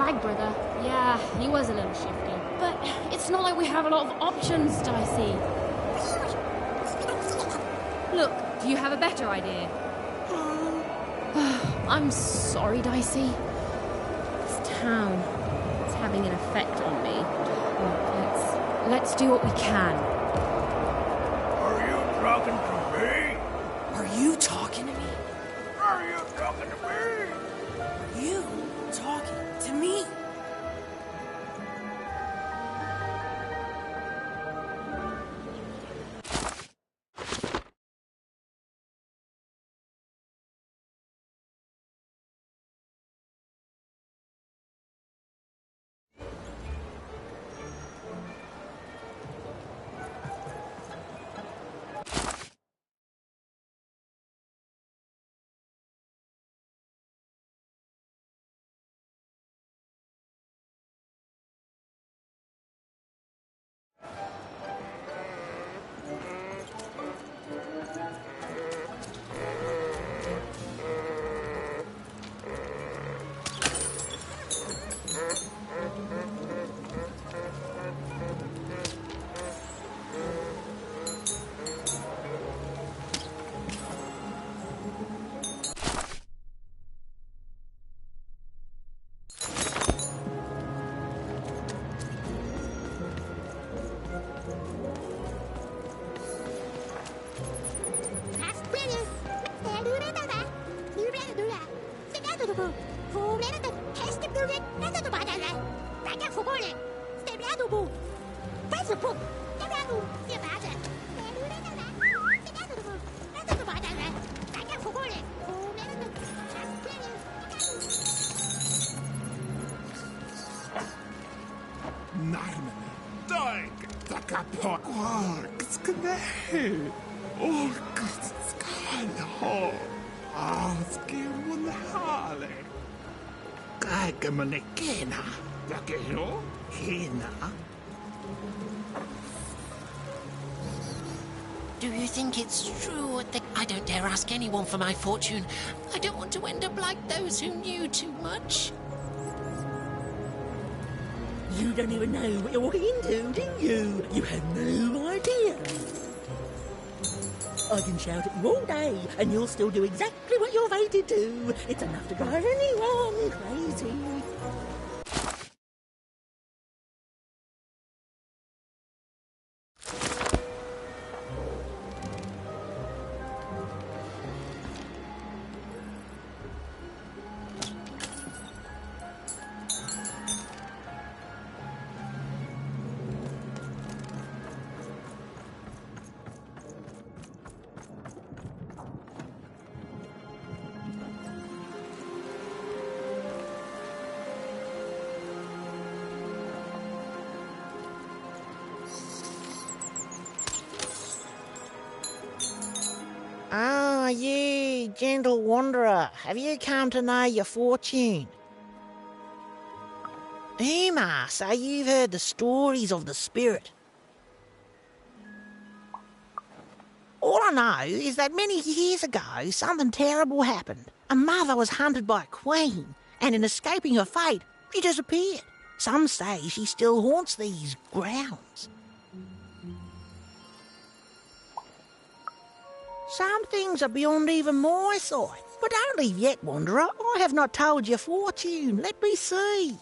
fag brother. Yeah, he was a little shifty. But it's not like we have a lot of options, Dicey. Look, do you have a better idea? I'm sorry, Dicey. This town is having an effect on me. Look, let's do what we can. Are you talking to me? Are you talking to me? Are you talking to me? Are you talking to me? Do you think it's true that I don't dare ask anyone for my fortune? I don't want to end up like those who knew too much. You don't even know what you're walking into, do you? You have no idea. I can shout at you all day, and you'll still do exactly what you're fated to. It's enough to drive anyone crazy. Ah, you, gentle wanderer, have you come to know your fortune? Uma, so you've heard the stories of the spirit. All I know is that many years ago, something terrible happened. A mother was hunted by a queen, and in escaping her fate, she disappeared. Some say she still haunts these grounds. Some things are beyond even my sight. But don't leave yet, wanderer. I have not told your fortune. Let me see.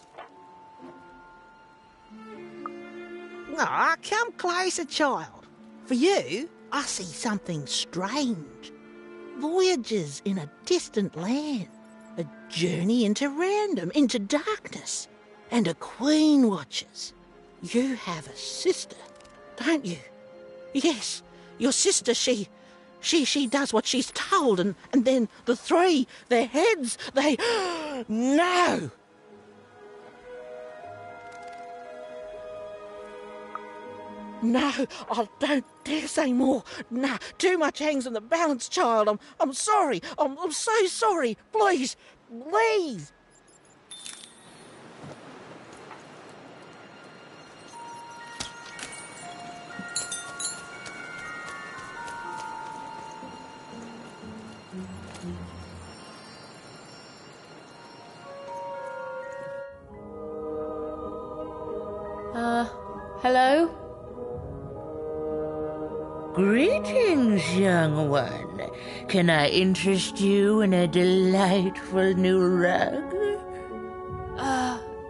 Ah, come closer, child. For you, I see something strange. Voyages in a distant land. A journey into random, into darkness. And a queen watches. You have a sister, don't you? Yes, your sister, she does what she's told, and then the three, their heads, they... No! No, I don't dare say more. No, too much hangs on the balance, child. I'm sorry. I'm so sorry. Please, please. Hello? Greetings, young one. Can I interest you in a delightful new rug?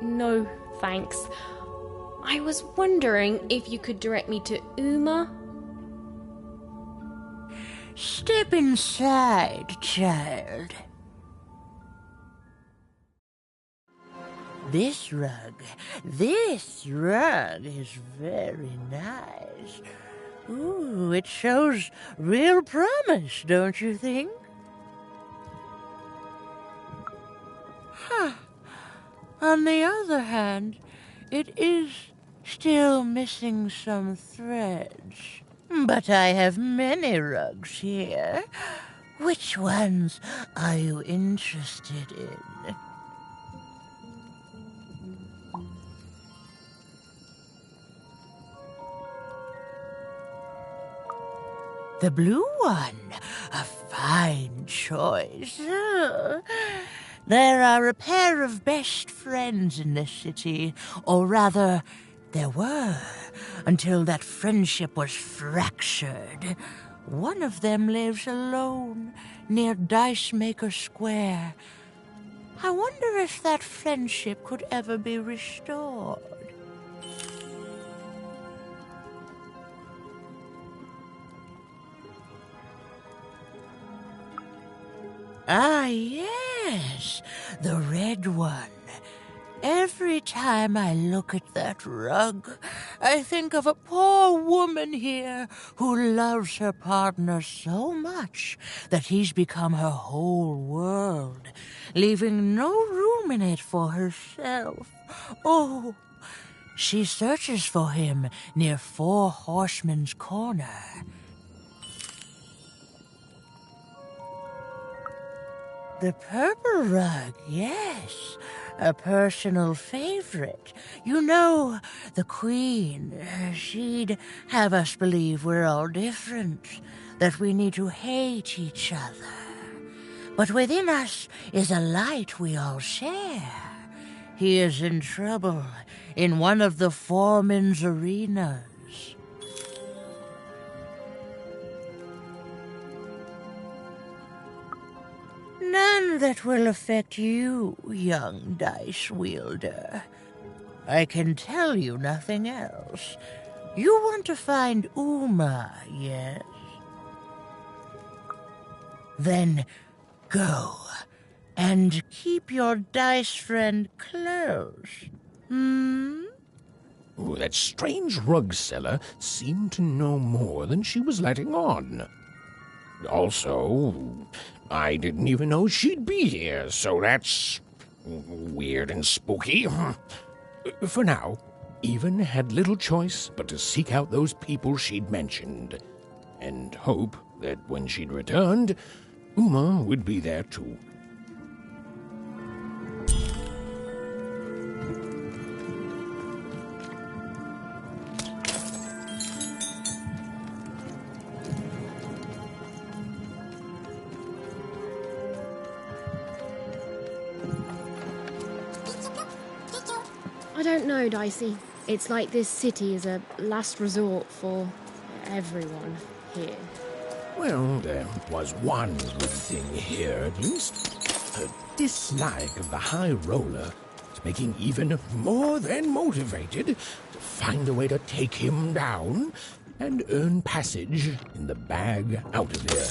No, thanks. I was wondering if you could direct me to Uma? Step inside, child. This rug is very nice. Ooh, it shows real promise, don't you think? Huh. On the other hand, it is still missing some threads. But I have many rugs here. Which ones are you interested in? The blue one, a fine choice. There are a pair of best friends in this city, or rather, there were, until that friendship was fractured. One of them lives alone near Dice Maker Square. I wonder if that friendship could ever be restored. Ah, yes, the red one. Every time I look at that rug, I think of a poor woman here who loves her partner so much that he's become her whole world, leaving no room in it for herself. Oh, she searches for him near Four Horsemen's Corner. The purple rug, yes, a personal favorite. You know, the Queen, she'd have us believe we're all different, that we need to hate each other. But within us is a light we all share. He is in trouble in one of the foreman's arenas. None that will affect you, young dice wielder. I can tell you nothing else. You want to find Uma, yes? Then go, and keep your dice friend close. Oh, that strange rug seller seemed to know more than she was letting on. Also, I didn't even know she'd be here, so that's weird and spooky. For now, Even had little choice but to seek out those people she'd mentioned, and hope that when she'd returned, Uma would be there too. I don't know, Dicey. It's like this city is a last resort for everyone here. Well, there was one good thing here, at least. Her dislike of the High Roller is making Even more than motivated to find a way to take him down and earn passage in the bag out of here.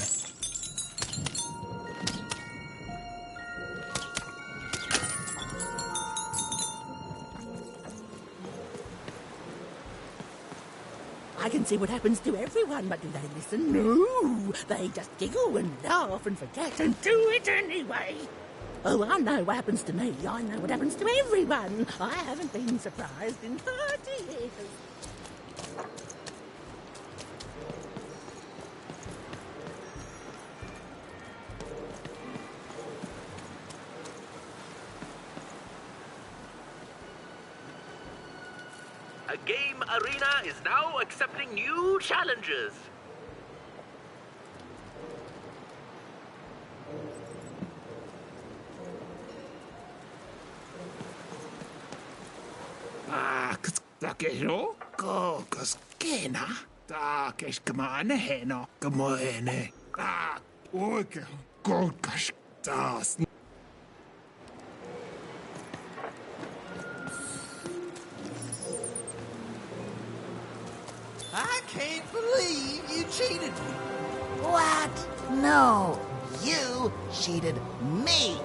I can see what happens to everyone, but do they listen? No! They just giggle and laugh and forget and do it anyway! Oh, I know what happens to me. I know what happens to everyone. I haven't been surprised in 30 years. A game arena is now accepting new challenges. Takero, kokos kena. Taakes kamane heno kamoene. Oikein kolkas taas. I can't believe you cheated me. What? No, you cheated me.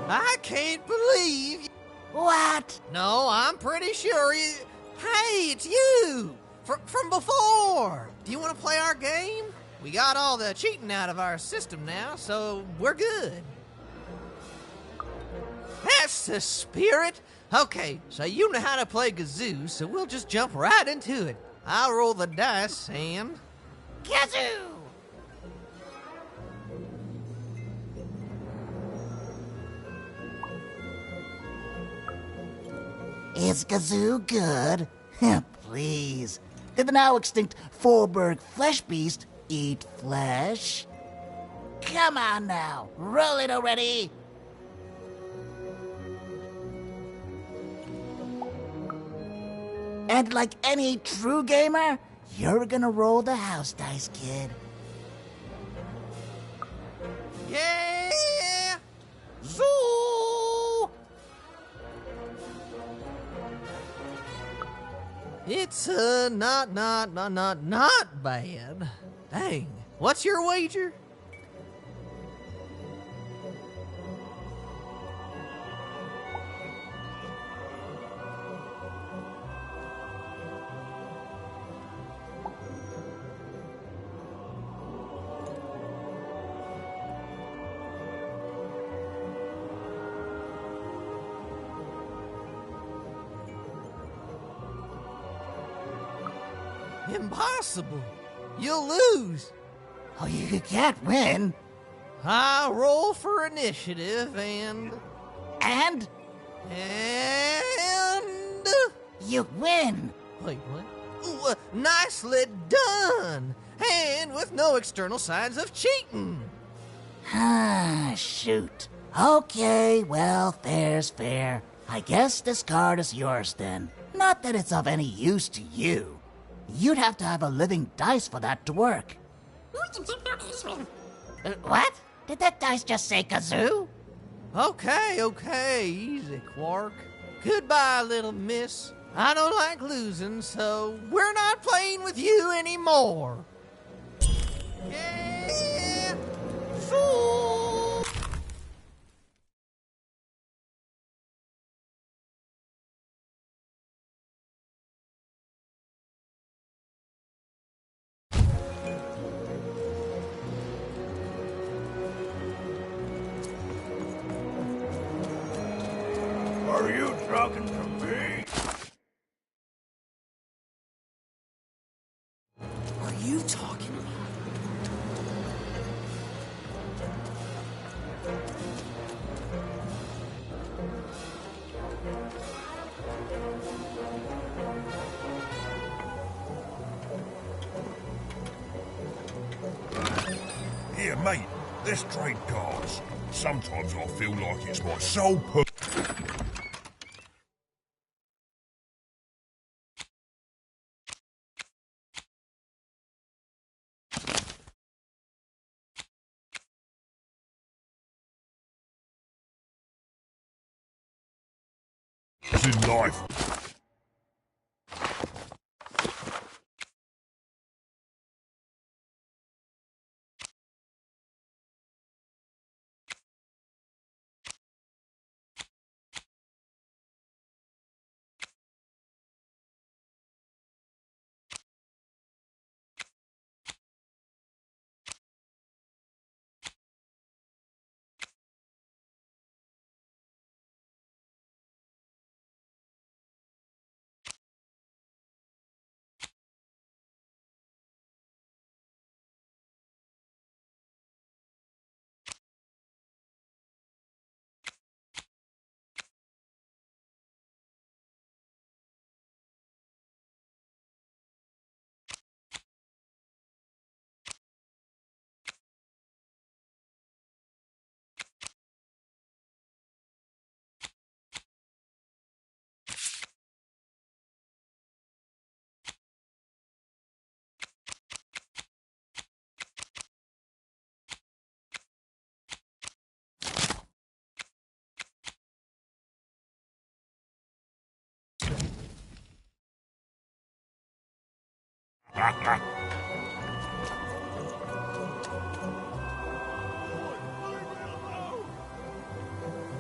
I can't believe you... What? No, I'm pretty sure you... Hey, it's you! From before! Do you want to play our game? We got all the cheating out of our system now, so we're good. That's the spirit! Okay, so you know how to play Gazoo, so we'll just jump right into it. I'll roll the dice and... Kazoo! Is Gazoo good? Please. Did the now extinct Forberg flesh beast eat flesh? Come on now, roll it already! And like any true gamer, you're gonna roll the house dice, kid. Yeah! Zoo! It's, not bad. Dang. What's your wager? Impossible. You'll lose. Oh, you can't win. I roll for initiative and... And you win. Wait, what? Ooh, nicely done. And with no external signs of cheating. Ah, shoot. Okay, well, fair's fair. I guess this card is yours then. Not that it's of any use to you. You'd have to have a living dice for that to work. What? Did that dice just say kazoo? Okay, easy, Quark. Goodbye, little miss. I don't like losing, so we're not playing with you anymore. Yeah! Fool! Are you talking to me? Are you talking to me? Here, mate, let's trade cards. Sometimes I feel like it's my sole purpose. In life.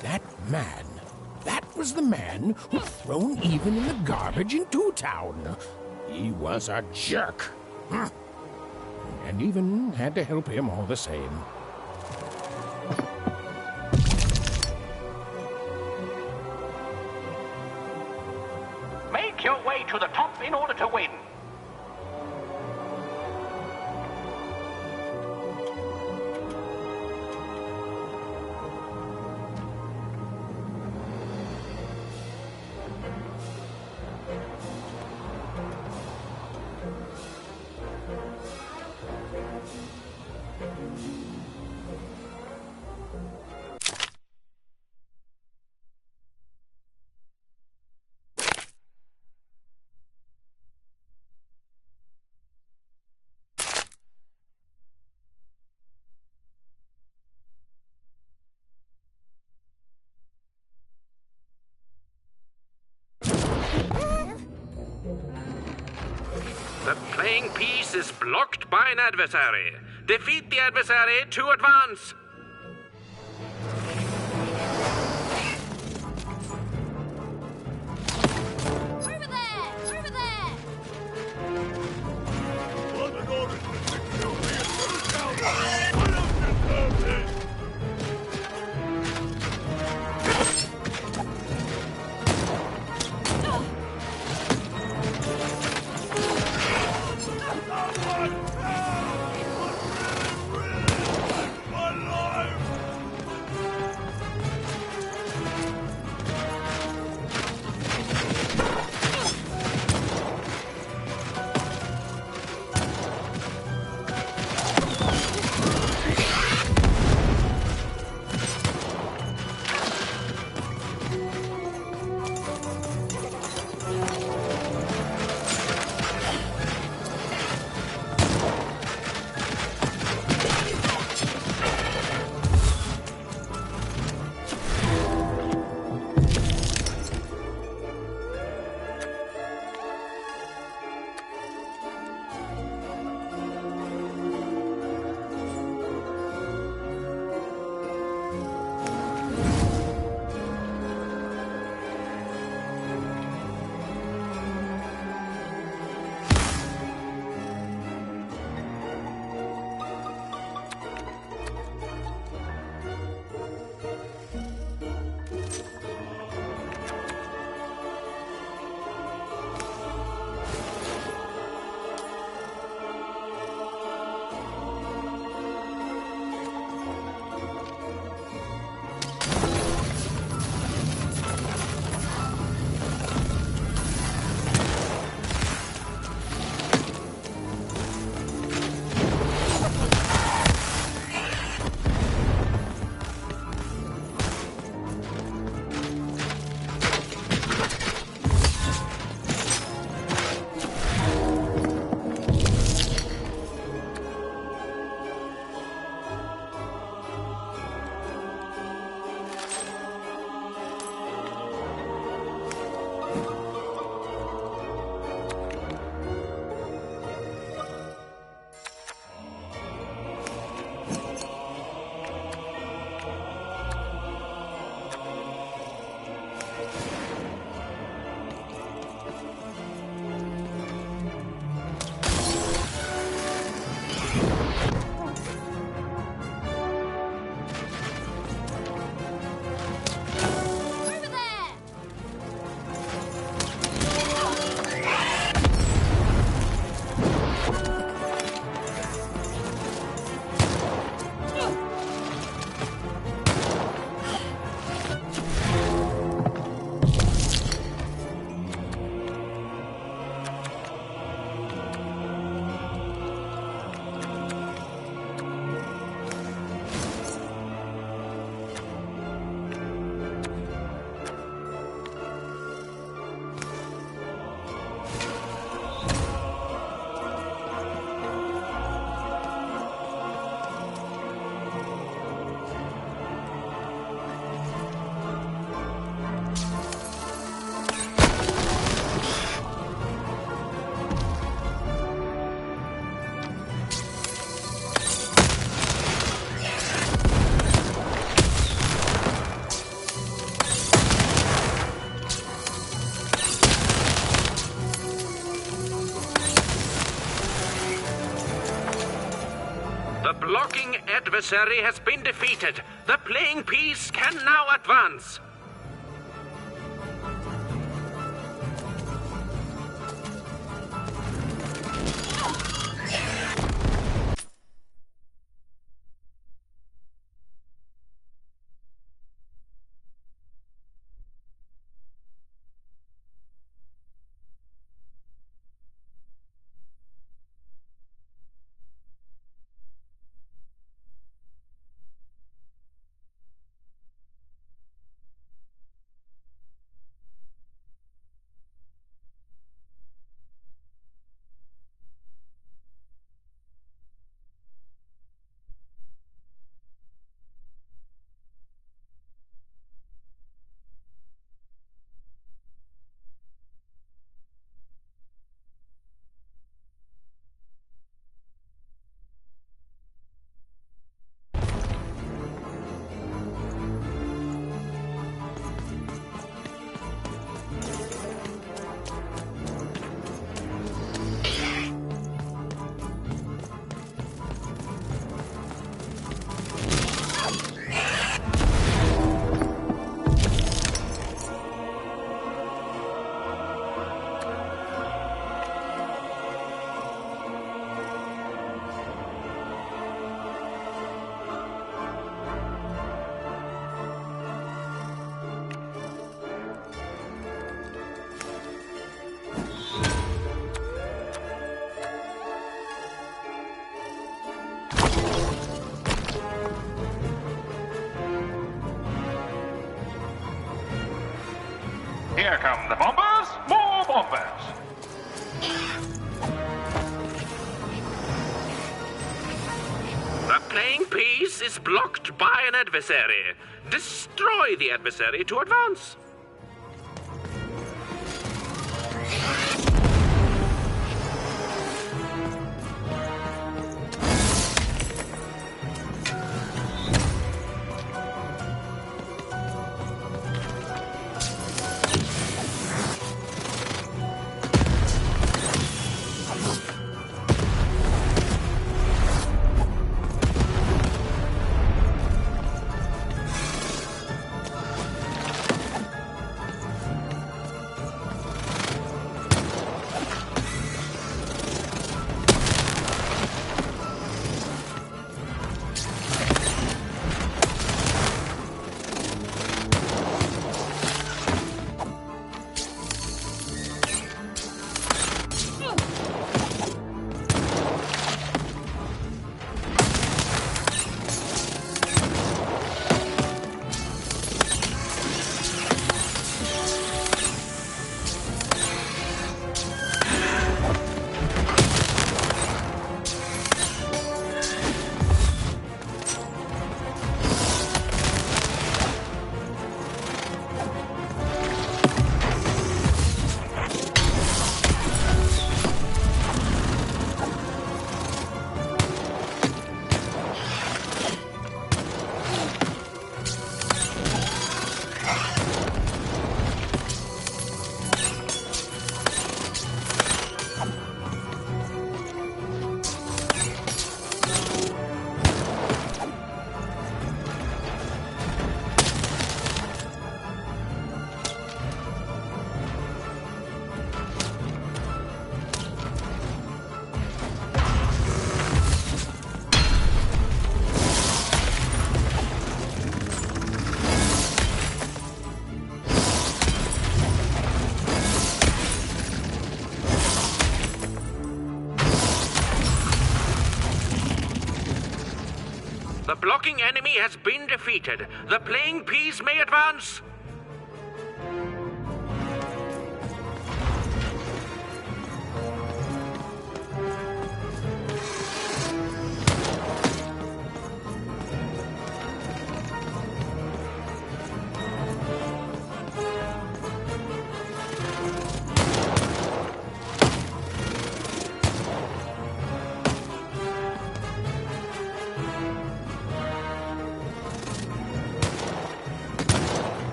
That man. That was the man who'd thrown even in the garbage in Two Town. He was a jerk. And even had to help him all the same. Make your way to the top in order to win. The playing piece is blocked by an adversary. Defeat the adversary to advance. Over there! Over there! adversary has been defeated. The playing piece can now advance. Here come the bombers! More bombers! The playing piece is blocked by an adversary. Destroy the adversary to advance. The blocking enemy has been defeated. The playing piece may advance.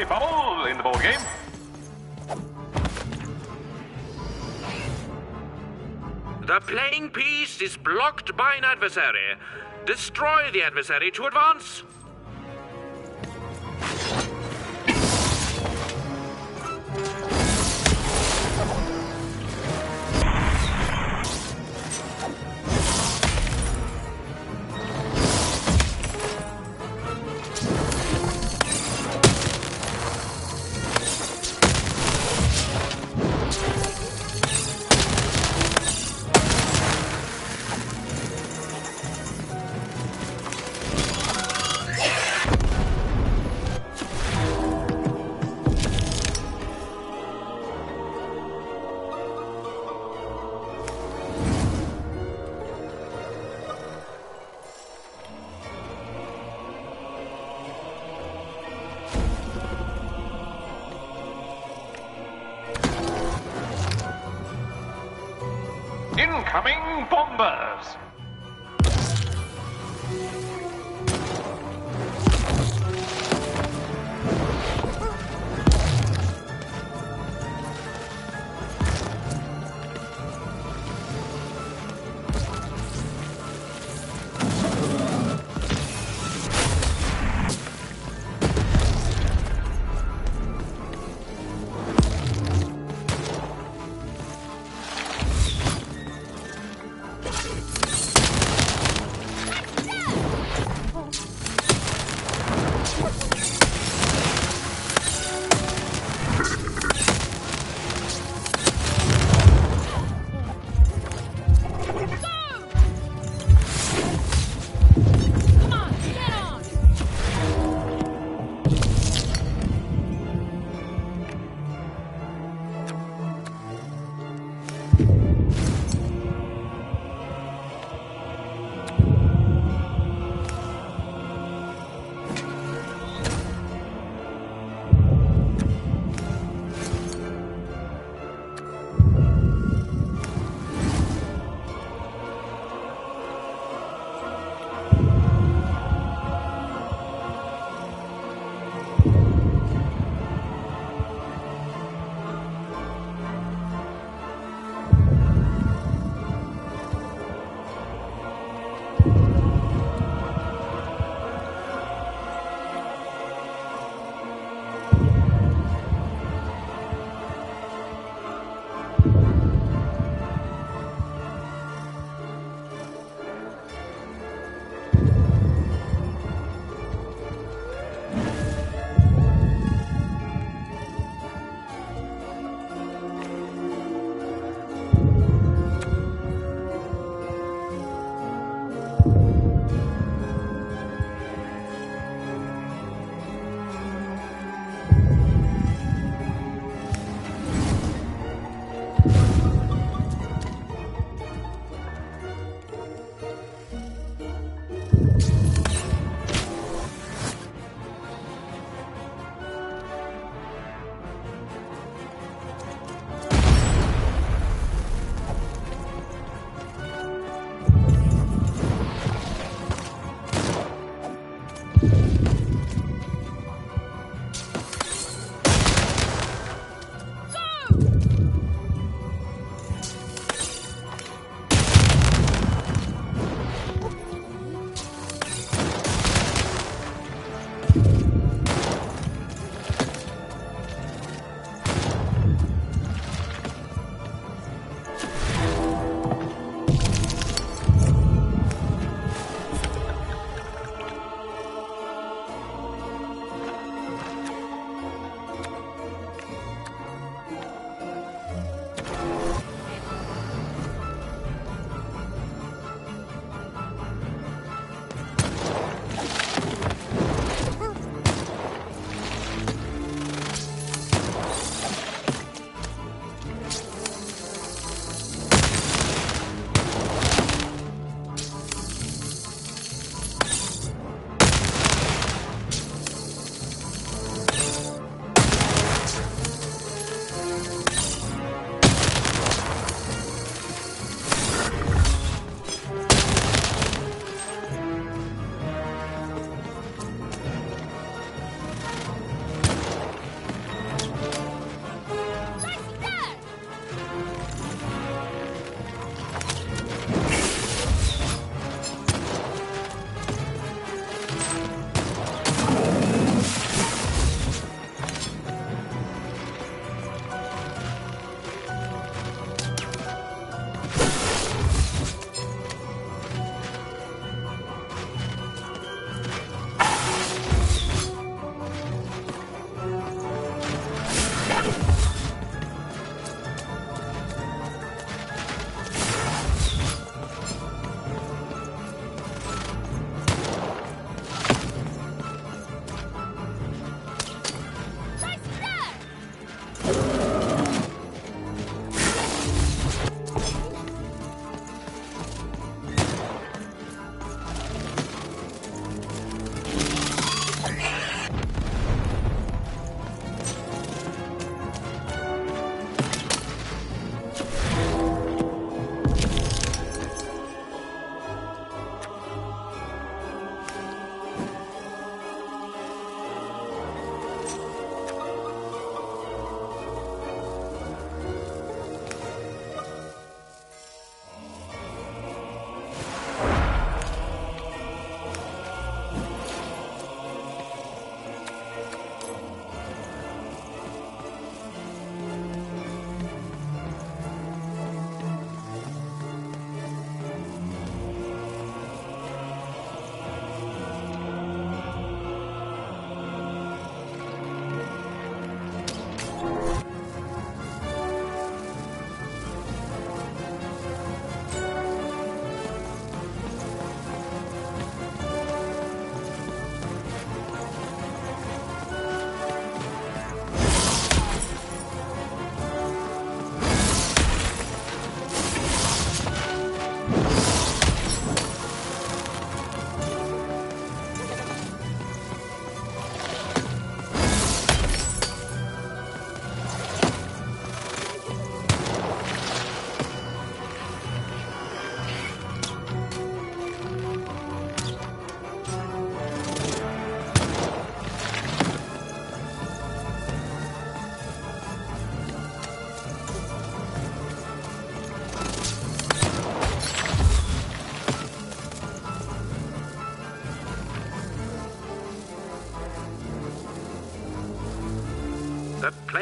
Ready, Bubble, in the board game? The playing piece is blocked by an adversary. Destroy the adversary to advance. Incoming bombers!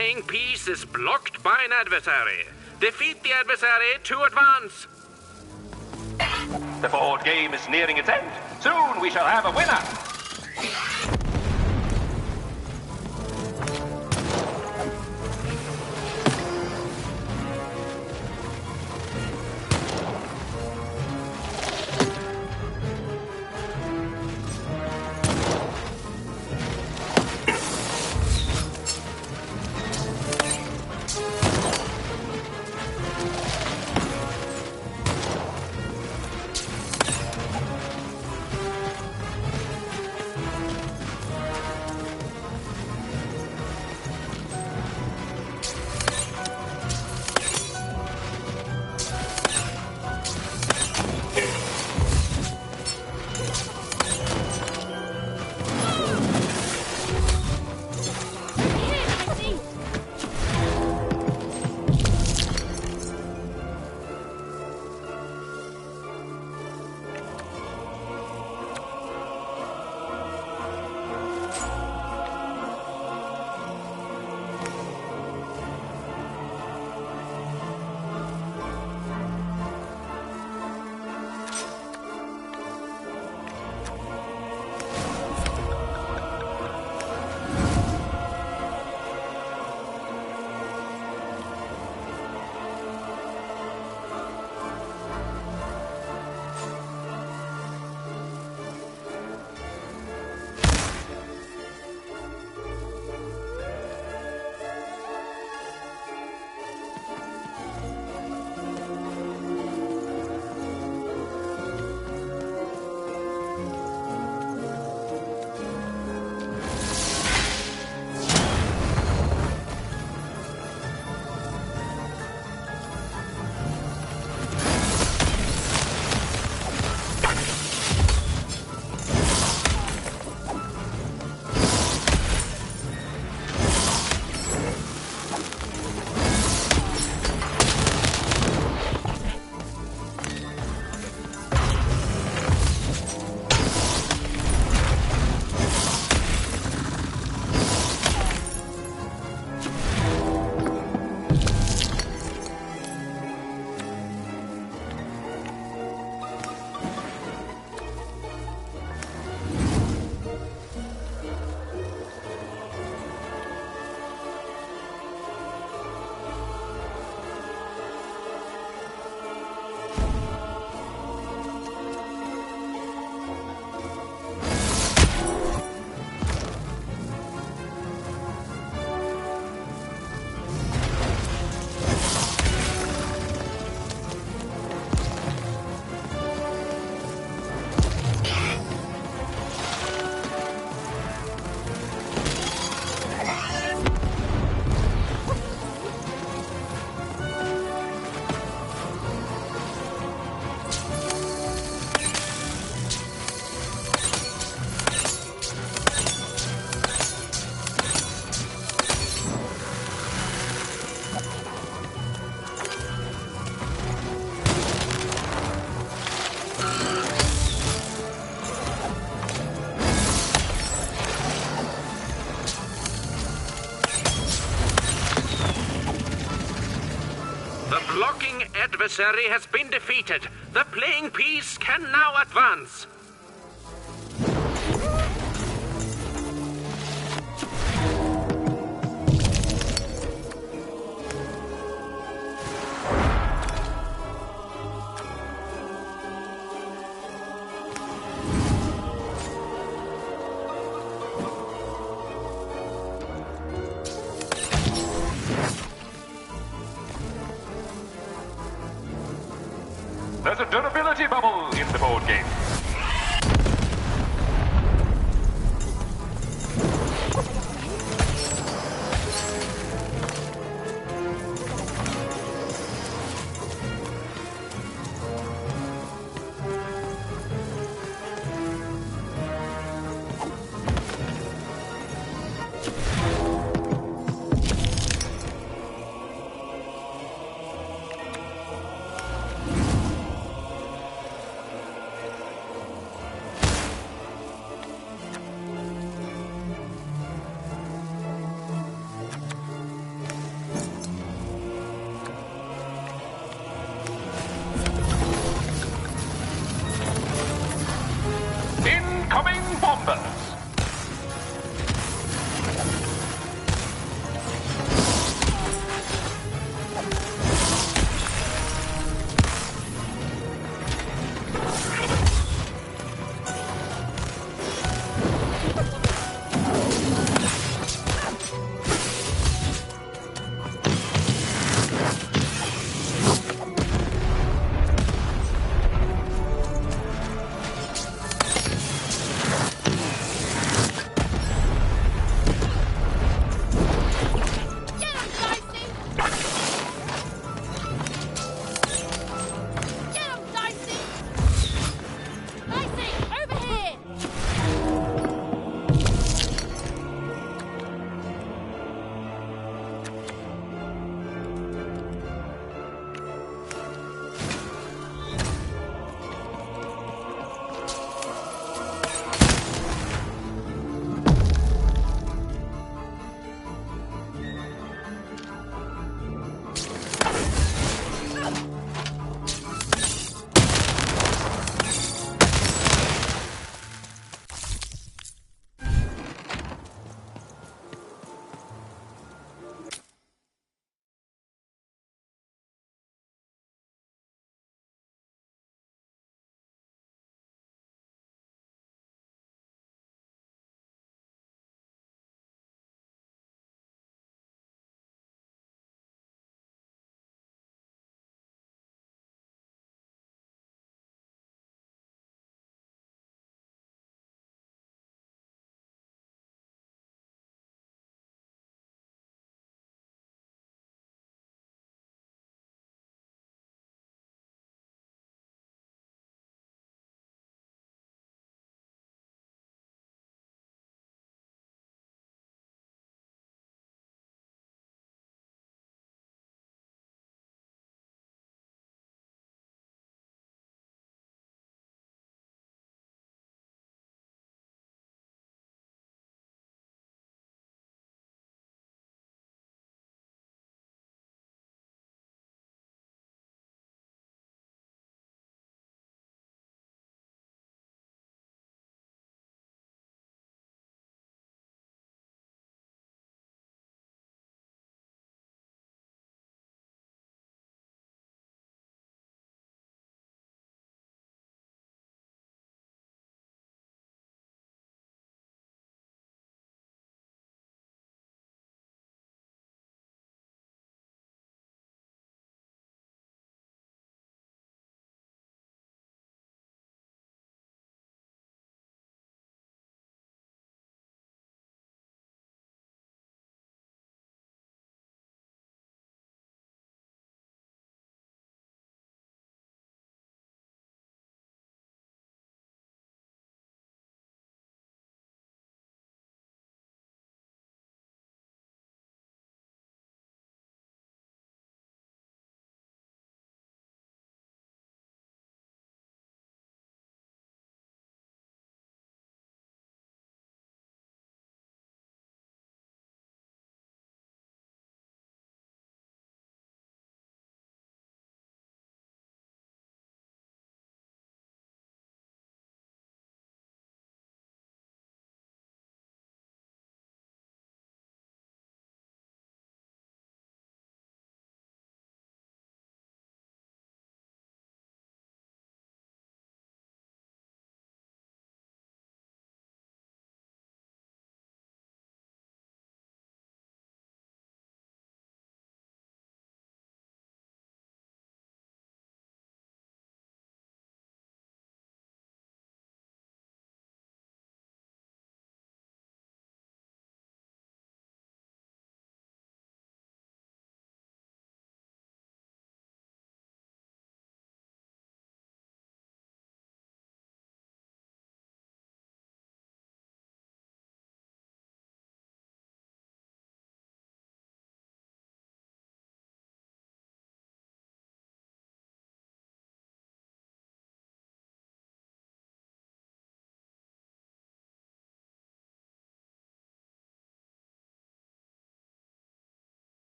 playing piece is blocked by an adversary. Defeat the adversary to advance. The board game is nearing its end. Soon we shall have a winner. Blocking adversary has been defeated. The playing piece can now advance. There's a durability bubble in the board game.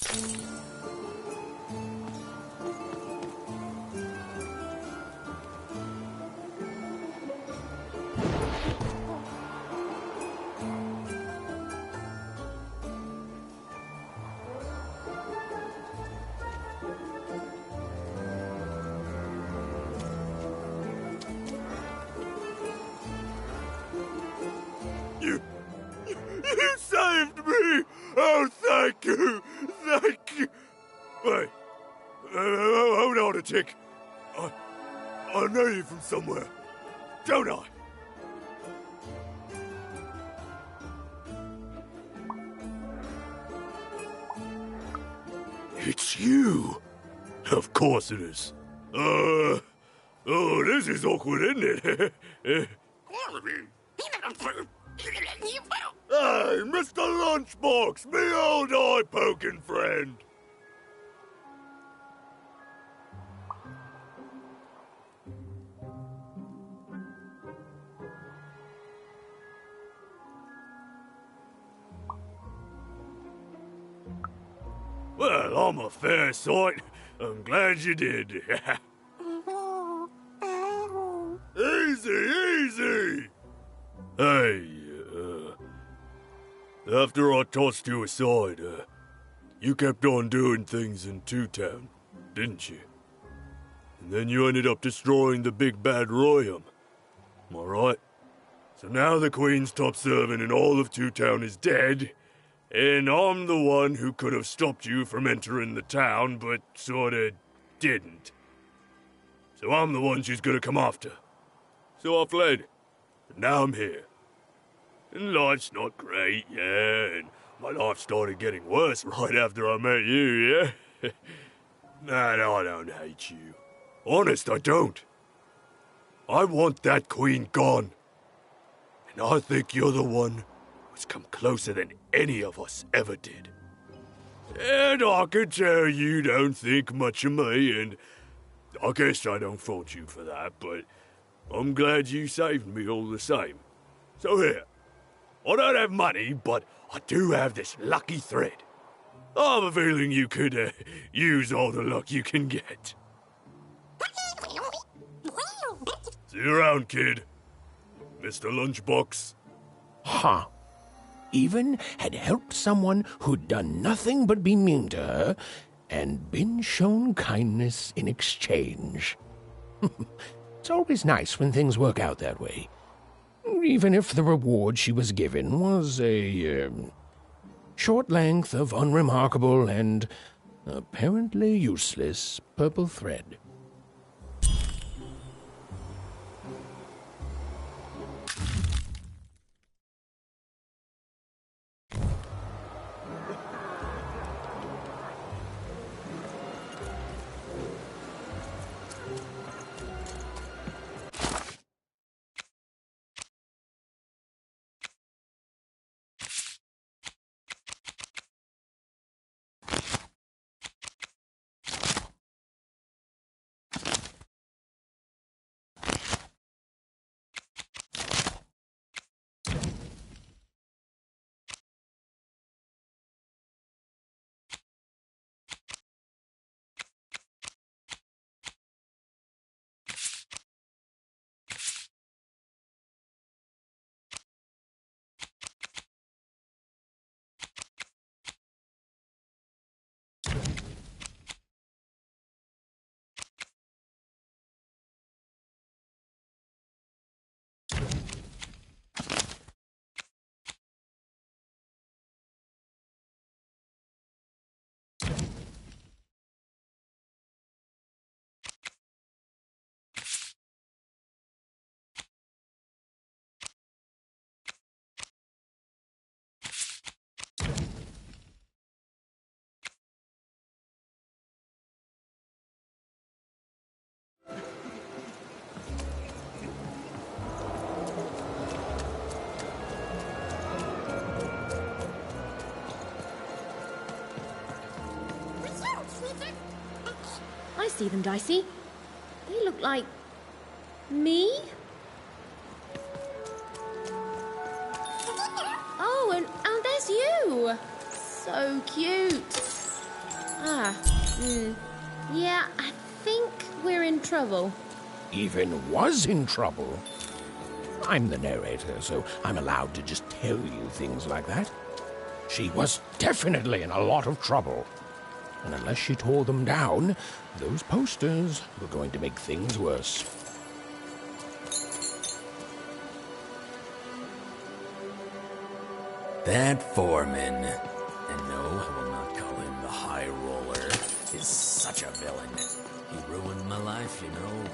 You saved me! Oh, thank you! Thank you! Wait. Hold on a tick. I know you from somewhere. Don't I? It's you! Of course it is. Oh, this is awkward, isn't it? Hey, Mr. Lunchbox, me old eye-poking friend. Well, I'm a fair sight. I'm glad you did. Easy, easy! Hey, after I tossed you aside, you kept on doing things in Two Town, didn't you? And then you ended up destroying the big bad Royum. Am I right? So now the Queen's top servant in all of Two Town is dead, and I'm the one who could have stopped you from entering the town, but sorta didn't. So I'm the one she's gonna come after. So I fled, and now I'm here. And life's not great, yeah, and my life started getting worse right after I met you, yeah? Nah, no, I don't hate you. Honest, I don't. I want that queen gone. And I think you're the one who's come closer than any of us ever did. And I can tell you don't think much of me, and I guess I don't fault you for that, but I'm glad you saved me all the same. So here. I don't have money, but I do have this lucky thread. I have a feeling you could use all the luck you can get. See you around, kid. Mr. Lunchbox. Huh. Even had helped someone who'd done nothing but be mean to her, and been shown kindness in exchange. It's always nice when things work out that way. Even if the reward she was given was a short length of unremarkable and apparently useless purple thread. I see them, Dicey. They look like... me? Oh, and there's you! So cute. Yeah, I think we're in trouble. Even was in trouble. I'm the narrator, so I'm allowed to just tell you things like that. She was definitely in a lot of trouble. And unless she tore them down, those posters were going to make things worse. That foreman, and no, I will not call him the High Roller, is such a villain. He ruined my life, you know.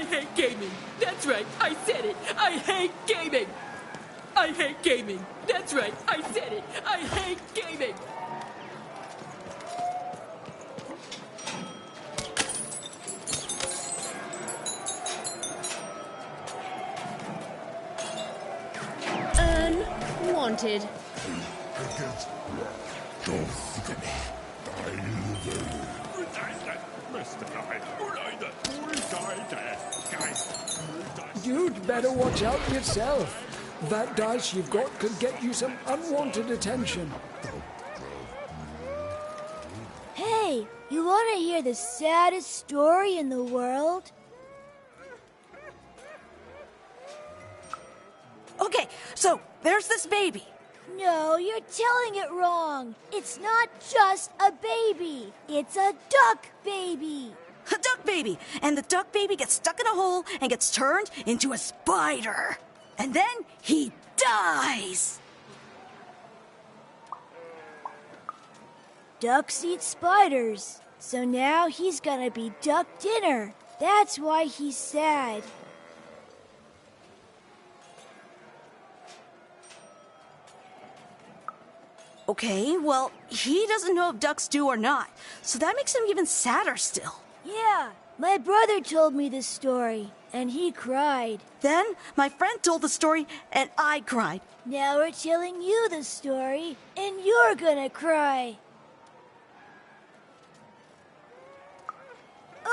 hate gaming. That's right, I said it. I hate gaming. I hate gaming. That's right, I said it. I hate gaming. Unwanted. You'd better watch out yourself. That dice you've got could get you some unwanted attention. Hey, you want to hear the saddest story in the world? Okay, so there's this baby. No, you're telling it wrong. It's not just a baby. It's a duck baby. A duck baby. And the duck baby gets stuck in a hole and gets turned into a spider. And then he dies. Ducks eat spiders. So now he's gonna be duck dinner. That's why he's sad. Okay, well, he doesn't know if ducks do or not, so that makes him even sadder still. Yeah, my brother told me this story, and he cried. Then my friend told the story, and I cried. Now we're telling you the story, and you're gonna cry.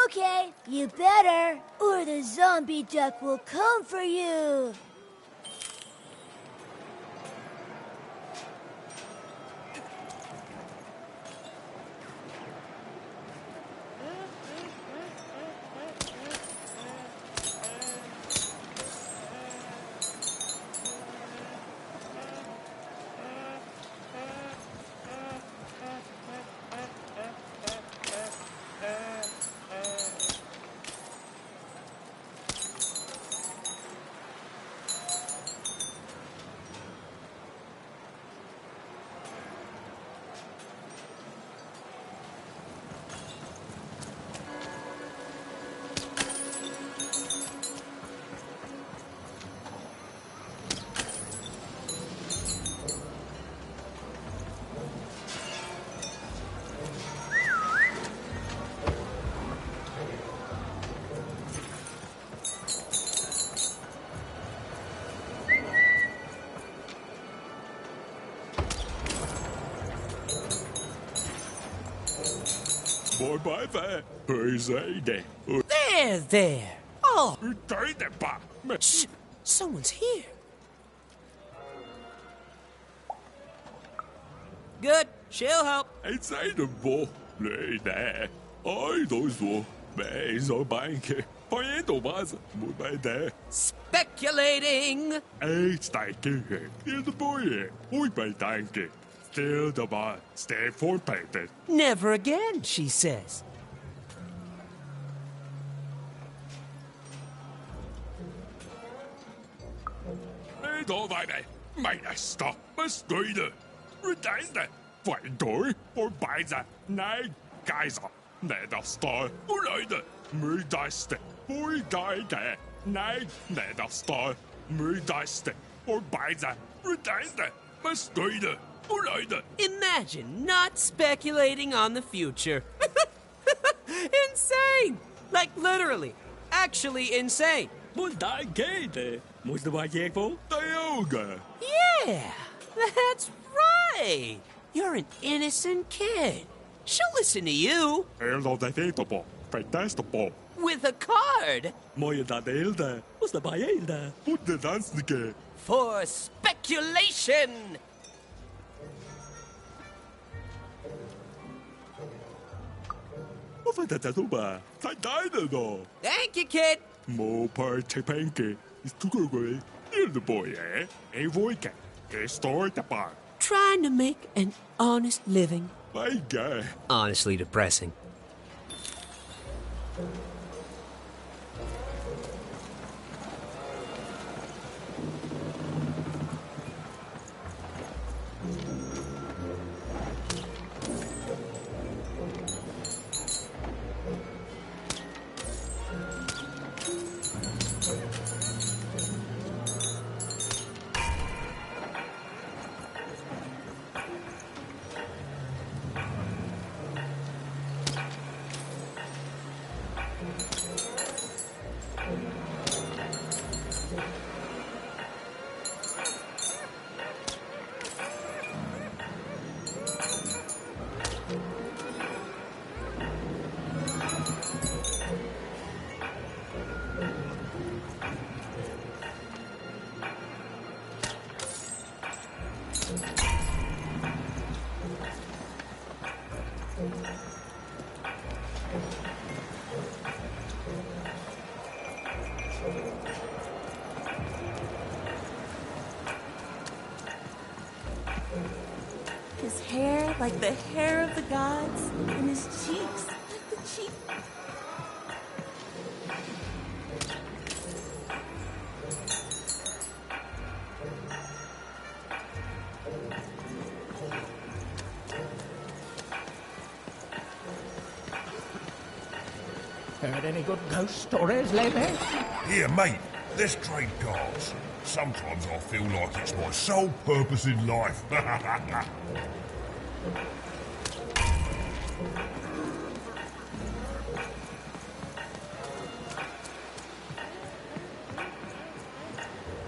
Okay, you better, or the zombie duck will come for you. There. Oh. Shh, someone's here. Good, she'll help. Speculating. Never again, she says. Imagine not speculating on the future. Insane! Like literally, actually insane. Yeah, that's right. You're an innocent kid. She'll listen to you. With a card. For speculation. Thank you, kid. Trying to make an honest living. Honestly depressing. His hair like the hair of the gods, and his cheeks like the cheeks. Heard any good ghost stories lately? Here, mate, let's trade cards. Sometimes I feel like it's my sole purpose in life. I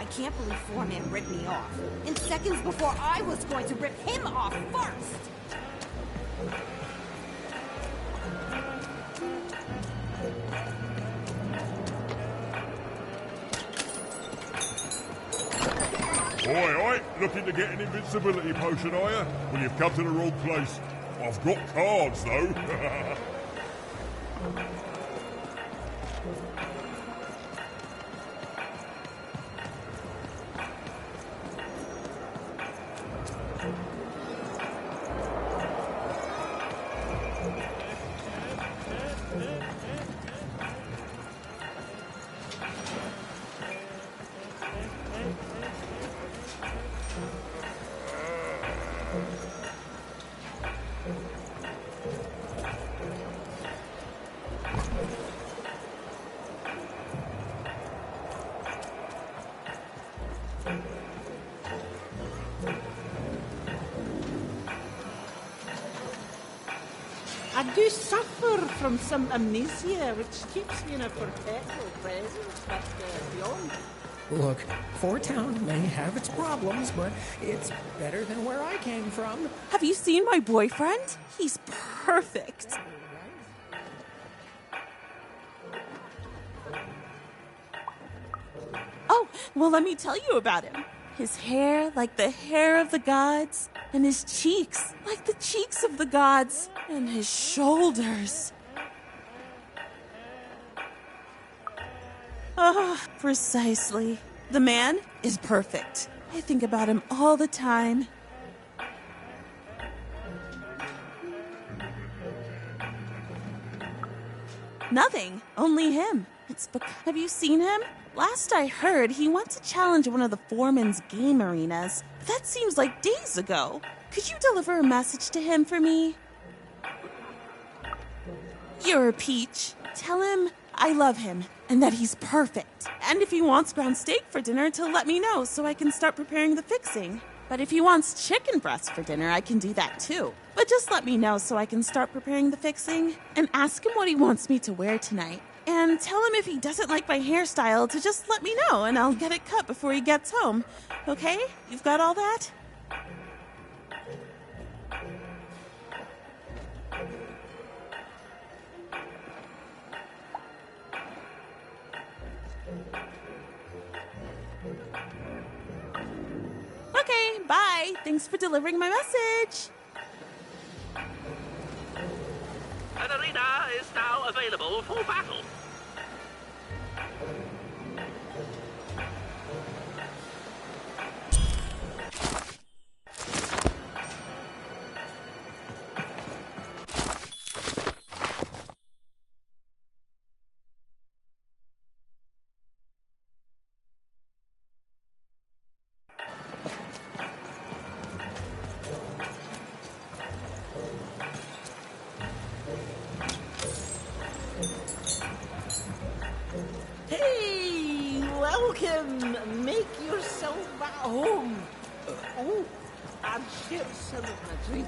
can't believe Foreman ripped me off. In seconds before I was going to rip him off first. Oi, looking to get an invincibility potion, are you? Well, you've come to the wrong place. I've got cards, though. I do suffer from some amnesia, which keeps me in a perpetual presence, but beyond. Look, Fort Town may have its problems, but it's better than where I came from. Have you seen my boyfriend? He's perfect. Oh, well, let me tell you about him. His hair like the hair of the gods, and his cheeks like the cheeks of the gods, and his shoulders. Ah, precisely. The man is perfect. I think about him all the time. Nothing, only him. Have you seen him? Last I heard, he wants to challenge one of the Foreman's game arenas. But that seems like days ago. Could you deliver a message to him for me? You're a peach. Tell him I love him and that he's perfect. And if he wants ground steak for dinner, to let me know so I can start preparing the fixing. But if he wants chicken breast for dinner, I can do that too. But just let me know so I can start preparing the fixing. And ask him what he wants me to wear tonight. And tell him if he doesn't like my hairstyle to just let me know and I'll get it cut before he gets home. Okay? You've got all that? Okay, bye. Thanks for delivering my message. An arena is now available for battle. Hey, welcome. Make yourself at home. Oh, I've shared some of my drink.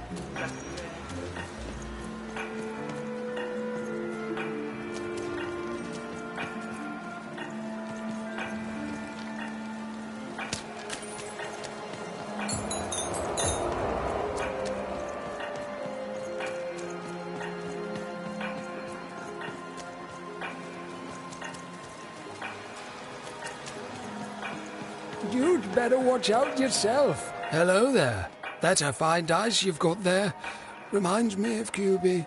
You'd better watch out yourself. Hello there. That's a fine dice you've got there. Reminds me of QB.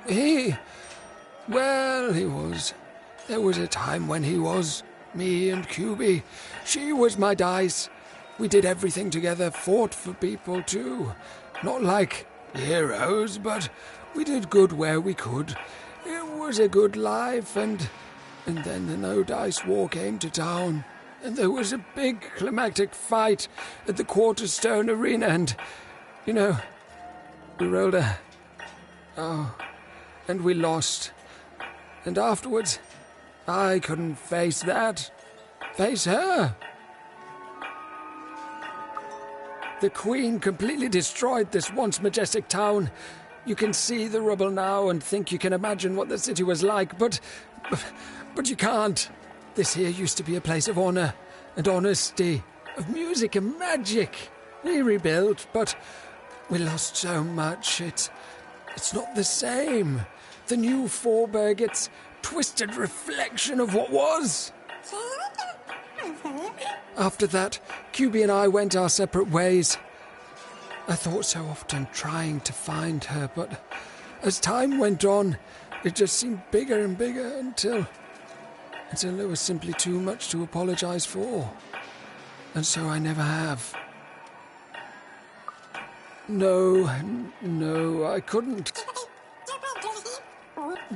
He was. There was a time when he was. Me and QB. She was my dice. We did everything together, fought for people too. Not like heroes, but we did good where we could. It was a good life, and then the No Dice War came to town, and there was a big climactic fight at the Quarterstone Arena, and, you know, we rolled a... Oh, and we lost. And afterwards, I couldn't face that. Face her. The Queen completely destroyed this once majestic town. You can see the rubble now and think you can imagine what the city was like, but you can't. This here used to be a place of honor and honesty, of music and magic. We rebuilt, but we lost so much. It's not the same. The new Forberg, it's twisted reflection of what was. After that, QB and I went our separate ways. I thought so often trying to find her, but as time went on, it just seemed bigger and bigger until there was simply too much to apologize for. And so I never have. No, I couldn't.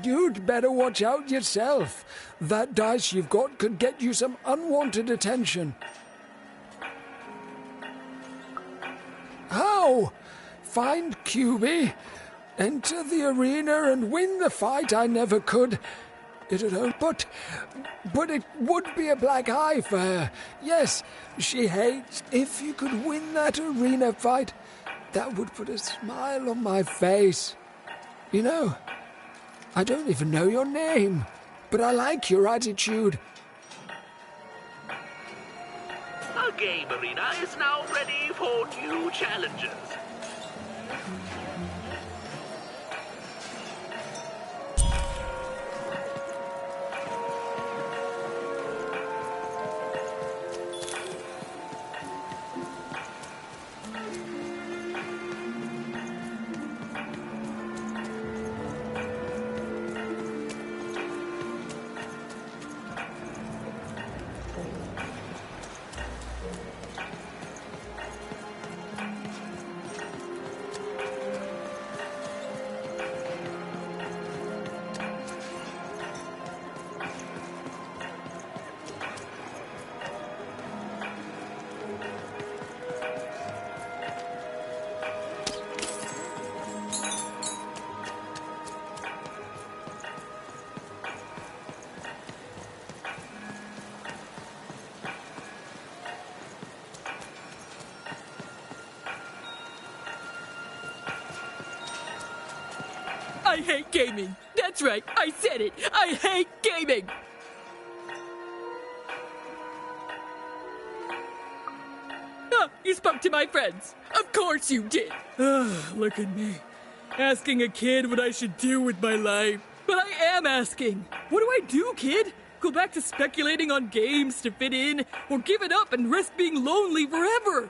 You'd better watch out yourself. That dice you've got could get you some unwanted attention. How? Find QB, enter the arena and win the fight I never could. But it would be a black eye for her. Yes, she hates. If you could win that arena fight, that would put a smile on my face. You know, I don't even know your name, but I like your attitude. Our game arena is now ready for new challenges. I hate gaming. That's right, I said it. I hate gaming. Ah, you spoke to my friends. Of course you did. Look at me. Asking a kid what I should do with my life. But I am asking. What do I do, kid? Go back to speculating on games to fit in, or give it up and risk being lonely forever?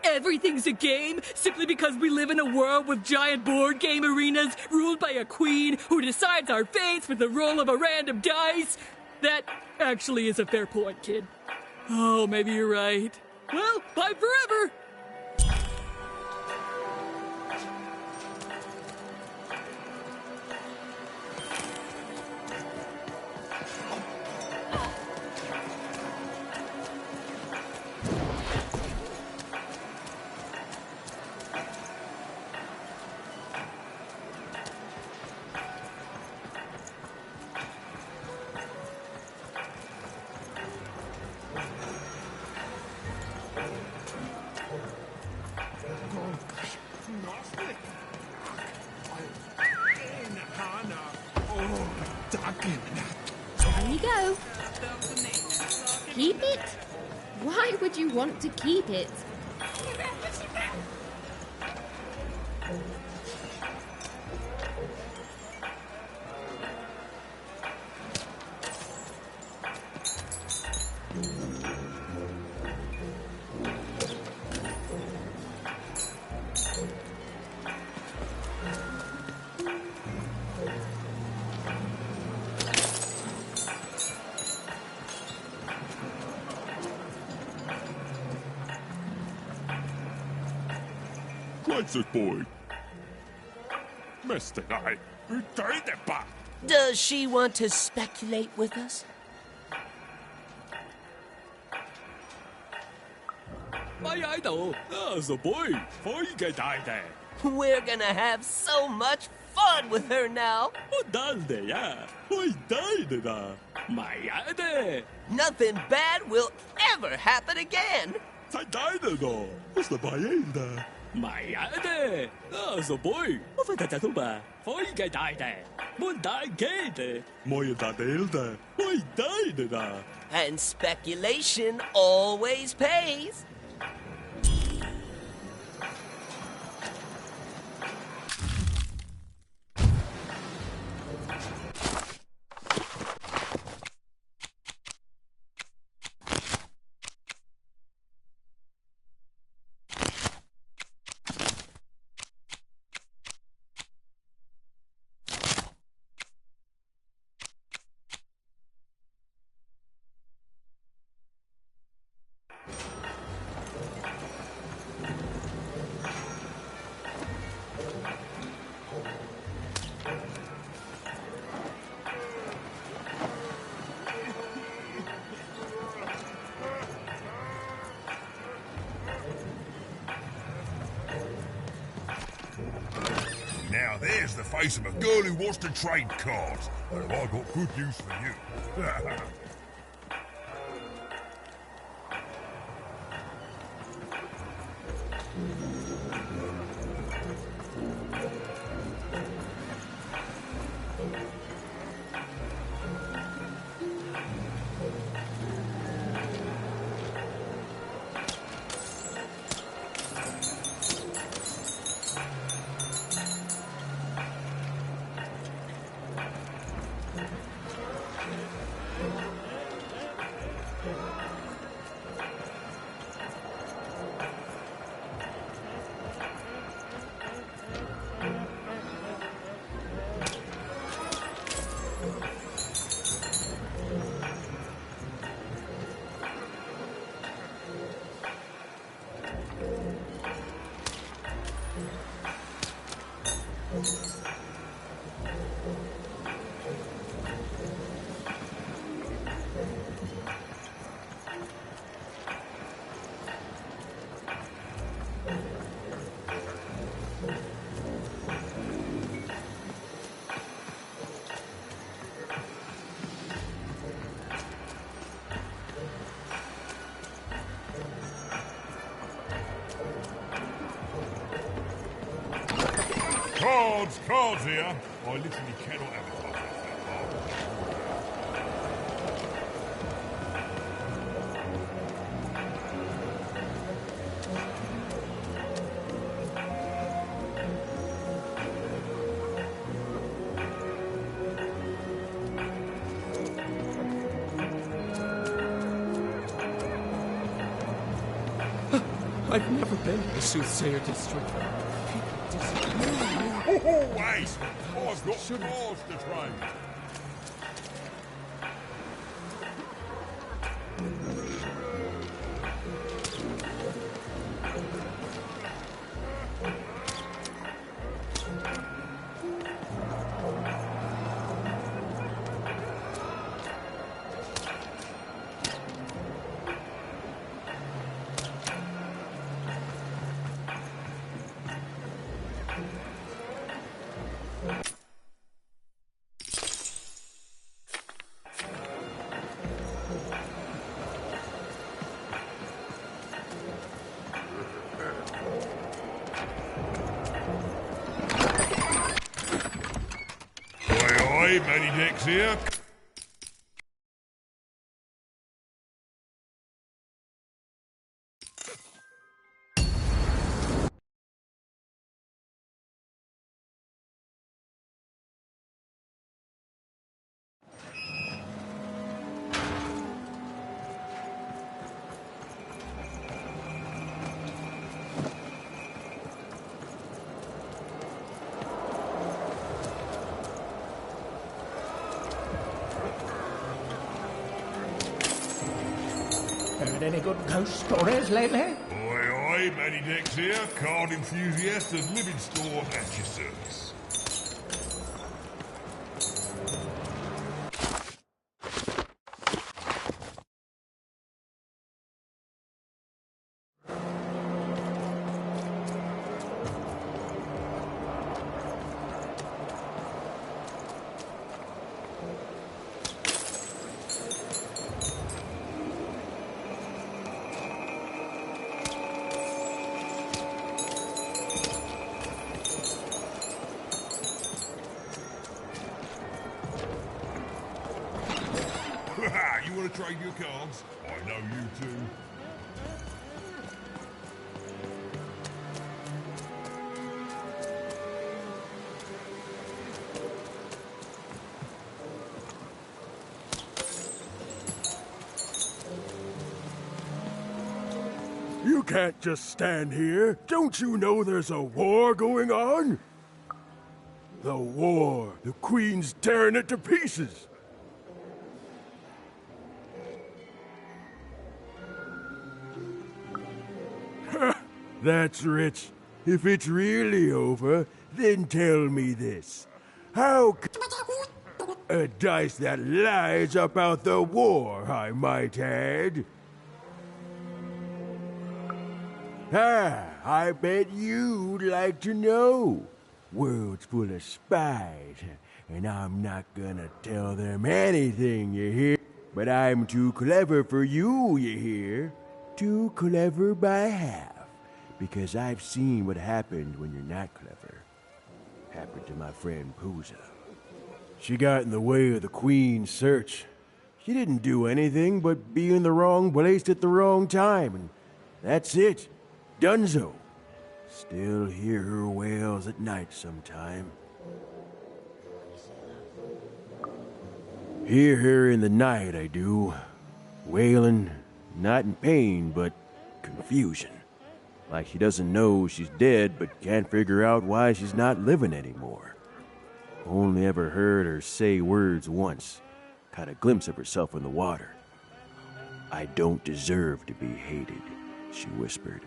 Everything's a game simply because we live in a world with giant board game arenas ruled by a queen who decides our fates with the roll of a random dice? That actually is a fair point, kid. Oh, maybe you're right. Well, bye forever! There you go. Keep it? Why would you want to keep it? Classic boy. Mr. Knight, return the back. Does she want to speculate with us? We're gonna have so much fun with her now. Nothing bad will ever happen again. And speculation always pays. Now there's the face of a girl who wants to trade cards. But have I got good news for you? Cards here. I literally cannot have a card. I've never been in the Soothsayer District. Oh, wait! I've got cards to trade. Manny Dex here. Heard any good ghost stories lately? Oi, Matty Dex here, card enthusiast and living store at your service. You want to trade your cards? I know you two. You can't just stand here. Don't you know there's a war going on? The war. The Queen's tearing it to pieces. That's rich. If it's really over, then tell me this. How a dice that lies about the war, I might add. I bet you'd like to know. World's full of spies, and I'm not gonna tell them anything, you hear? But I'm too clever for you, you hear? Too clever by half. Because I've seen what happened when you're not clever. Happened to my friend Pooza. She got in the way of the Queen's search. She didn't do anything but be in the wrong place at the wrong time, and that's it. Dunzo. Still hear her wails at night sometime. Hear her in the night, I do. Wailing, not in pain, but confusion. Like she doesn't know she's dead, but can't figure out why she's not living anymore. Only ever heard her say words once. Caught a glimpse of herself in the water. I don't deserve to be hated, she whispered.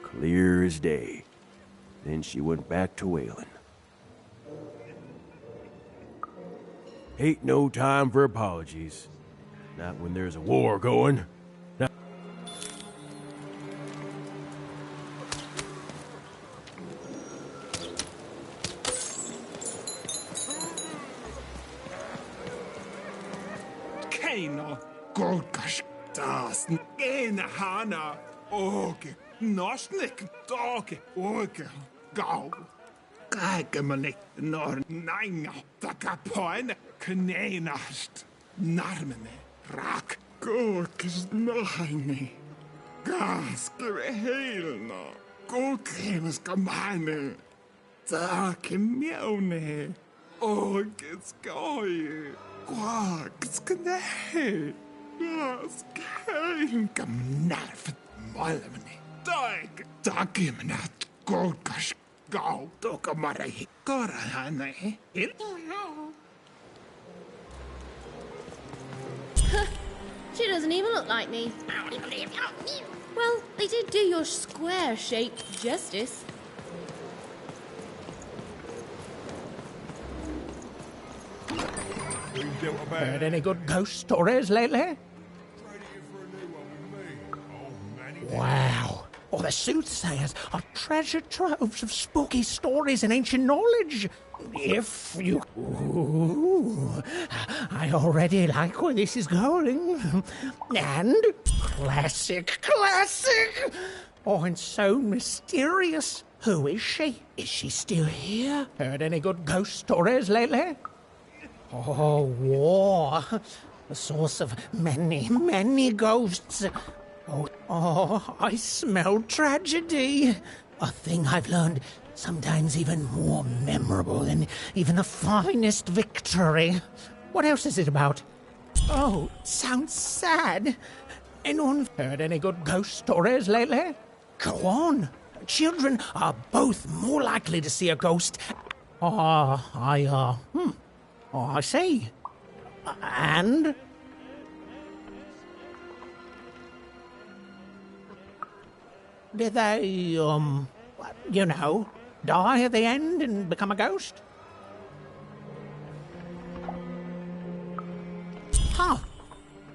Clear as day. Then she went back to wailing. Ain't no time for apologies. Not when there's a war going. Keiner Golkash das Gena Hana Oge Nosnik Doge Oge Gau Gagamanik nor Nanga Takapoine Knenast Narmene Rak Golkis Nahine Gas Helna Golkemas Kamane Takimione Oges Goye Quags Kne Gas Kain Kamnarf Malamne Dag Dagimnat Golkash Gau Dokamare Gorahane She doesn't even look like me. Well, they did do your square shape justice. Heard any good ghost stories lately? Wow. Oh, the soothsayers are treasure troves of spooky stories and ancient knowledge. If you... Ooh, I already like where this is going. And classic. Oh, and so mysterious. Who is she? Is she still here? Heard any good ghost stories lately? Oh, war. The source of many ghosts. Oh, I smell tragedy. A thing I've learned sometimes even more memorable than even the finest victory. What else is it about? Oh, sounds sad. Anyone heard any good ghost stories lately? Go on. Children are both more likely to see a ghost. Oh, I see. And? Did they, you know, die at the end and become a ghost? Huh.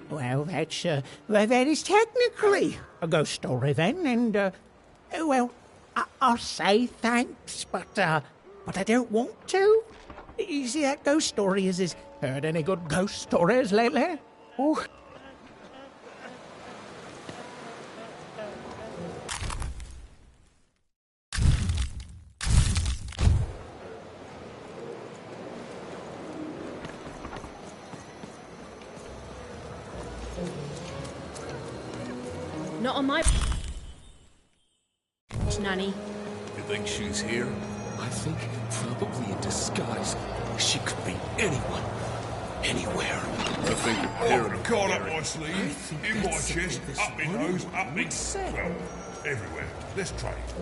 Well, that is technically a ghost story then, and, well, I'll say thanks, but I don't want to. You see, that ghost story is heard any good ghost stories lately? Oh. Not on my... Nanny. You think she's here? I think probably in disguise. She could be anyone. Anywhere. I think her parent... Card up my sleeve, in my chest, up my nose, up my... Well, everywhere. Let's try it.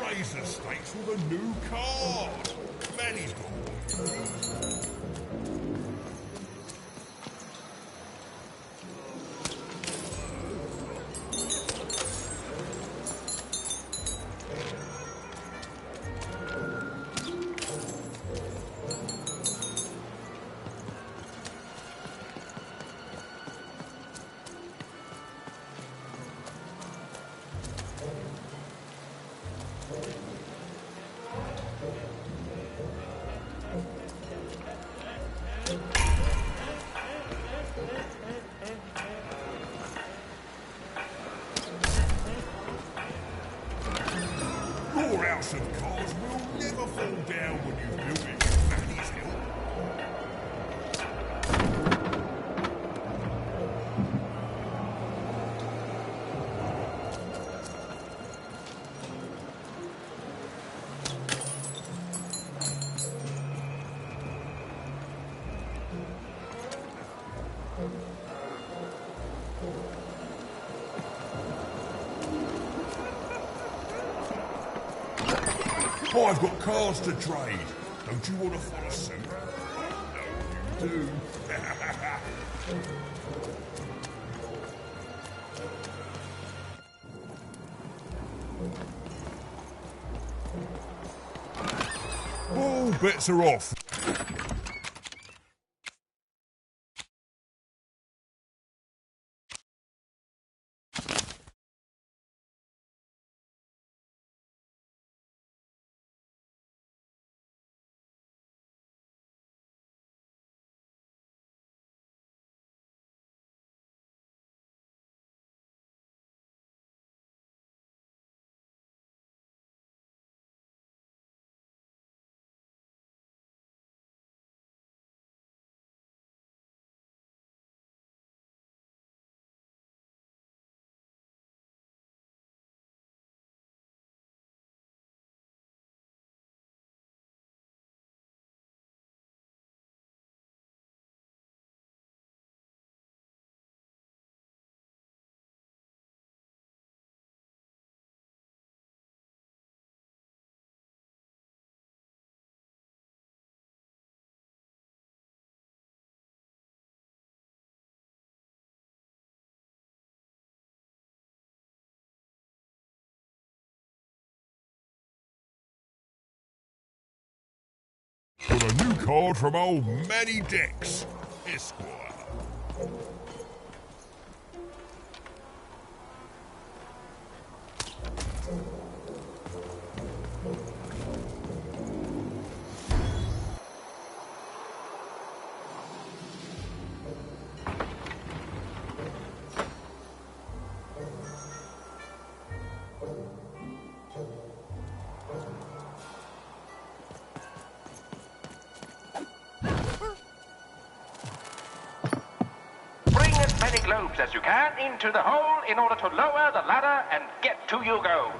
Razor stakes with a new card. Manny's got one. Your house of cards will never fall down when you build it with Manny's help. I've got cards to trade. Don't you want to follow suit? No, you do. All bets are off. Got a new card from old Manny Dex, Esquire. As many globes as you can into the hole in order to lower the ladder and get to your goal.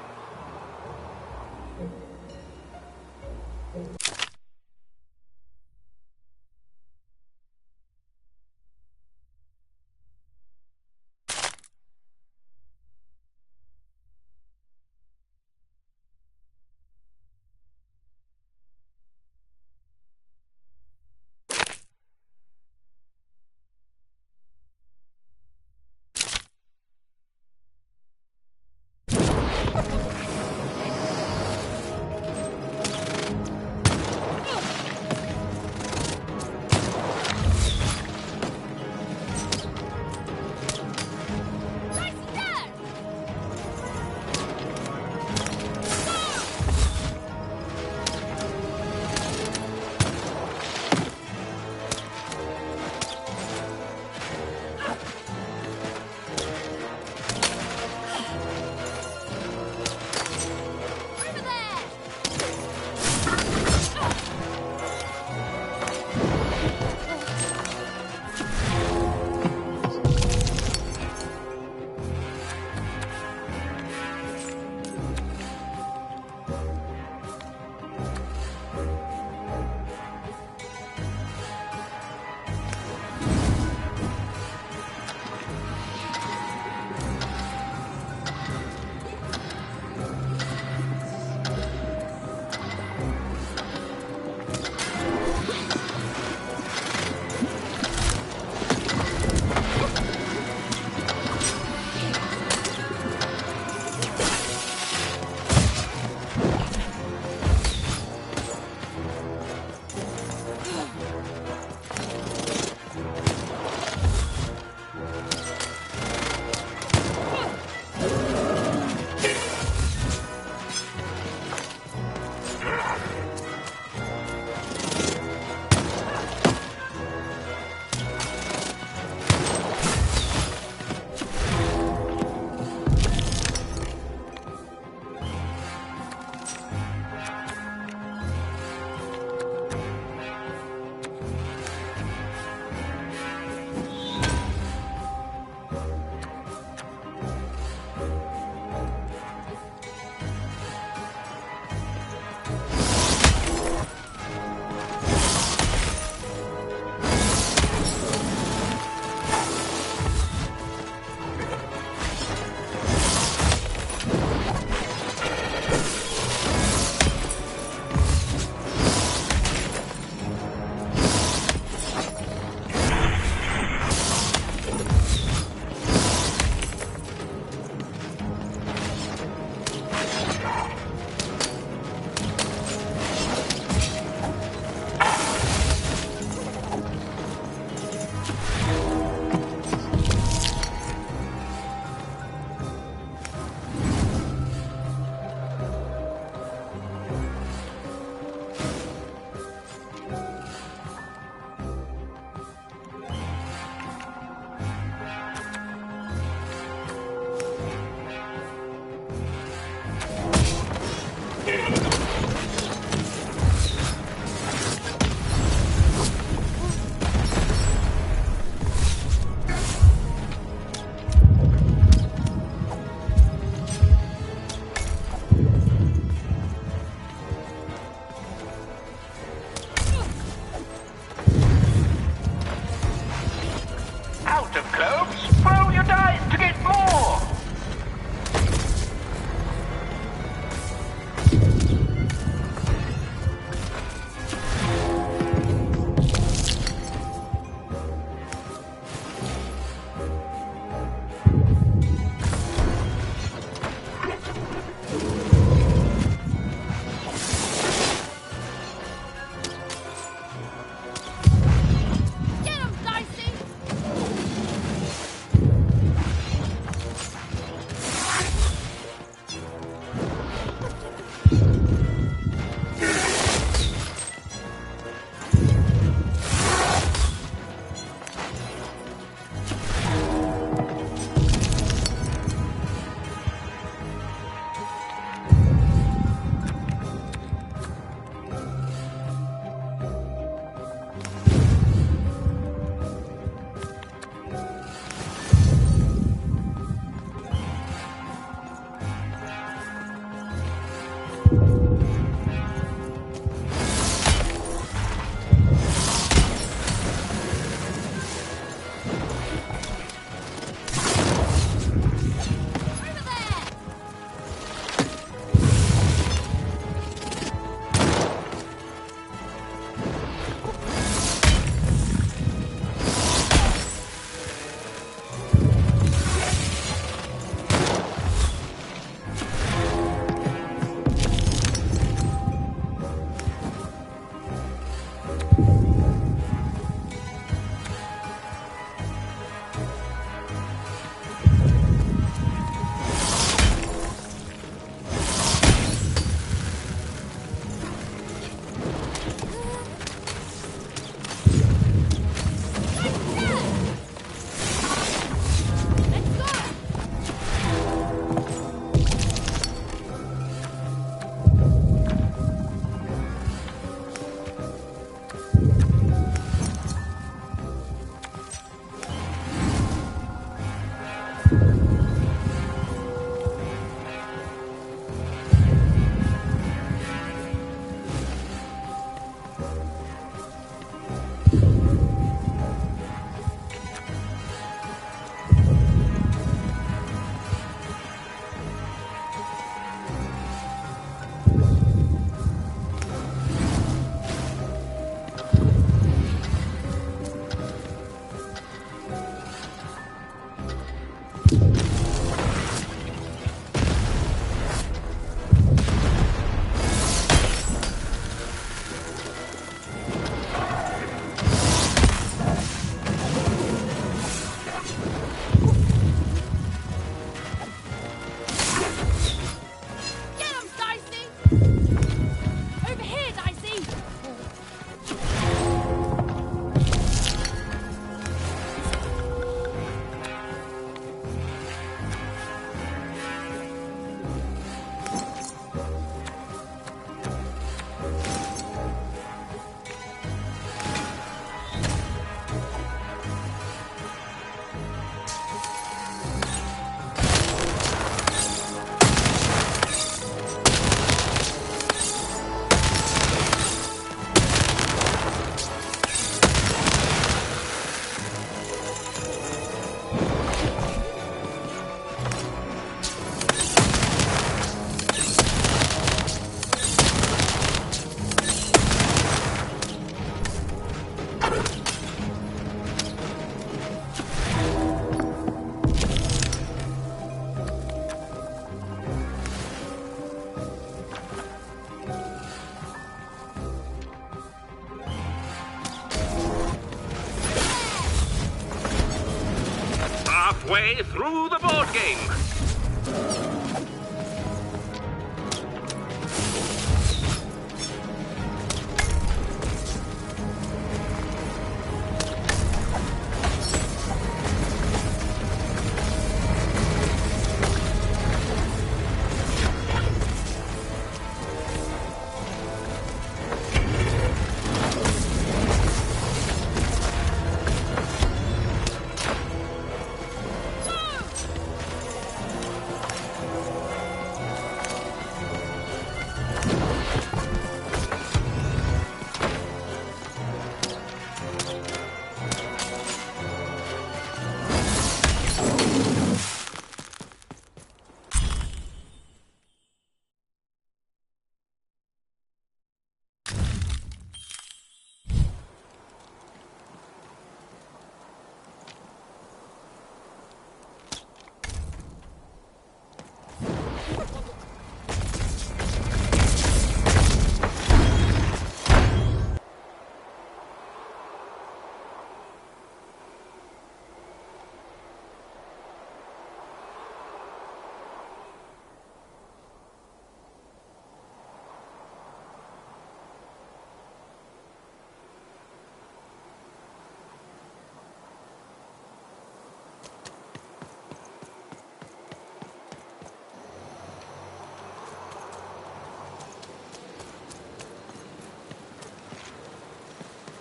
halfway through the board game.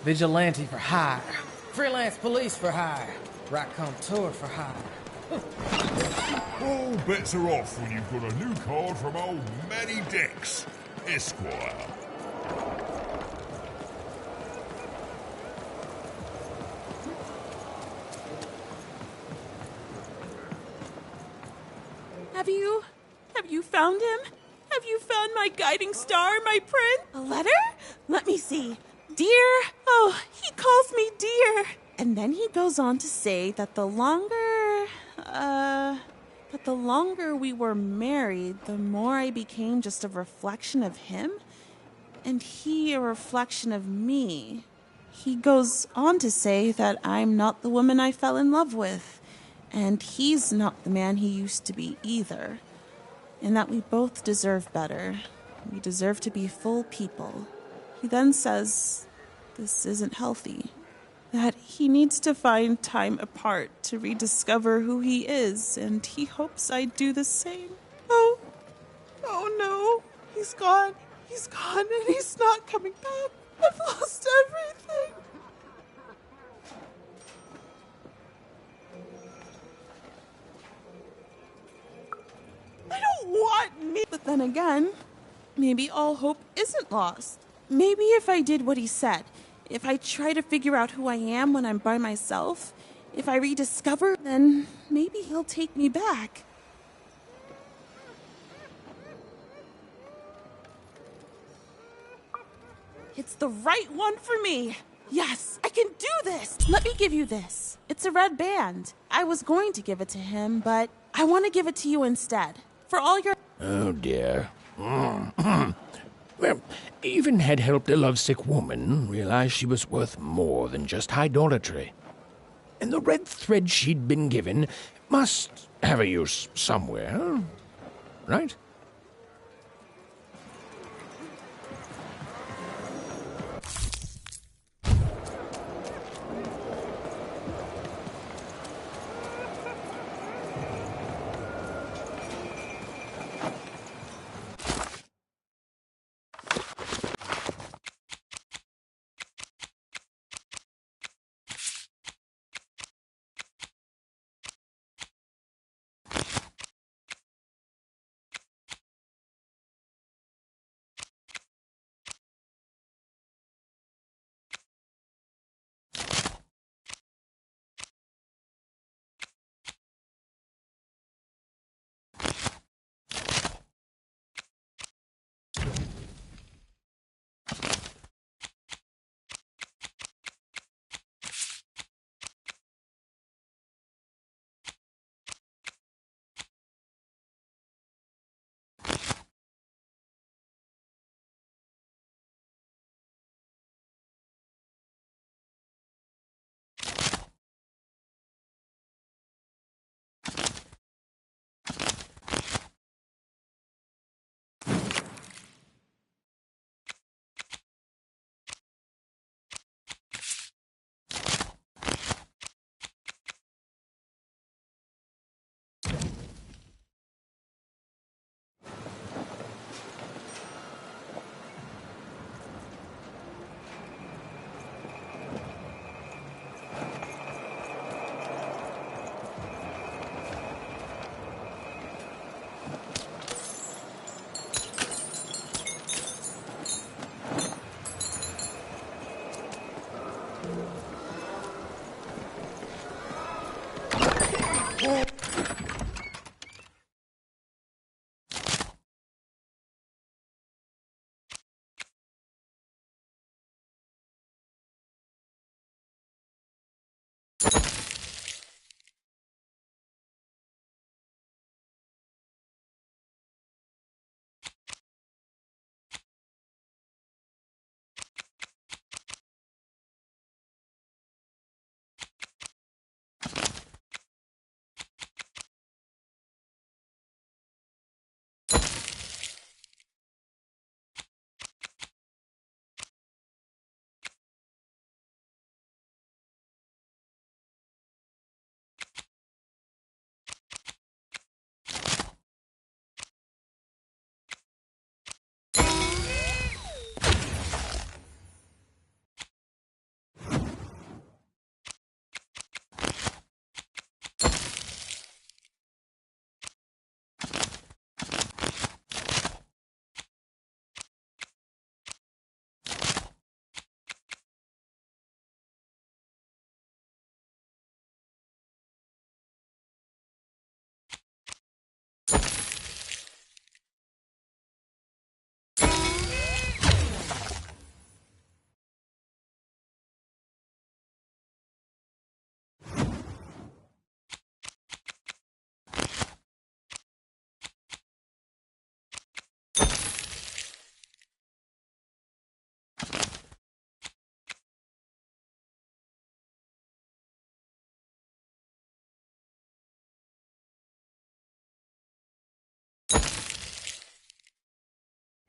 Vigilante for hire. Freelance police for hire. Raconteur for hire. All bets are off when you've got a new card from old Matty Dex, Esquire. Have you found him? Have you found my guiding star, my prince? A letter? Let me see. Dear, oh, he calls me dear. And then he goes on to say that the longer we were married, the more I became just a reflection of him, and he a reflection of me. He goes on to say that I'm not the woman I fell in love with, and he's not the man he used to be either, and that we both deserve better. We deserve to be full people. He then says this isn't healthy, that he needs to find time apart to rediscover who he is, and he hopes I do the same. Oh no, he's gone, and he's not coming back. I've lost everything. I don't want me. But then again, maybe all hope isn't lost. Maybe if I did what he said, if I try to figure out who I am when I'm by myself, if I rediscover, then maybe he'll take me back. It's the right one for me. Yes, I can do this. Let me give you this. It's a red band. I was going to give it to him, but I want to give it to you instead. For all your... Oh, dear. Well, even had helped a lovesick woman realize she was worth more than just idolatry. And the red thread she'd been given must have a use somewhere, right?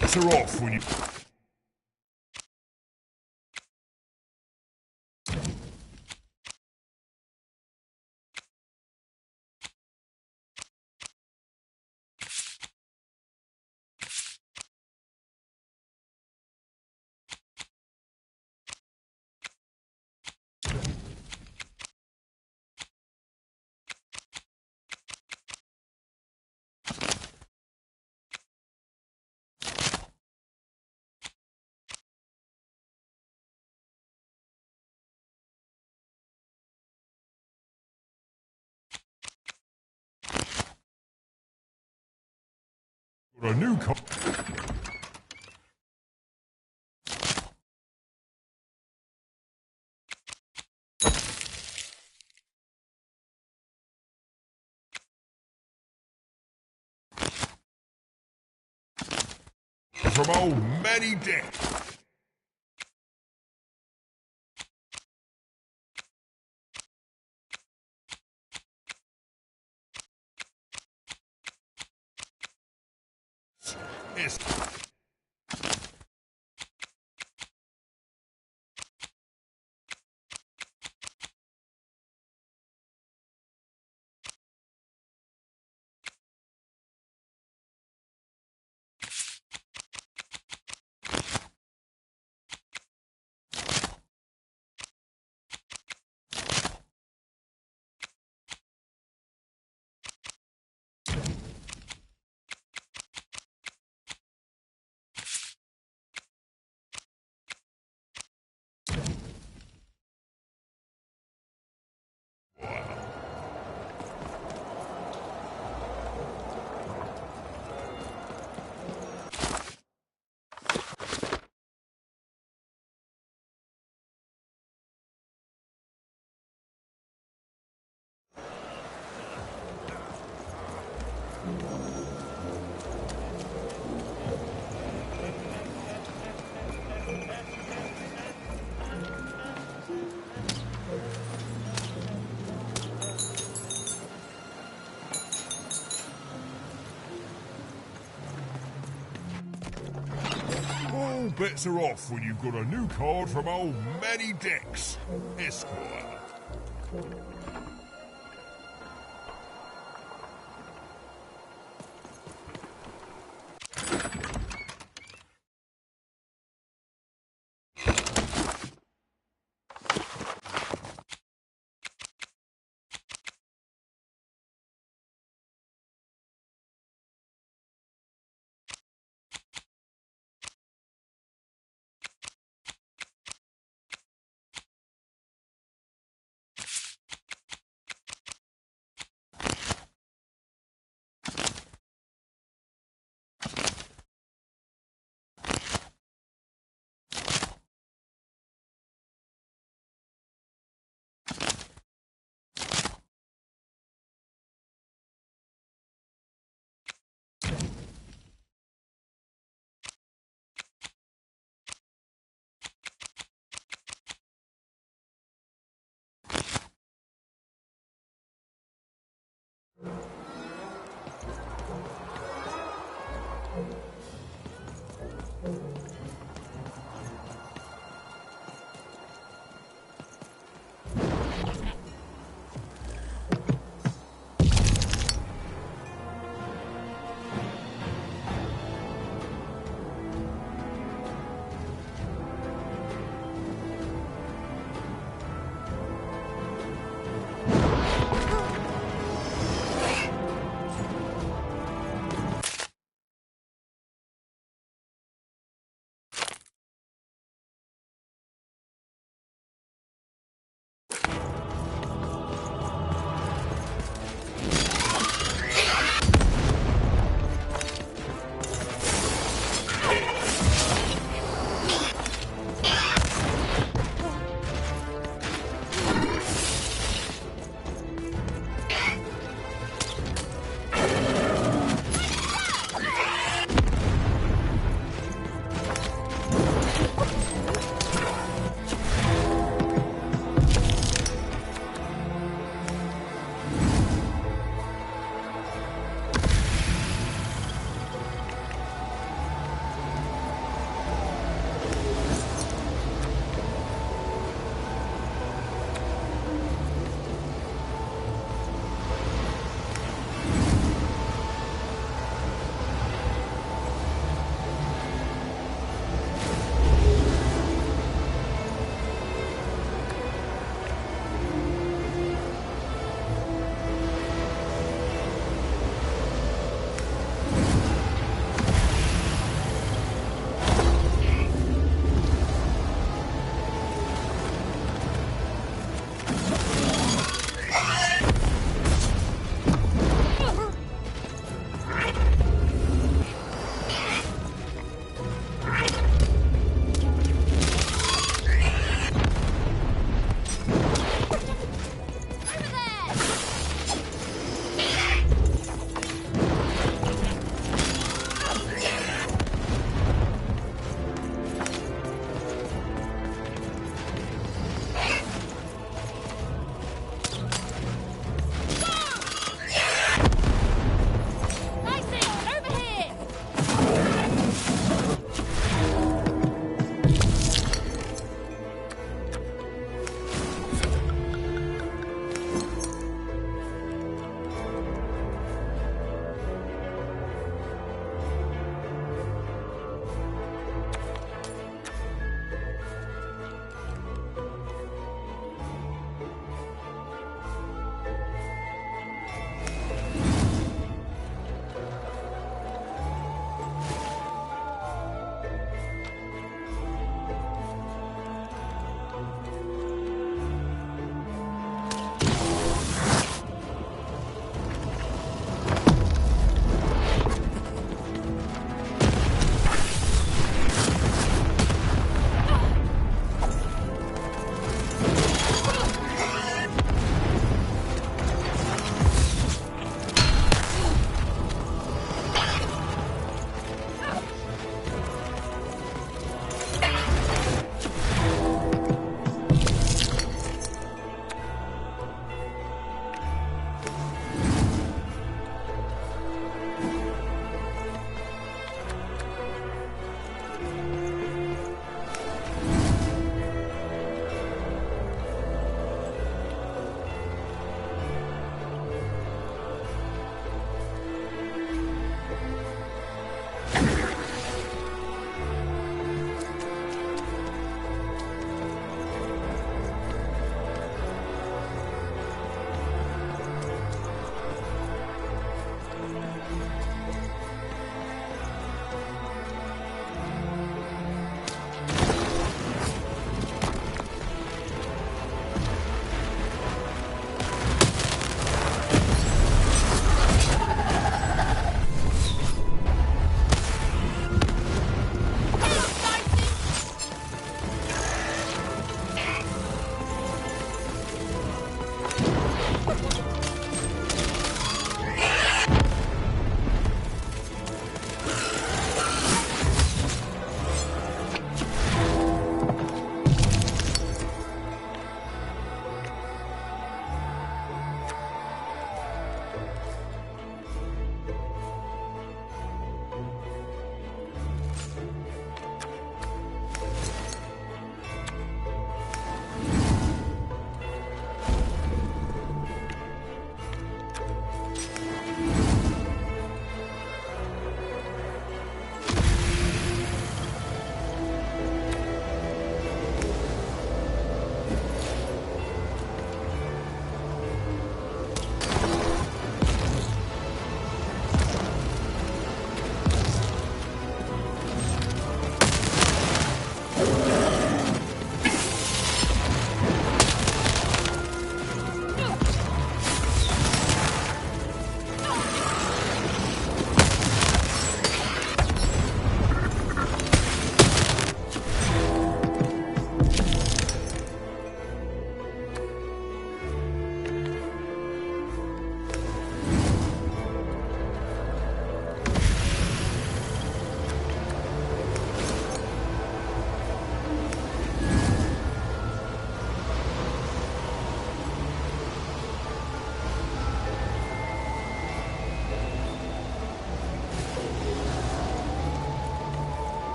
Bets are off when you... Got a new car. From old Manny Dick. Yes. All bets are off when you've got a new card from old Manny Dex, Esquire.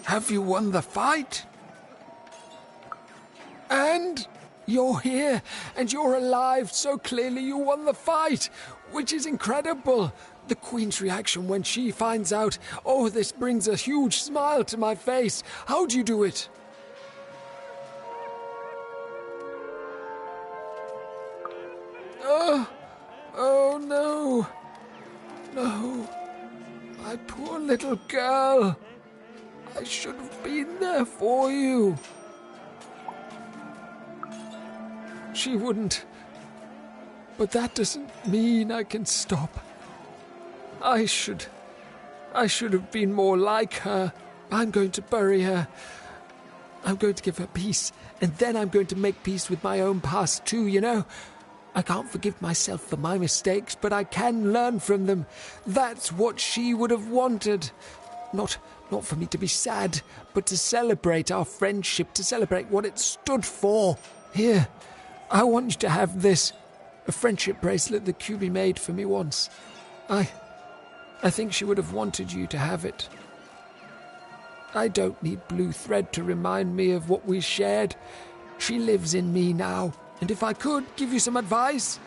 Have you won the fight? And you're here, and you're alive, so clearly you won the fight, which is incredible. The Queen's reaction when she finds out, oh, this brings a huge smile to my face. How'd you do it? Oh no. No. My poor little girl. I should have been there for you. She wouldn't. But that doesn't mean I can stop. I should have been more like her. I'm going to bury her. I'm going to give her peace. And then I'm going to make peace with my own past too, you know? I can't forgive myself for my mistakes, but I can learn from them. That's what she would have wanted. Not for me to be sad, but to celebrate our friendship, to celebrate what it stood for. Here, I want you to have this. A friendship bracelet that QB made for me once. I think she would have wanted you to have it. I don't need blue thread to remind me of what we shared. She lives in me now, and if I could give you some advice...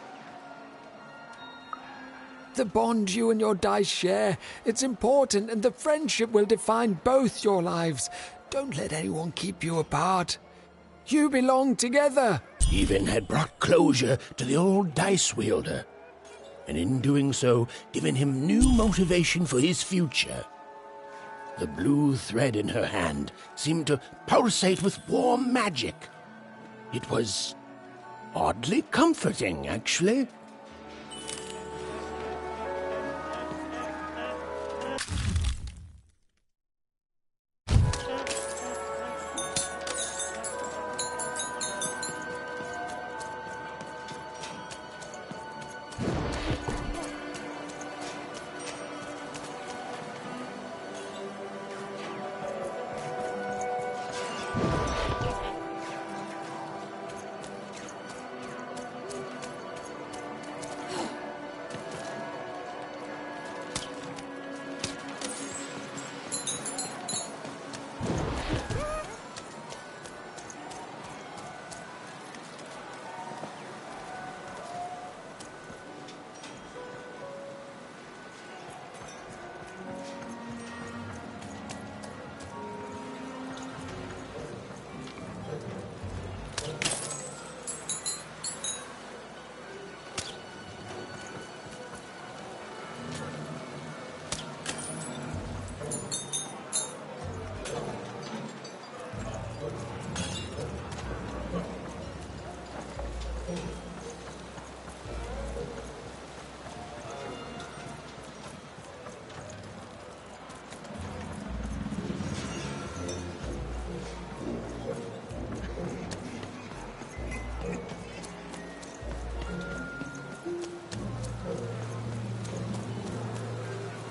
The bond you and your dice share, it's important, and the friendship will define both your lives. Don't let anyone keep you apart. You belong together. Stephen had brought closure to the old dice wielder, and in doing so, given him new motivation for his future. The blue thread in her hand seemed to pulsate with warm magic. It was oddly comforting, actually.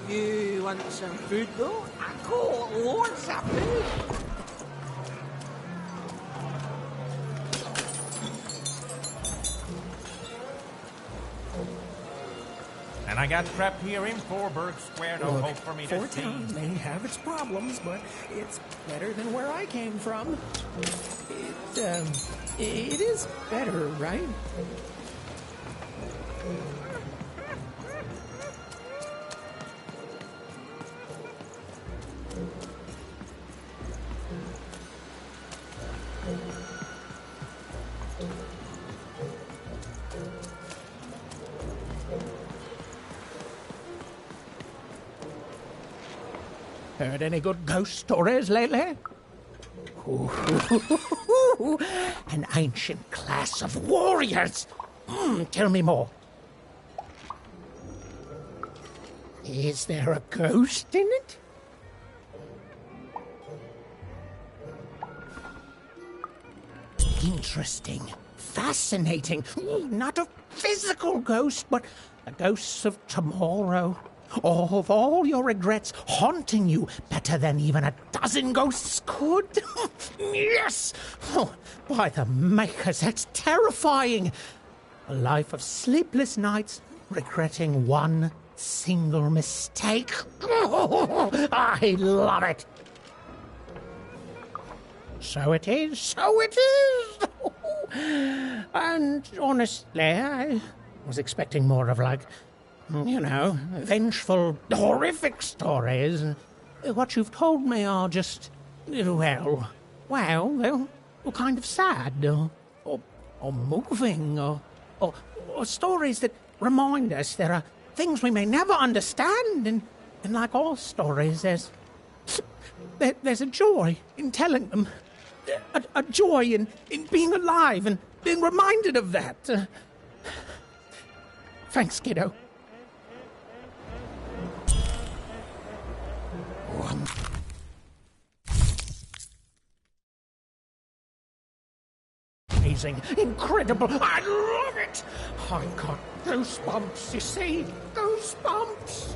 You want some food, though? I call loads of food. And I got trapped here in Forburg Square. No hope for me to see. Town may have its problems, but it's better than where I came from. It is better, right? Heard any good ghost stories lately? Ooh, an ancient class of warriors. Tell me more. Is there a ghost in it? Interesting. Fascinating. Not a physical ghost, but the ghosts of tomorrow. Of all your regrets haunting you better than even a dozen ghosts could. Yes! Oh, by the makers, that's terrifying. A life of sleepless nights, regretting one single mistake. Oh, I love it. So it is, so it is! And honestly, I was expecting more of, like, vengeful, horrific stories. What you've told me are just, they're kind of sad, or moving, or stories that remind us there are things we may never understand, and like all stories, there's a joy in telling them, a joy in being alive and being reminded of that. Thanks, kiddo. Amazing, incredible, I love it! I got goosebumps, you see? Goosebumps!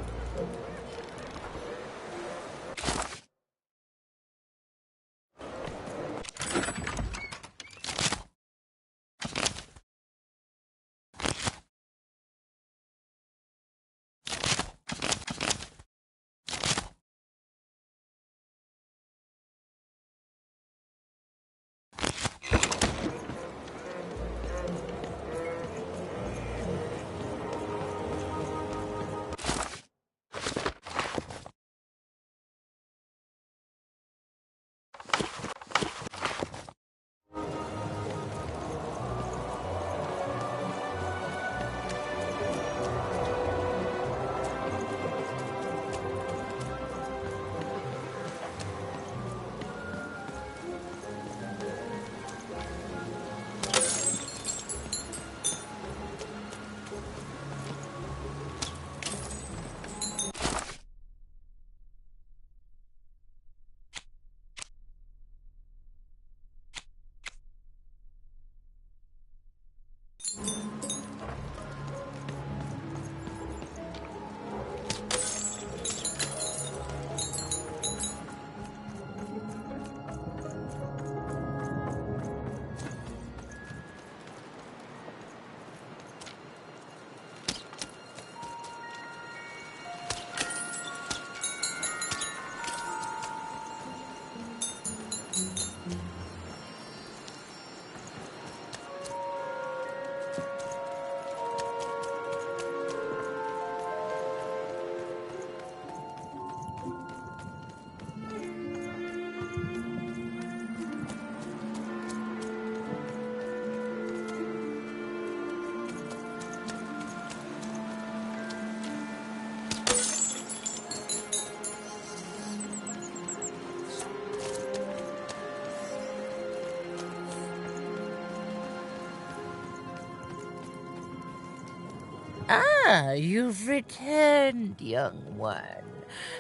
Ah, you've returned, young one.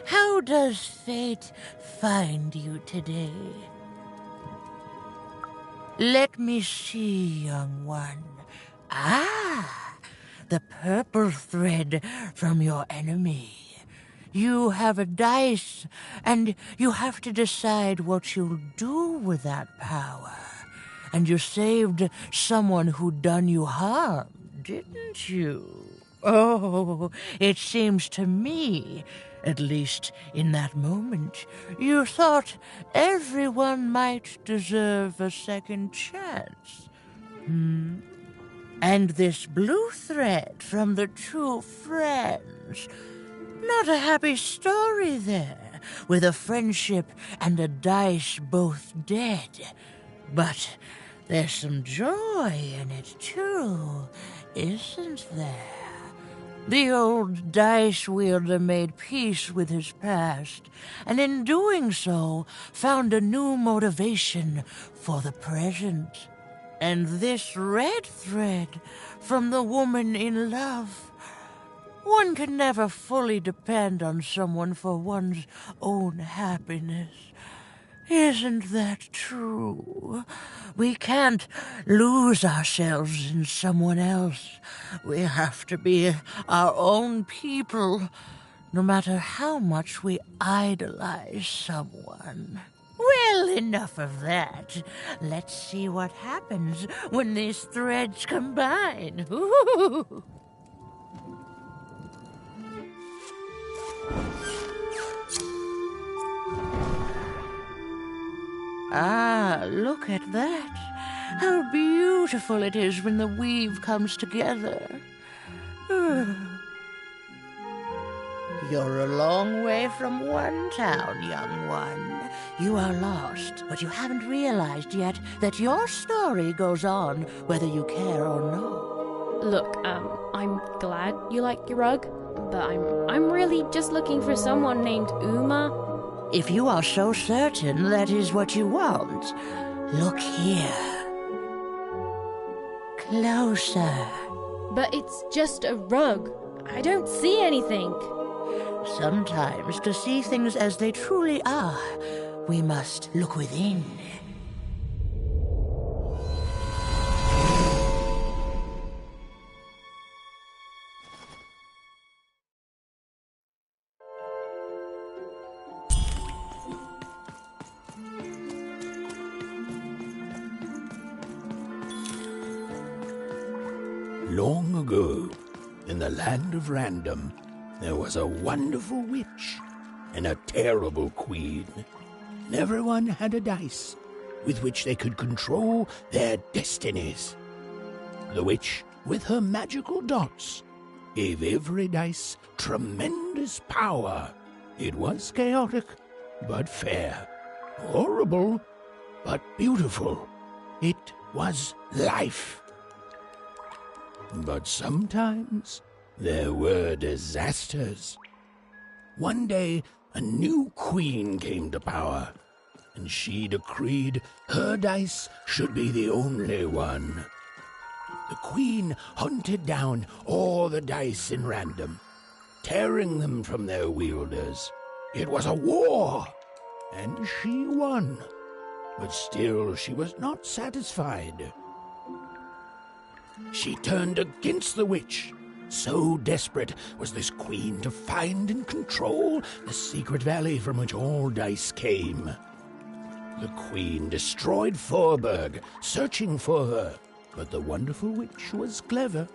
How does fate find you today? Let me see, young one. Ah, the purple thread from your enemy. You have a dice, and you have to decide what you'll do with that power. And you saved someone who'd done you harm, didn't you? Oh, it seems to me, at least in that moment, you thought everyone might deserve a second chance. And this blue thread from the two friends. Not a happy story there, with a friendship and a dice both dead. But there's some joy in it, too, isn't there? The old dice wielder made peace with his past, and in doing so, found a new motivation for the present. And this red thread from the woman in love. One can never fully depend on someone for one's own happiness. Isn't that true? We can't lose ourselves in someone else. We have to be our own people, no matter how much we idolize someone. Well, enough of that. Let's see what happens when these threads combine. Ooh. Ah, look at that. How beautiful it is when the weave comes together. You're a long way from one town, young one. You are lost, but you haven't realized yet that your story goes on whether you care or no. Look, I'm glad you like your rug, but I'm really just looking for someone named Uma. If you are so certain that is what you want, look here. Closer. But it's just a rug. I don't see anything. Sometimes, to see things as they truly are, we must look within. Long ago, in the land of Random, there was a wonderful witch and a terrible queen. And everyone had a dice with which they could control their destinies. The witch, with her magical dots, gave every dice tremendous power. It was chaotic, but fair. Horrible, but beautiful. It was life. But sometimes there were disasters. One day, a new queen came to power, and she decreed her dice should be the only one. The queen hunted down all the dice in Random, tearing them from their wielders. It was a war, and she won. But still she was not satisfied. She turned against the witch. So desperate was this queen to find and control the secret valley from which all dice came. The queen destroyed Forberg, searching for her, but the wonderful witch was clever,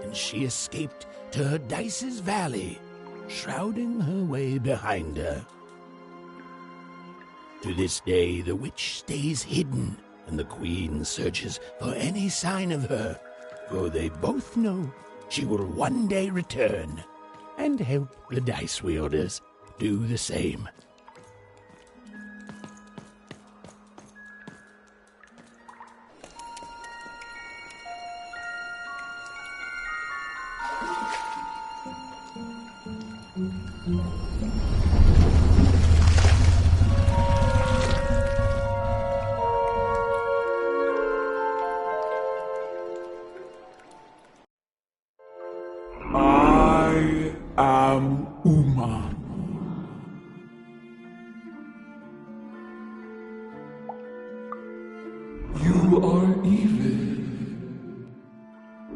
and she escaped to her dice's valley, shrouding her way behind her. To this day, the witch stays hidden, and the queen searches for any sign of her, for they both know she will one day return and help the dice wielders do the same. I am Uma. You are evil.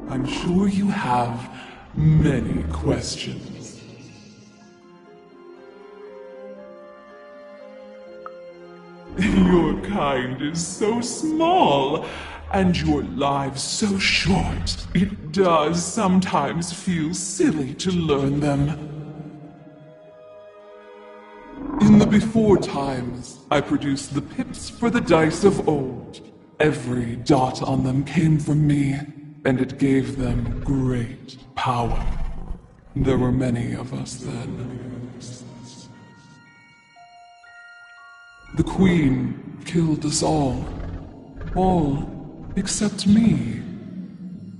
I'm sure you have many questions. Your kind is so small, and your lives so short, it does sometimes feel silly to learn them. In the before times, I produced the pips for the dice of old. Every dot on them came from me, and it gave them great power. There were many of us then. The Queen killed us all except me,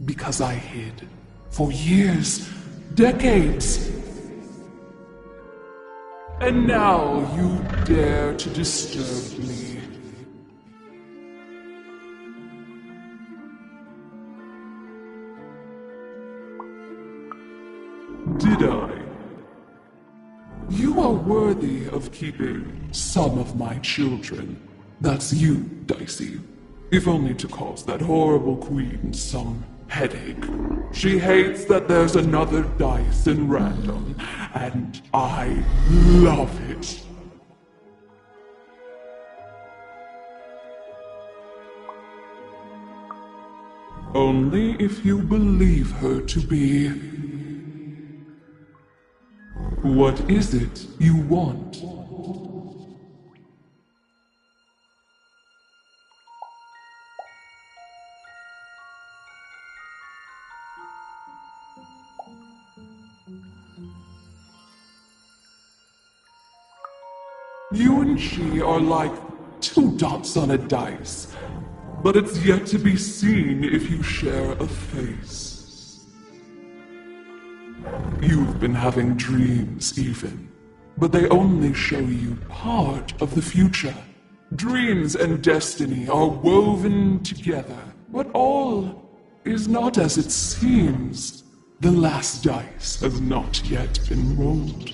because I hid for years, decades. And now you dare to disturb me. Did I? You are worthy of keeping some of my children. That's you, Dicey. If only to cause that horrible queen some headache. She hates that there's another dice in Random, and I love it. Only if you believe her to be. What is it you want? You and she are like two dots on a dice, but it's yet to be seen if you share a face. You've been having dreams, even, but they only show you part of the future. Dreams and destiny are woven together, but all is not as it seems. The last dice has not yet been rolled.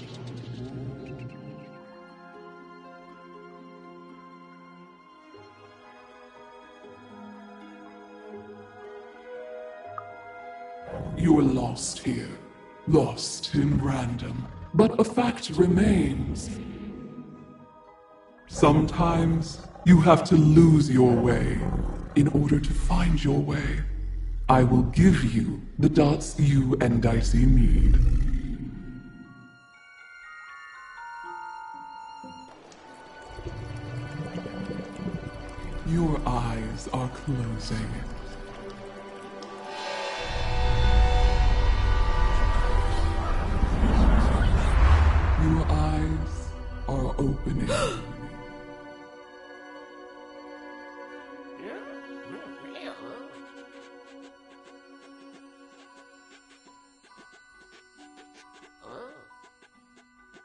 You are lost here, lost in random, but a fact remains. Sometimes you have to lose your way in order to find your way. I will give you the dots you and Dicey need. Your eyes are closing. Your eyes are opening.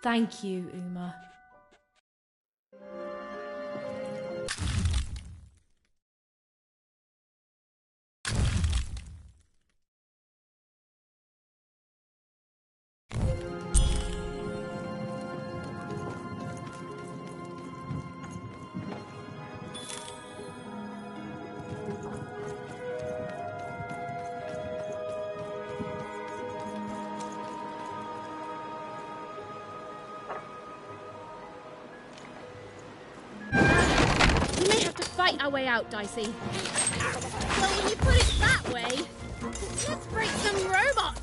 Thank you, Uma. We may have to fight our way out, Dicey. Well, when you put it that way, let's break some robots.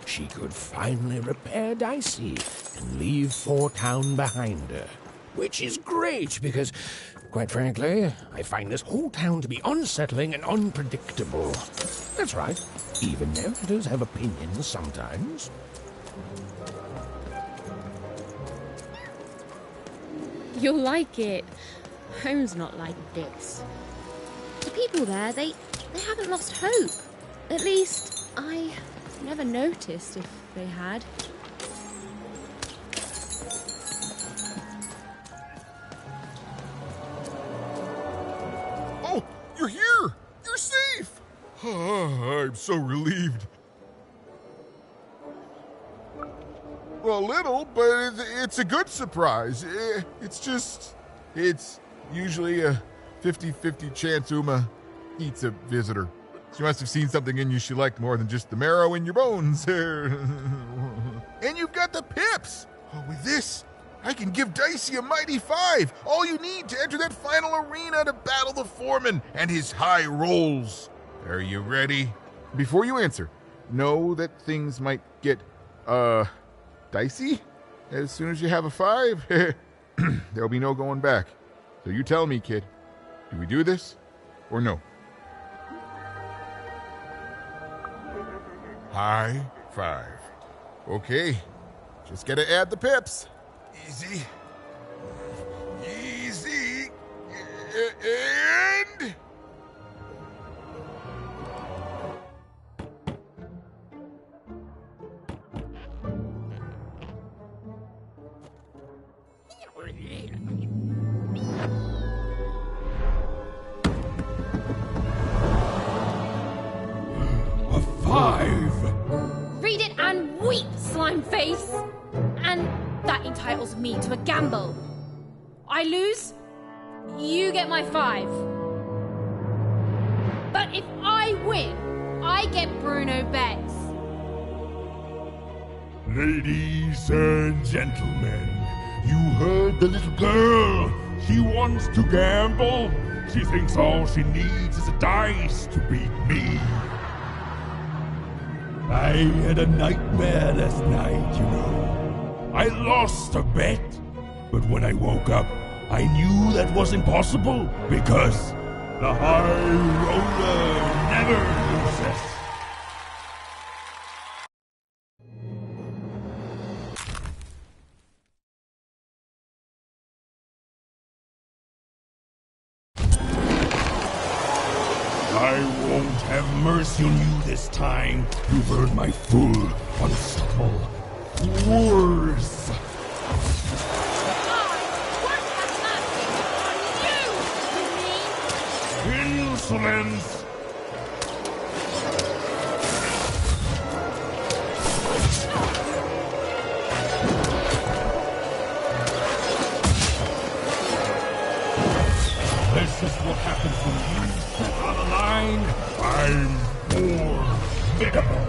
she could finally repair Dicey and leave Four Town behind her. Which is great, because, quite frankly, I find this whole town to be unsettling and unpredictable. That's right, even narrators have opinions sometimes. You'll like it. Home's not like this. The people there, they haven't lost hope. At least, I never noticed if they had. Oh, you're here! You're safe! I'm so relieved. Well, a little, but it's a good surprise. It's usually a 50-50 chance Uma eats a visitor. She must have seen something in you she liked more than just the marrow in your bones. And you've got the pips! Oh, with this, I can give Dicey a mighty 5. All you need to enter that final arena to battle the foreman and his high rolls. Are you ready? Before you answer, know that things might get, dicey as soon as you have a 5. There'll be no going back. So you tell me, kid. Do we do this or no? High 5. Okay. Just gotta add the pips. Easy. Easy. And... A 5! Read it and weep, slime face! And that entitles me to a gamble. I lose, you get my 5. But if I win, I get Bruno Betts. Ladies and gentlemen, you heard the little girl. She wants to gamble. She thinks all she needs is a dice to beat me. I had a nightmare last night, you know. I lost a bet, but when I woke up, I knew that was impossible because the high roller never loses. I won't have mercy on you this time. You've heard my full, unstoppable roars. Insolence! This is what happens when you step on the line. I'm more biddable.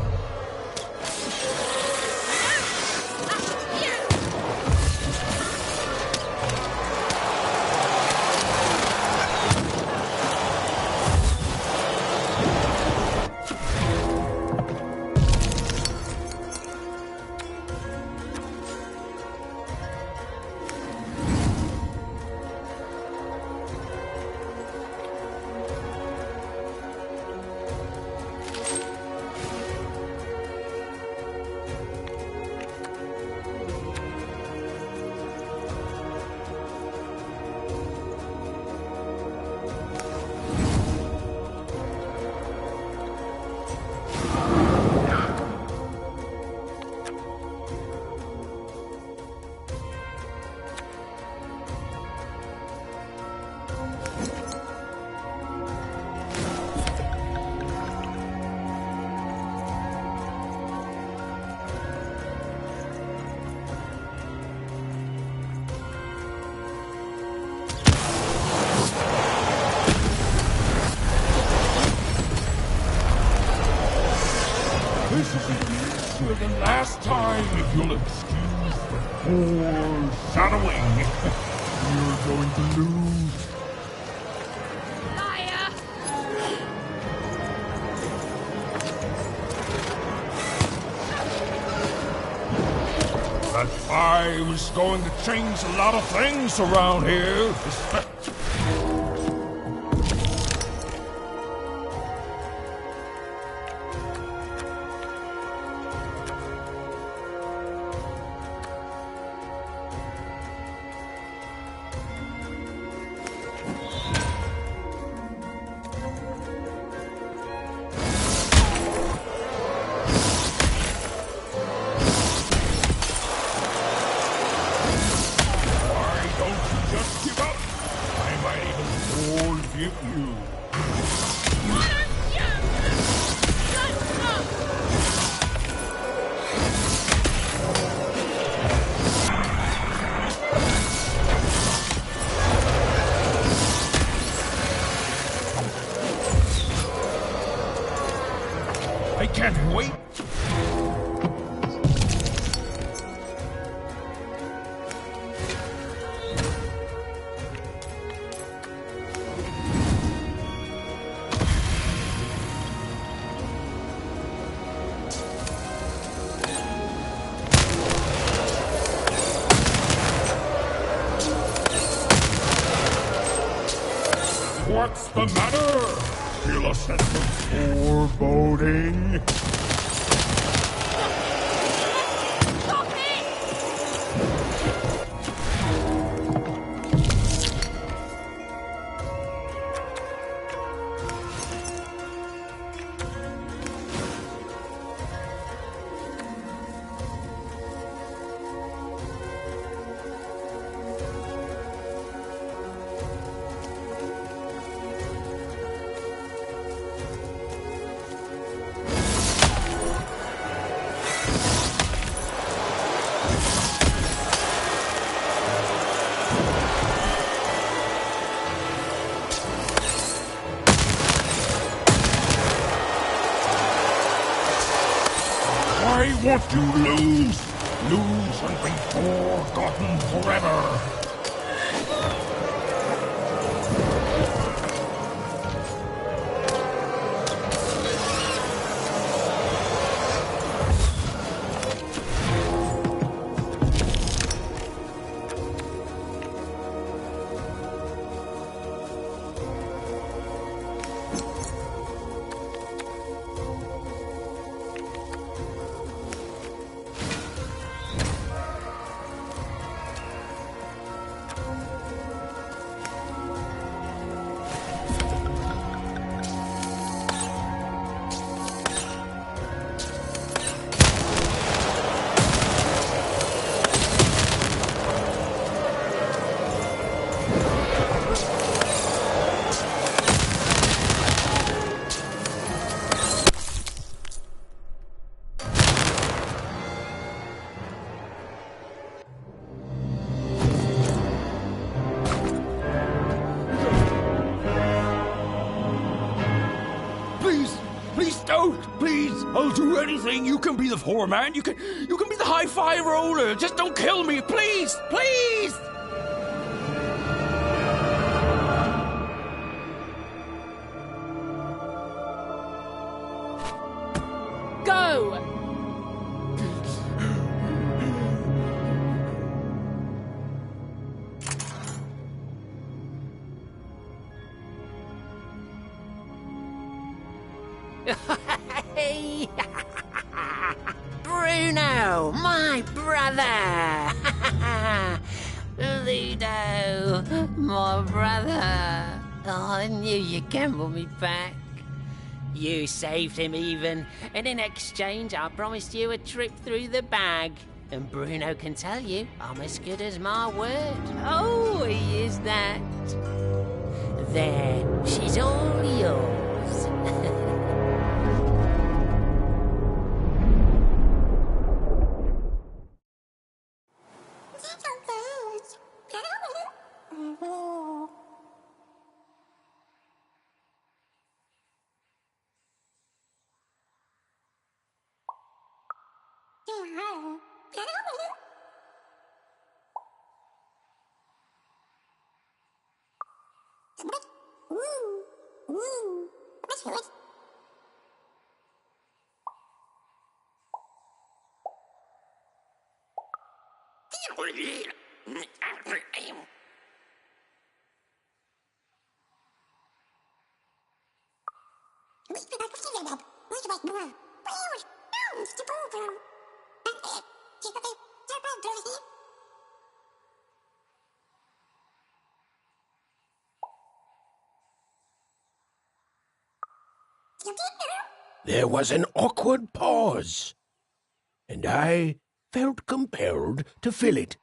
This is the the last time, if you'll excuse the foreshadowing. You're going to lose. Liar! I was going to change a lot of things around here. I can't wait. What's the matter? Feel a sense of foreboding? I want you to lose and be forgotten forever. Please, I'll do anything. You can be the foreman. You can be the high-five roller. Just don't kill me, please, please. Go! Hey! Bruno, my brother! Ludo, my brother! Oh, I knew you'd gamble me back. You saved him even, and in exchange I promised you a trip through the bag. And Bruno can tell you I'm as good as my word. Oh, he is that. There, she's all yours. There was an awkward pause, and I felt compelled to fill it.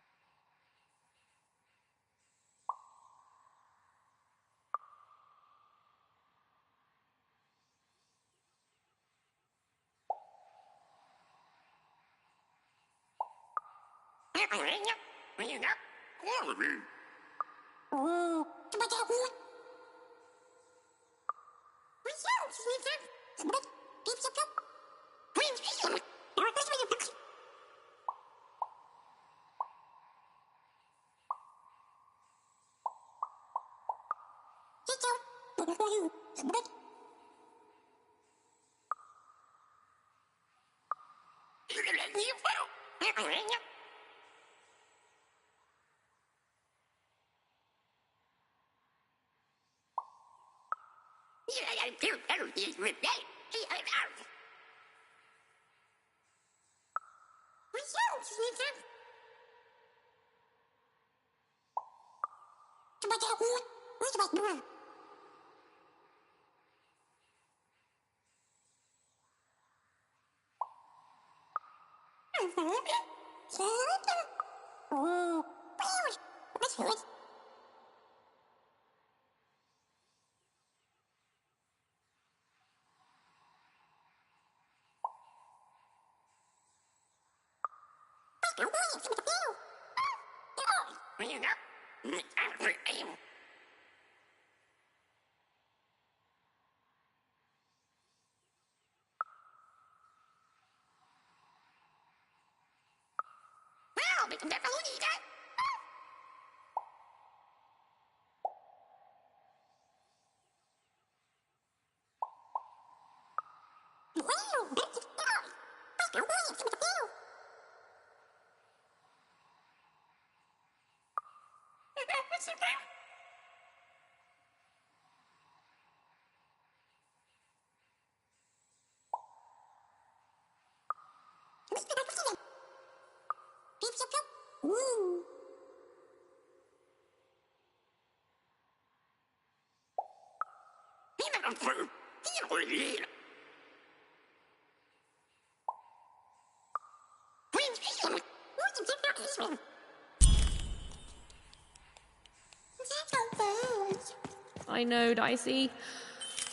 I know, Dicey.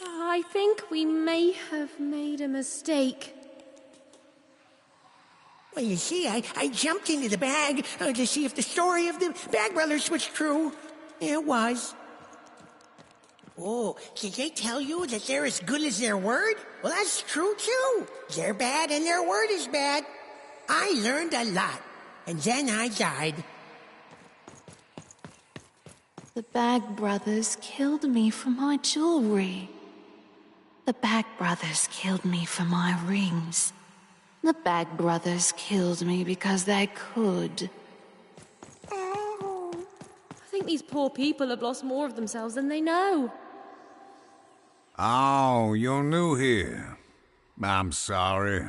I think we may have made a mistake. Well, you see, I jumped into the bag to see if the story of the Bag Brothers was true. It was. Oh, did they tell you that they're as good as their word? Well, that's true, too. They're bad and their word is bad. I learned a lot, and then I died. The Bag Brothers killed me for my jewelry. The Bag Brothers killed me for my rings. The Bag Brothers killed me because they could. I think these poor people have lost more of themselves than they know. Oh, you're new here. I'm sorry.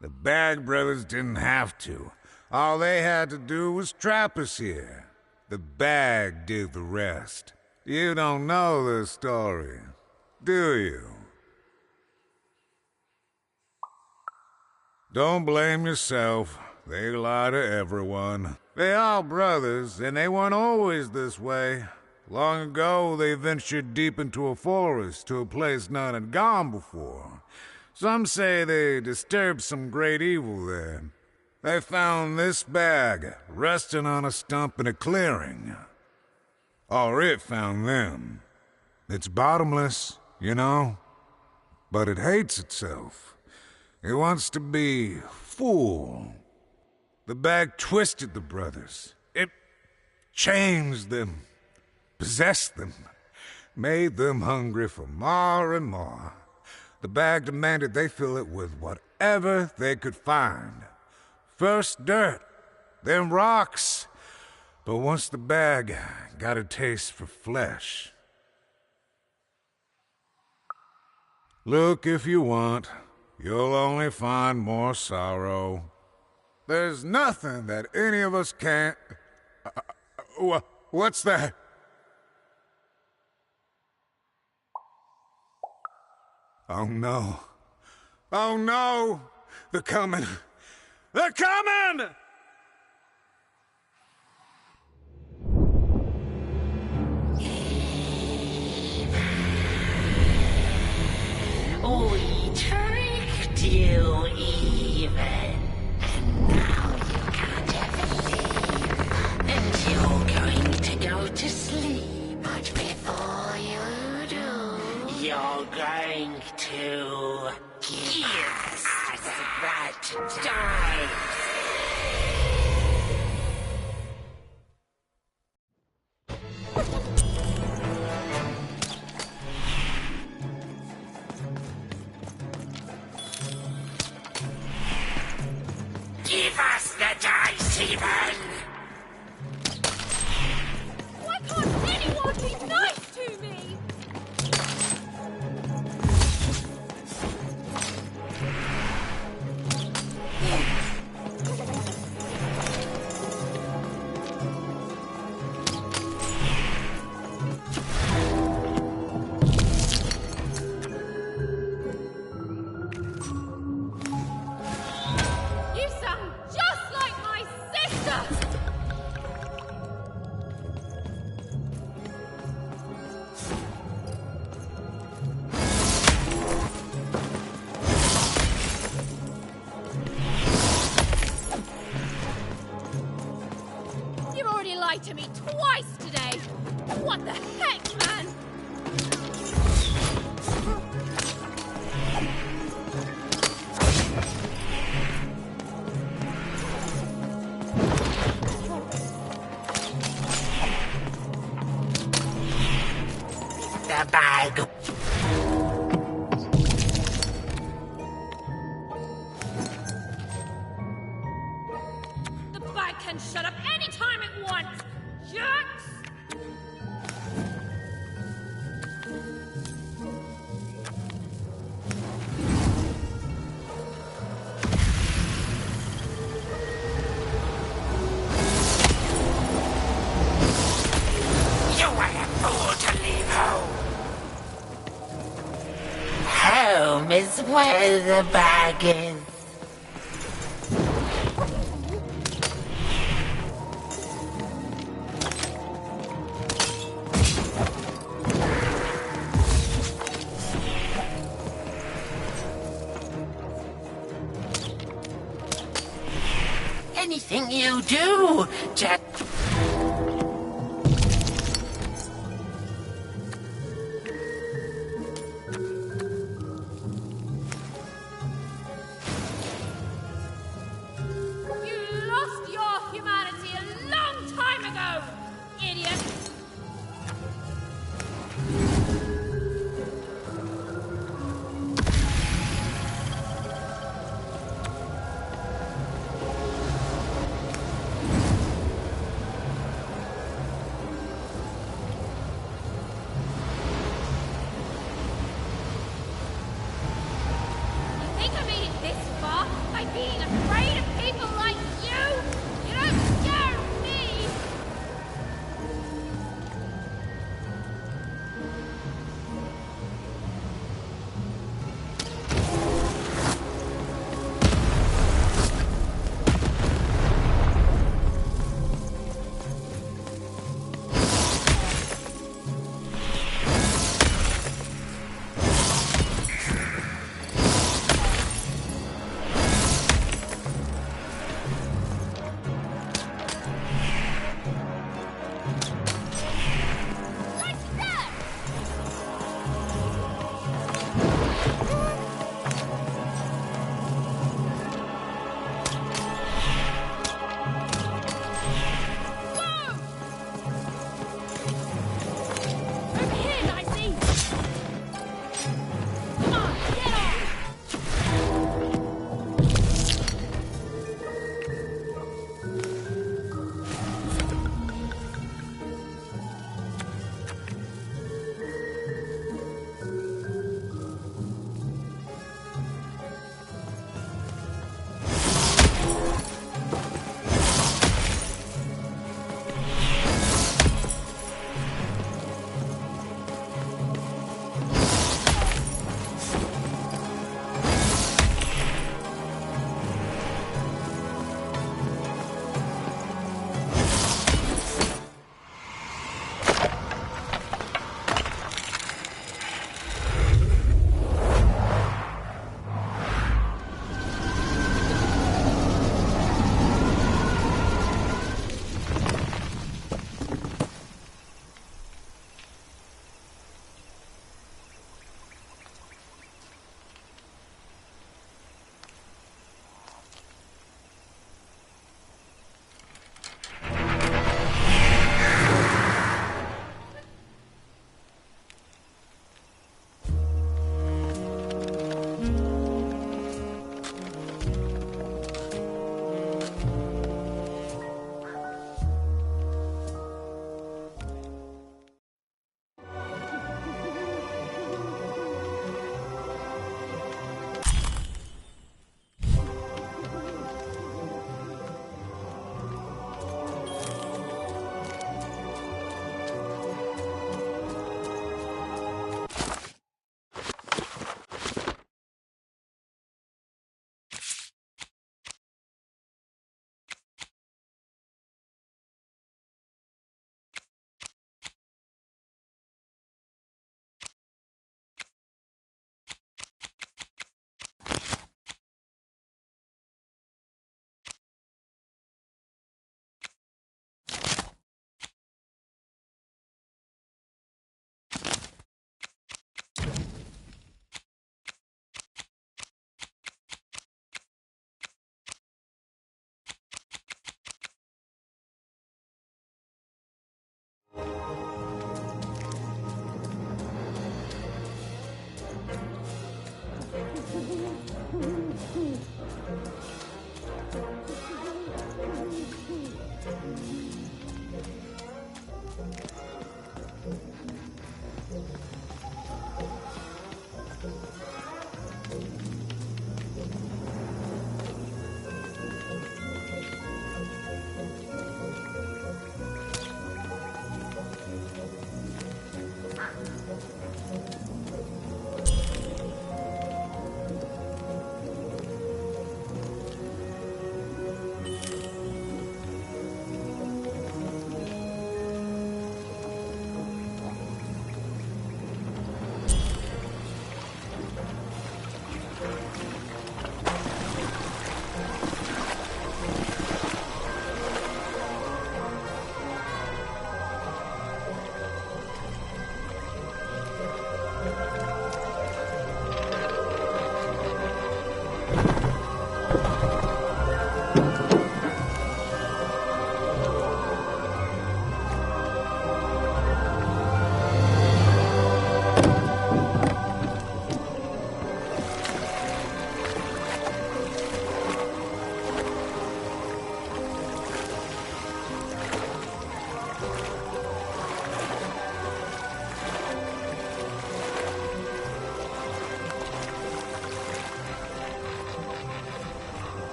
The Bag Brothers didn't have to. All they had to do was trap us here. The Bag did the rest. You don't know the story, do you? Don't blame yourself. They lie to everyone. They are brothers, and they weren't always this way. Long ago, they ventured deep into a forest to a place none had gone before. Some say they disturbed some great evil there. They found this bag resting on a stump in a clearing. Or it found them. It's bottomless, you know, but it hates itself. It wants to be full. The bag twisted the brothers. It changed them, possessed them, made them hungry for more and more. The bag demanded they fill it with whatever they could find. First dirt, then rocks, But once the bag got a taste for flesh. Look if you want, you'll only find more sorrow. There's nothing that any of us can't... what's that? Oh no. Oh no! They're coming! They're coming! We tricked you even, and now you can't ever leave, and you're going to go to sleep. But before you do, you're going to give us that dice. Give us the dice, even! Why can't anyone be nice to me? You sound just like my sister! You've already lied to me twice today! What the heck, man? The bag. The bag can shut up any time it wants! Jerks! You were a fool to leave home. Home is where the bag is. Anything you do, just... You lost your humanity a long time ago, idiot! You think I made it this far by being afraid of people like you? You don't scare me!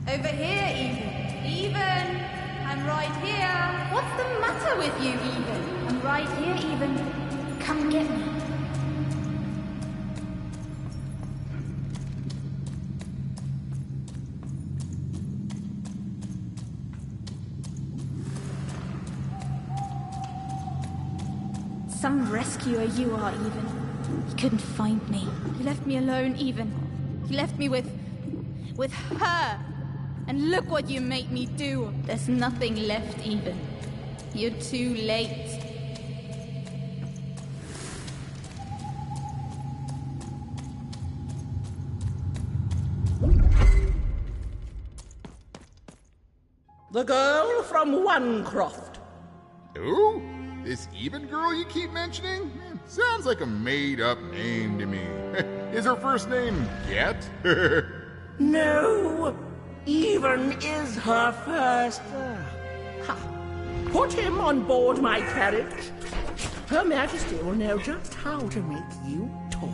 Over here, Even. Even! I'm right here. What's the matter with you, Even? I'm right here, Even. Come get me. Some rescuer you are, Even. You couldn't find me. You left me alone, Even. You left me with her. And look what you made me do. There's nothing left, Even. You're too late. The girl from Onecroft. Who? This Even girl you keep mentioning? Sounds like a made-up name to me. Is her first name Get? No! Even is her first. Ha. Put him on board my carriage. Her Majesty will know just how to make you talk.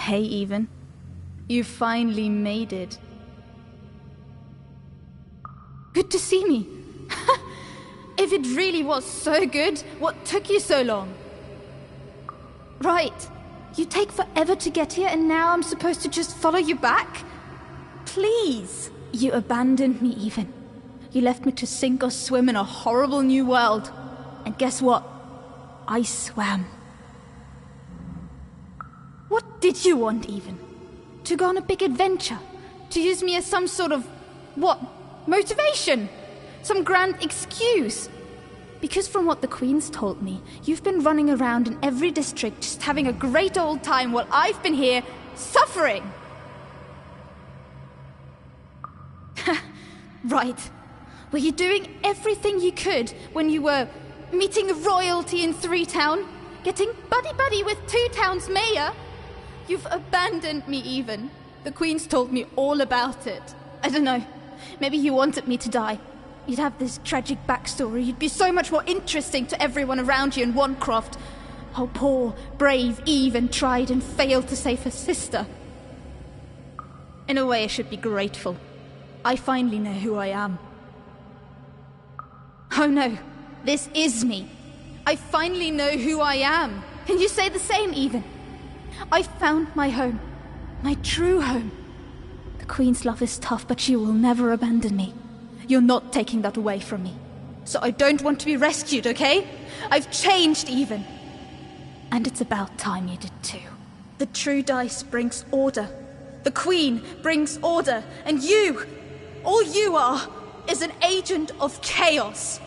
Hey, Even. You finally made it. Good to see me. If it really was so good, what took you so long? Right. You take forever to get here and now I'm supposed to just follow you back? Please. You abandoned me, Even. You left me to sink or swim in a horrible new world. And guess what? I swam. What did you want, Even? To go on a big adventure? To use me as some sort of, what, motivation? Some grand excuse? Because from what the Queen's told me, you've been running around in every district just having a great old time while I've been here suffering. Right. Were you doing everything you could when you were meeting royalty in 3-Town? Getting buddy-buddy with 2-Town's mayor? You've abandoned me, Even. The Queen's told me all about it. I don't know. Maybe you wanted me to die. You'd have this tragic backstory. You'd be so much more interesting to everyone around you in Wanecroft. How poor, brave Even tried and failed to save her sister. In a way, I should be grateful. I finally know who I am. Oh no, this is me. I finally know who I am. Can you say the same, Even? I found my home. My true home. The Queen's love is tough, but she will never abandon me. You're not taking that away from me. So I don't want to be rescued, okay? I've changed, Even. And it's about time you did too. The true dice brings order. The Queen brings order. And you, all you are, is an agent of chaos.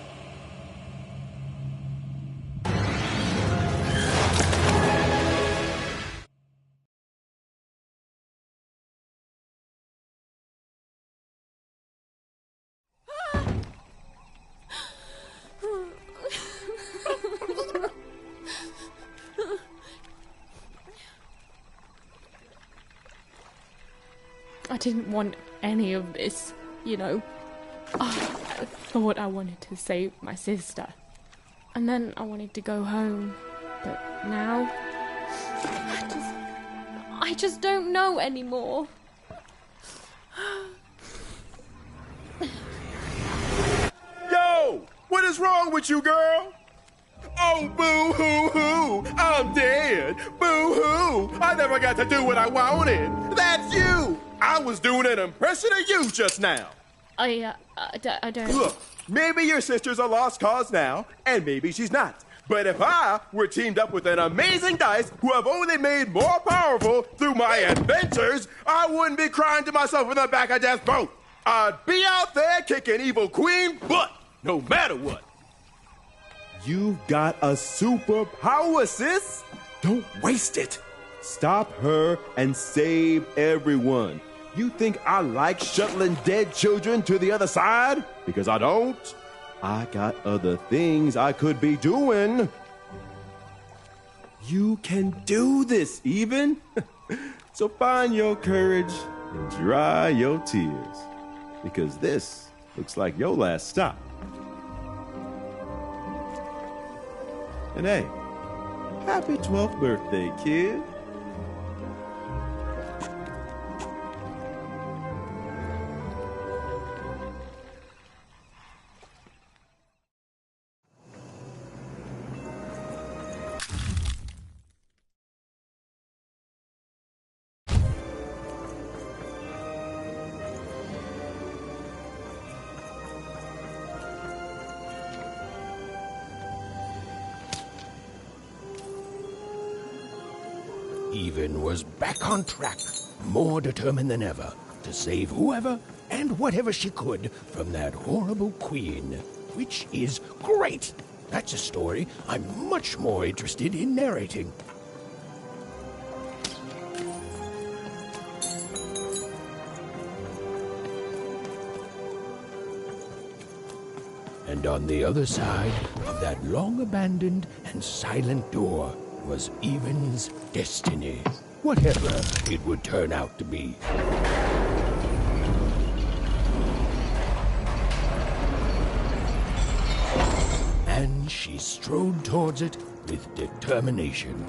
I didn't want any of this, you know. I thought I wanted to save my sister. And then I wanted to go home. But now... I just don't know anymore. Yo! What is wrong with you, girl? Oh, boo-hoo-hoo! I'm dead! Boo-hoo! I never got to do what I wanted! That's you! I was doing an impression of you just now! I don't... Look, maybe your sister's a lost cause now, and maybe she's not. But if I were teamed up with an amazing dice who have only made more powerful through my adventures, I wouldn't be crying to myself in the back of death's boat. I'd be out there kicking evil Queen butt, no matter what. You've got a superpower, sis. Don't waste it. Stop her and save everyone. You think I like shuttling dead children to the other side? Because I don't. I got other things I could be doing. You can do this, Even. So find your courage and dry your tears. Because this looks like your last stop. And hey, happy 12th birthday, kid. Even was back on track, more determined than ever to save whoever and whatever she could from that horrible queen, which is great. That's a story I'm much more interested in narrating. And on the other side of that long-abandoned and silent door was Even's destiny, whatever it would turn out to be. And she strode towards it with determination.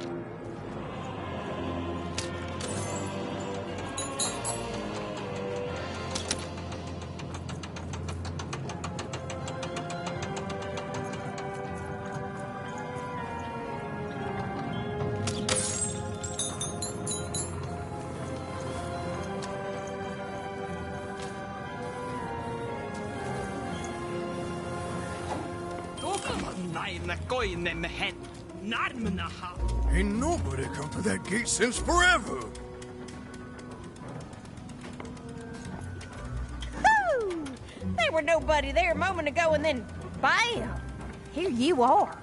Ain't nobody come to that gate since forever. Whoo! There were nobody there a moment ago, and then bam! Here you are.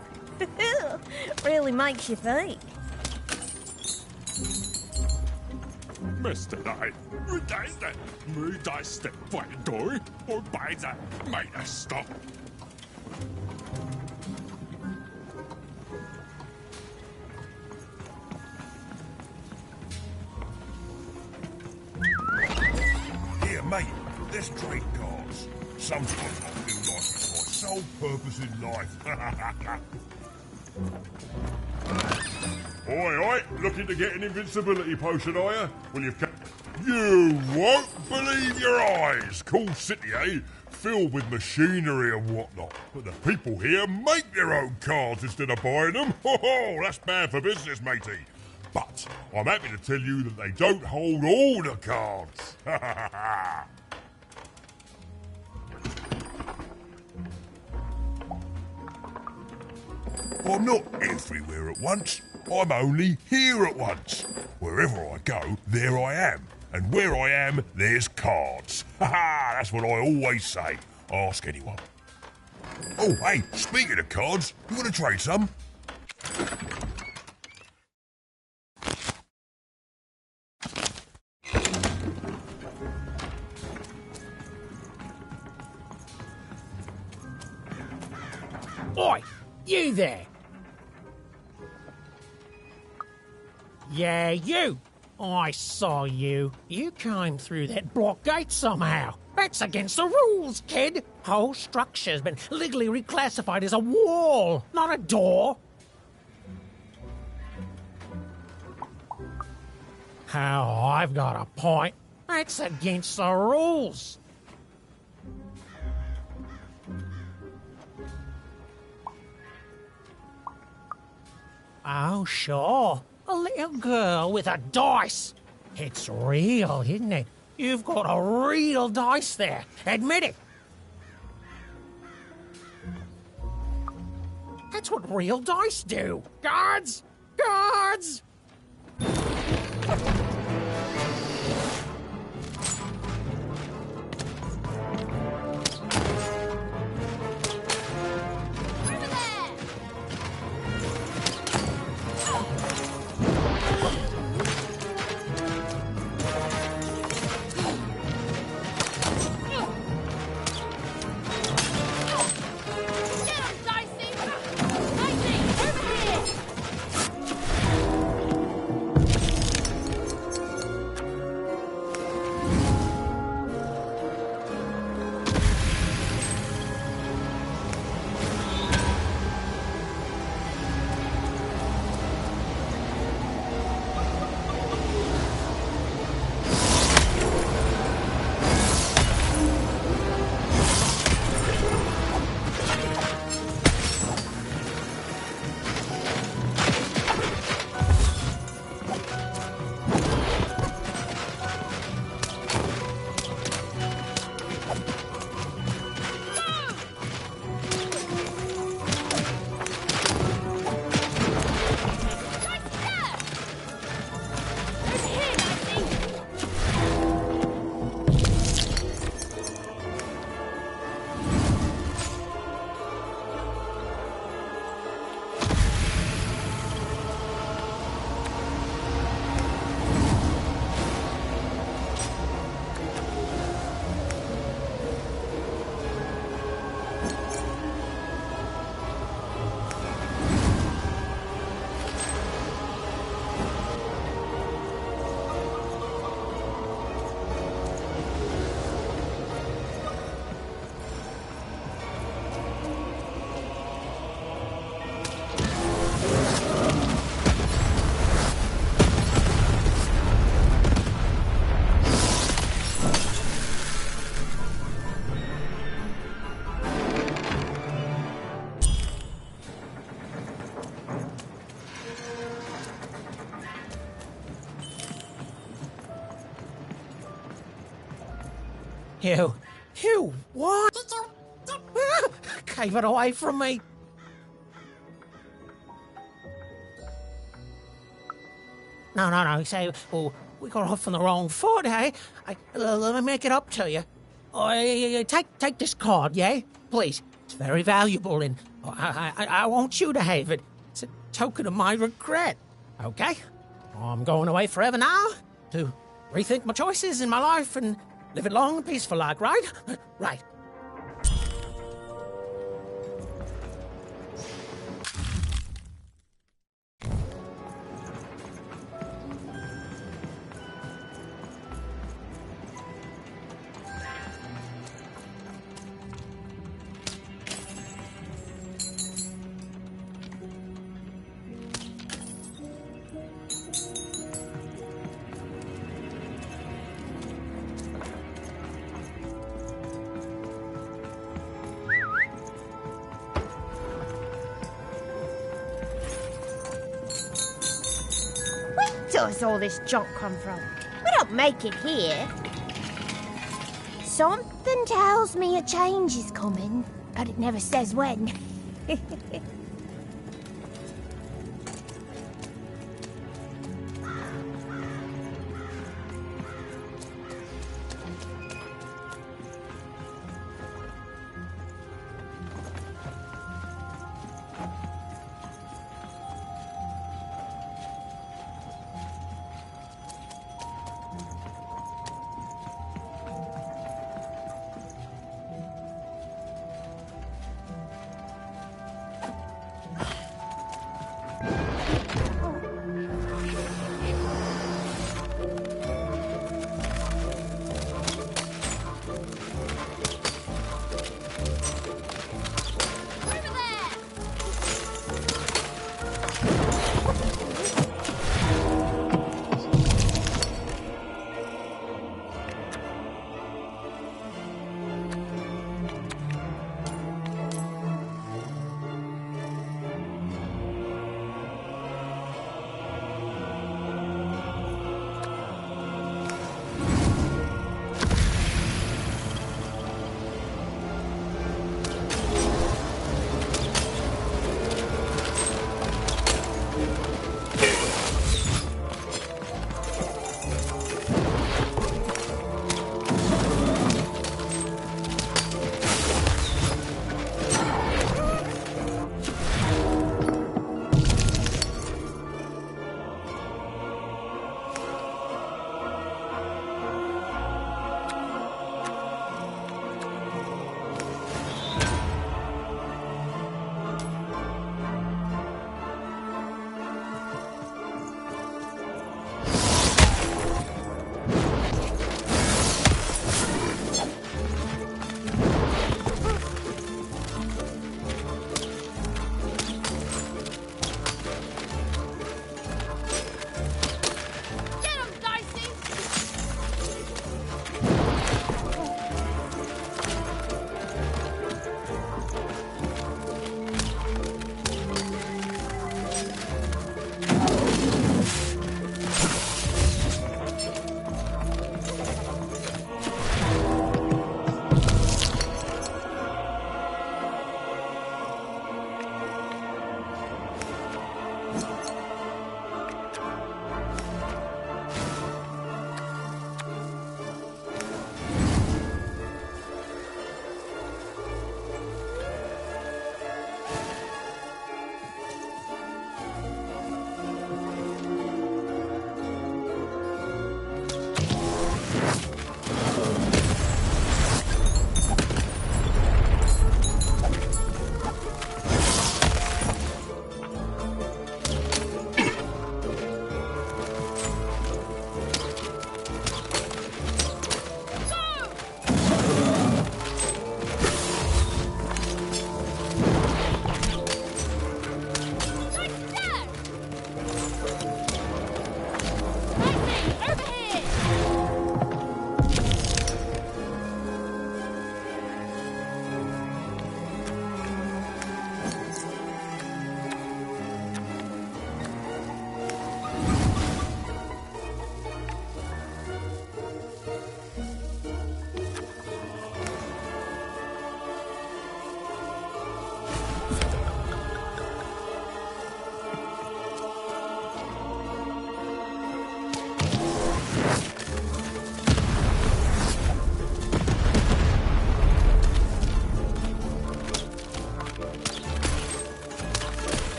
Really makes you think. Mr. Knight, may I step by the door, or by that might I stop? Here, mate, let's trade cards. Sometimes I feel like it's my sole purpose in life. Oi, looking to get an invincibility potion, are you? Well, you won't believe your eyes! Cool city, eh? Filled with machinery and whatnot. But the people here make their own cards instead of buying them. Ho, that's bad for business, matey. But I'm happy to tell you that they don't hold all the cards. I'm not everywhere at once. I'm only here at once. Wherever I go, there I am. And where I am, there's cards. Ha ha! That's what I always say. Ask anyone. Oh, hey, speaking of cards, you want to trade some? Oi, you there! Yeah, you! I saw you. You came through that block gate somehow. That's against the rules, kid. Whole structure's been legally reclassified as a wall, not a door. How I've got a point. That's against the rules. Oh, sure. A little girl with a dice. It's real, isn't it? You've got a real dice there. Admit it. That's what real dice do. Guards! Guards! You what? Gave it away from me. no. You say, well, we got off on the wrong foot, eh? Let me make it up to you. Take this card, yeah? Please. It's very valuable, and I want you to have it. It's a token of my regret, okay? I'm going away forever now to rethink my choices in my life and live it long and peaceful like, right? Right. Where does all this junk come from? We don't make it here. Something tells me a change is coming, but it never says when.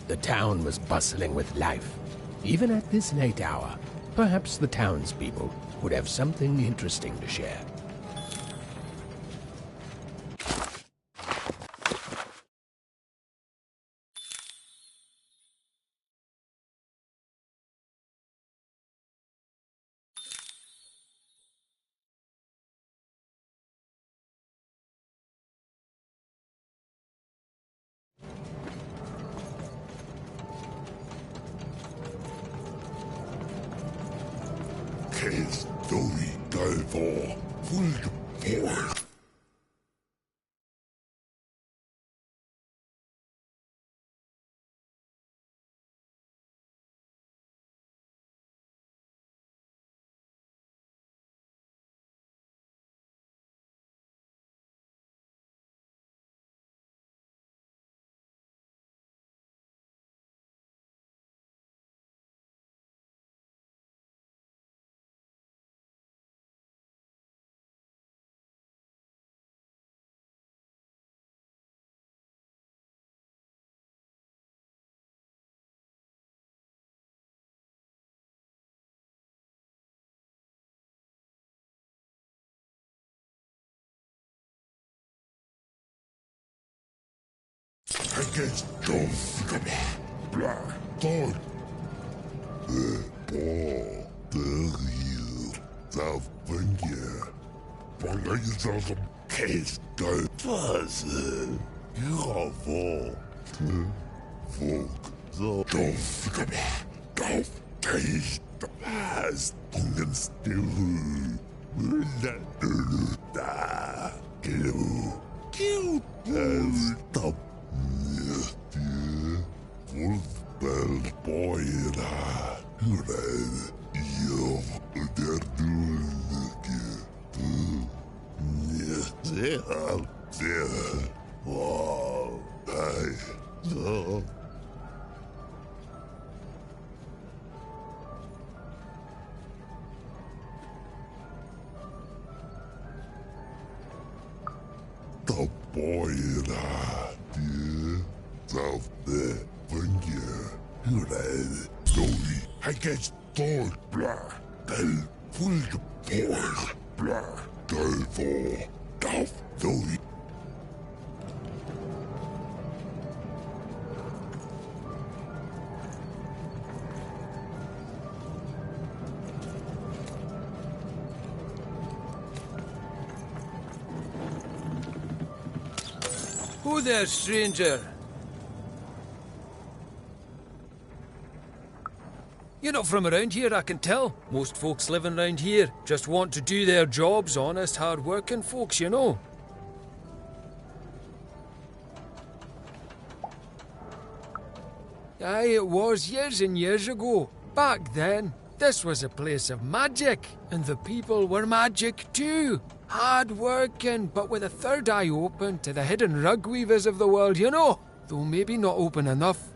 The town was bustling with life. Even at this late hour, perhaps the townspeople would have something interesting to share. Che story for full force. Against John Black Dog. The ball, the real, the finger. Polizism case go puzzle. You are for the folk. The John Black taste the past. Ungen still. Let the da. Kill. As the Wolfbell boy they're doing wow, no. The boy of the finger. Story. I guess Thor black. Del full boy black. Del for Duff Story. Who there, stranger? You're not from around here, I can tell. Most folks living around here just want to do their jobs, honest, hard-working folks, you know. Aye, it was years and years ago. Back then, this was a place of magic, and the people were magic too. Hard-working, but with a third eye open to the hidden rug weavers of the world, you know. Though maybe not open enough.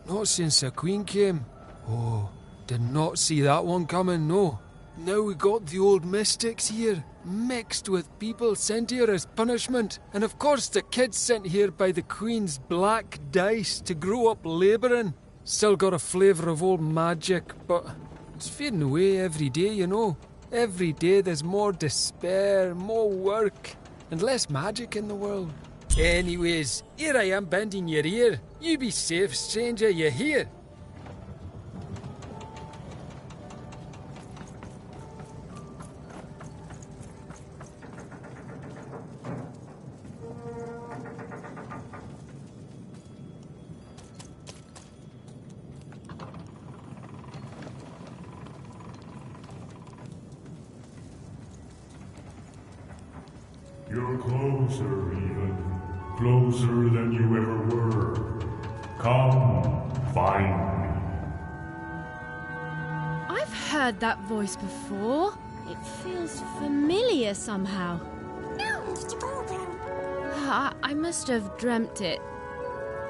Not since the Queen came. Oh, did not see that one coming, no. Now we got the old mystics here, mixed with people sent here as punishment. And of course the kids sent here by the Queen's black dice to grow up labouring. Still got a flavour of old magic, but it's fading away every day, you know. Every day there's more despair, more work, and less magic in the world. Anyways, here I am bending your ear. You be safe, stranger, you hear? You're closer, even. Closer than you ever were. Come, find me. I've heard that voice before. It feels familiar somehow. I must have dreamt it.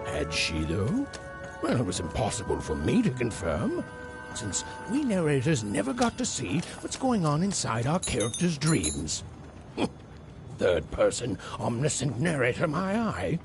Had she, though? Well, it was impossible for me to confirm, since we narrators never got to see what's going on inside our characters' dreams. Third-person, omniscient narrator, my eye.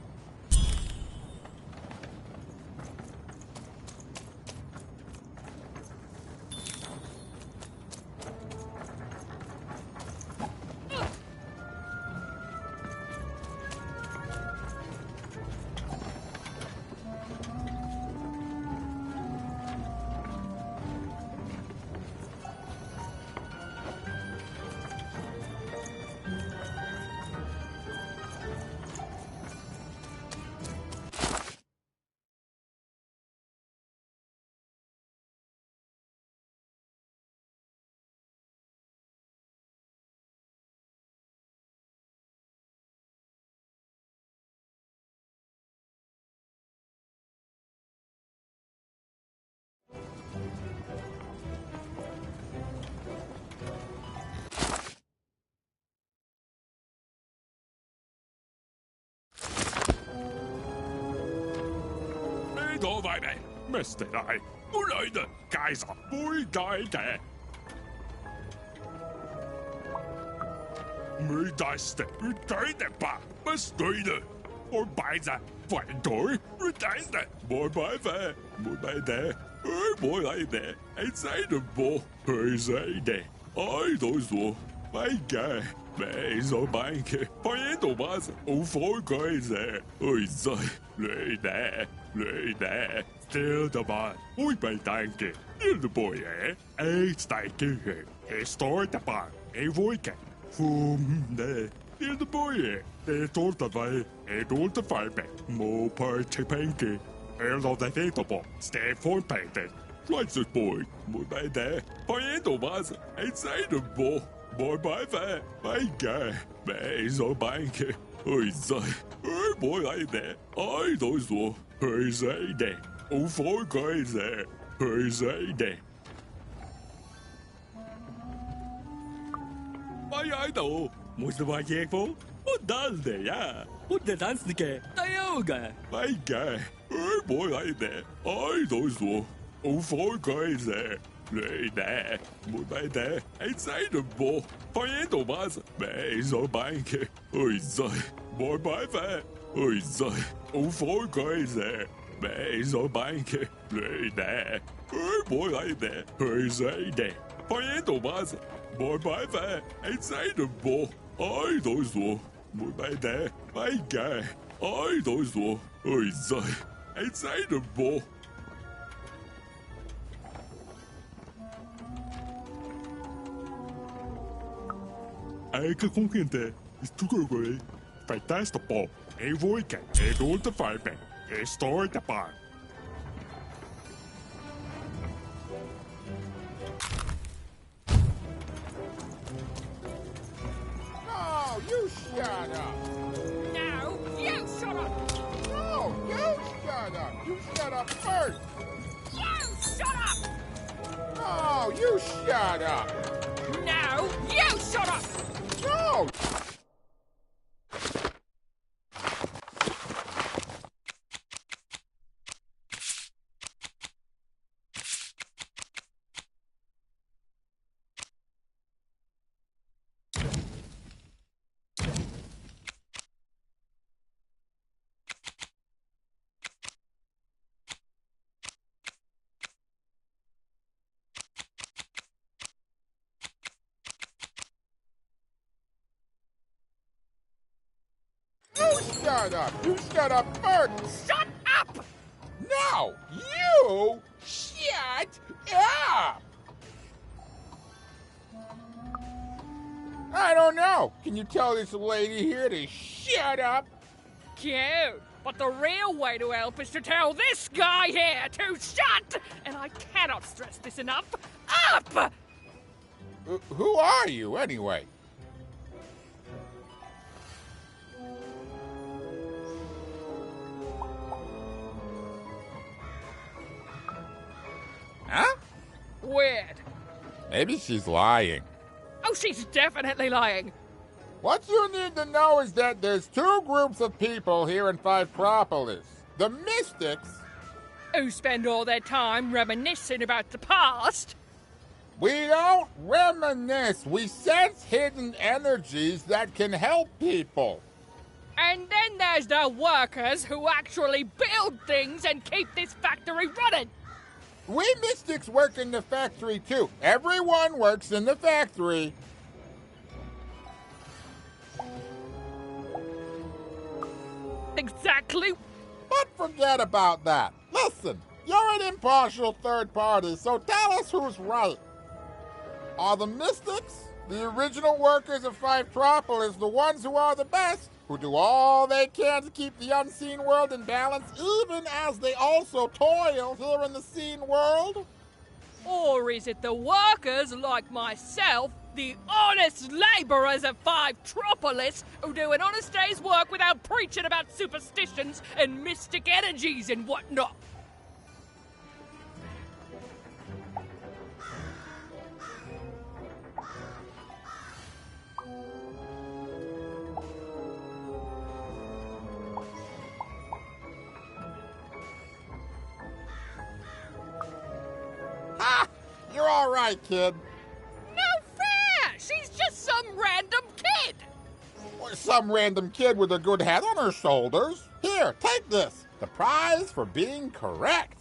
到快未 ？Mr. 大，我嚟的介紹杯解嘅。沒大事，我睇的吧，Mr. 的，我擺在飯台，我睇的，冇辦法，冇辦法，我嚟的，係真的冇，係真的，愛到說，my God。沒所辦嘅，朋友都話好火鬼啫，愛在累的，still the bad，會被打嘅，呢個 boy 誒大嘅係 start the bad，係會嘅，呢個 boy 係多得位，係多得快嘅，冇派切平嘅，係落在呢度噃 ，stay for pain 嘅 ，right the boy，冇辦法，朋友都話係真的冇。冇辦法，my God，沒所辦嘅，愛在，冇嚟的，愛到說，係真的，好火鬼啫，係真的。我喺度，冇什麼嘢講，我單的呀，我的單是嘅，都有嘅，my God，冇嚟的，愛到說，好火鬼啫。累的，冇辦法，係真的冇，朋友都話沒所辦嘅，愛在，冇辦法，愛在，好火鬼啫，沒所辦嘅，累的，冇嚟的，係真的，朋友都話冇辦法，係真的冇，愛到說，冇辦法，my God，愛到說，愛在，係真的冇。Eigen concurrente is toegekomen. Fantastic ball. Een weekend. Een door de vijf. Een start the bar. No, you shut up. No, you shut up. No, you shut up. You shut up first. You shut up. No, you shut up. No, you shut up. No! Shut up! You shut up first! Shut up! No! You shut up! I don't know. Can you tell this lady here to shut up? Cute. But the real way to help is to tell this guy here to shut! And I cannot stress this enough. Up! Who are you, anyway? Huh? Weird. Maybe she's lying. Oh, she's definitely lying. What you need to know is that there's two groups of people here in Fivetropolis. The Mystics, who spend all their time reminiscing about the past. We don't reminisce. We sense hidden energies that can help people. And then there's the workers who actually build things and keep this factory running. We Mystics work in the factory, too. Everyone works in the factory. Exactly. But forget about that. Listen, you're an impartial third party, so tell us who's right. Are the Mystics, the original workers of Fivetropolis, the ones who are the best, who do all they can to keep the unseen world in balance, even as they also toil here in the seen world? Or is it the workers like myself, the honest labourers of Fivetropolis, who do an honest day's work without preaching about superstitions and mystic energies and whatnot? all right, kid. No fair! She's just some random kid! Or some random kid with a good head on her shoulders. Here, take this. The prize for being correct.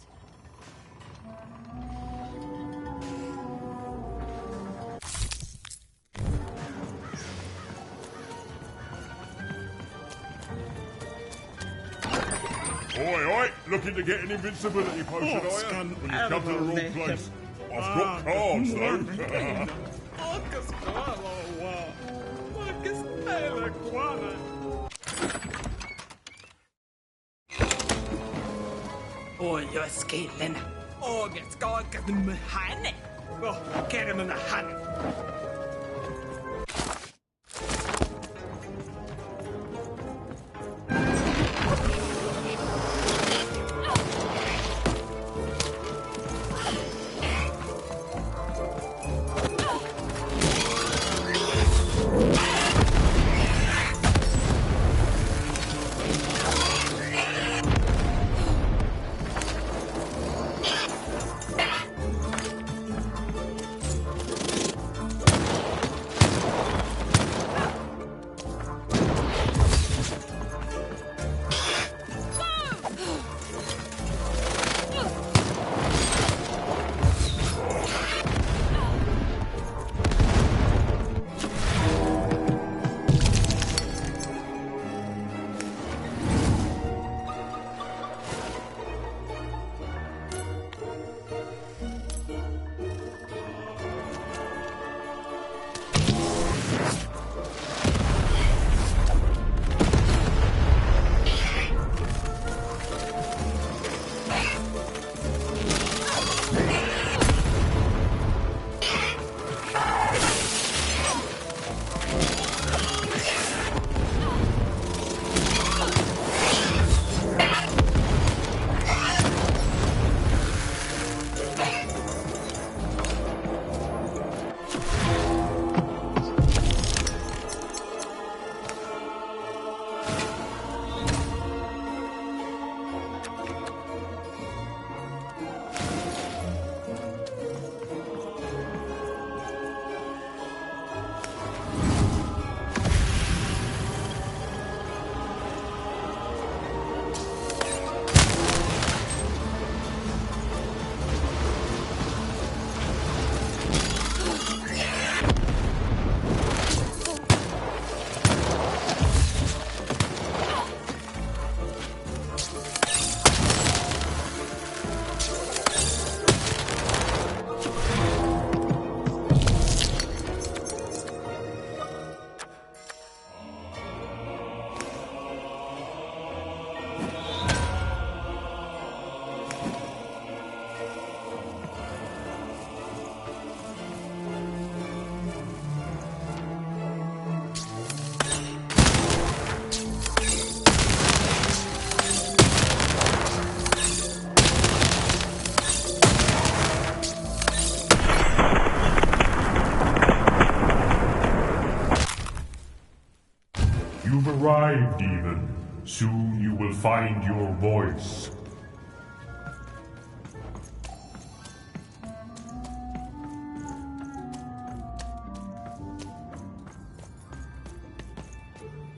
Oi, looking to get an invincibility potion, are you? When you come to the wrong place. I've got cards, though. Oj, skillen. Jag ska med henne. Kan med henne. You've arrived, even. Soon you will find your voice.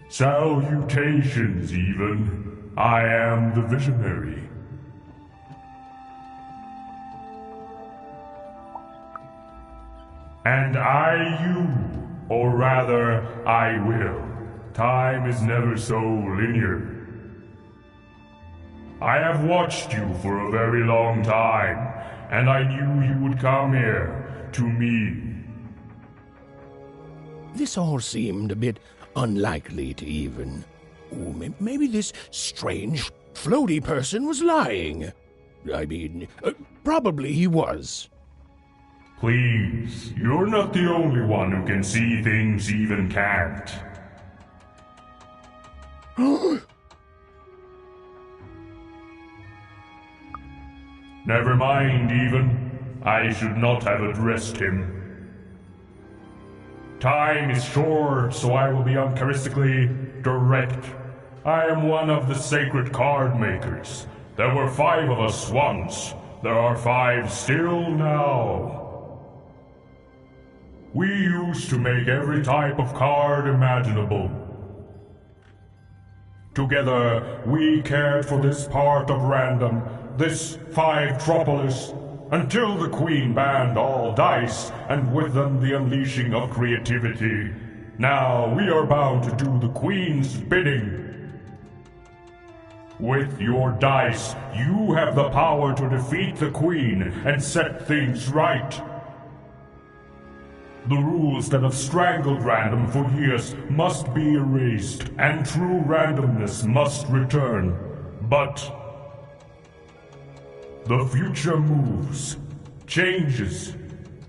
Salutations, even. I am the Visionary. And I you, or rather, I will. Time is never so linear. I have watched you for a very long time, and I knew you would come here, to me. This all seemed a bit unlikely to even. Ooh, maybe this strange, floaty person was lying. I mean, probably he was. Please, you're not the only one who can see things even can't. Never mind, even. I should not have addressed him. Time is short, so I will be uncharacteristically direct. I am one of the sacred card makers. There were 5 of us once. There are 5 still now. We used to make every type of card imaginable. Together, we cared for this part of Random, this Five-Tropolis, until the Queen banned all dice, and with them the unleashing of creativity. Now we are bound to do the Queen's bidding. With your dice, you have the power to defeat the Queen and set things right. The rules that have strangled Random for years must be erased, and true randomness must return. But the future moves, changes.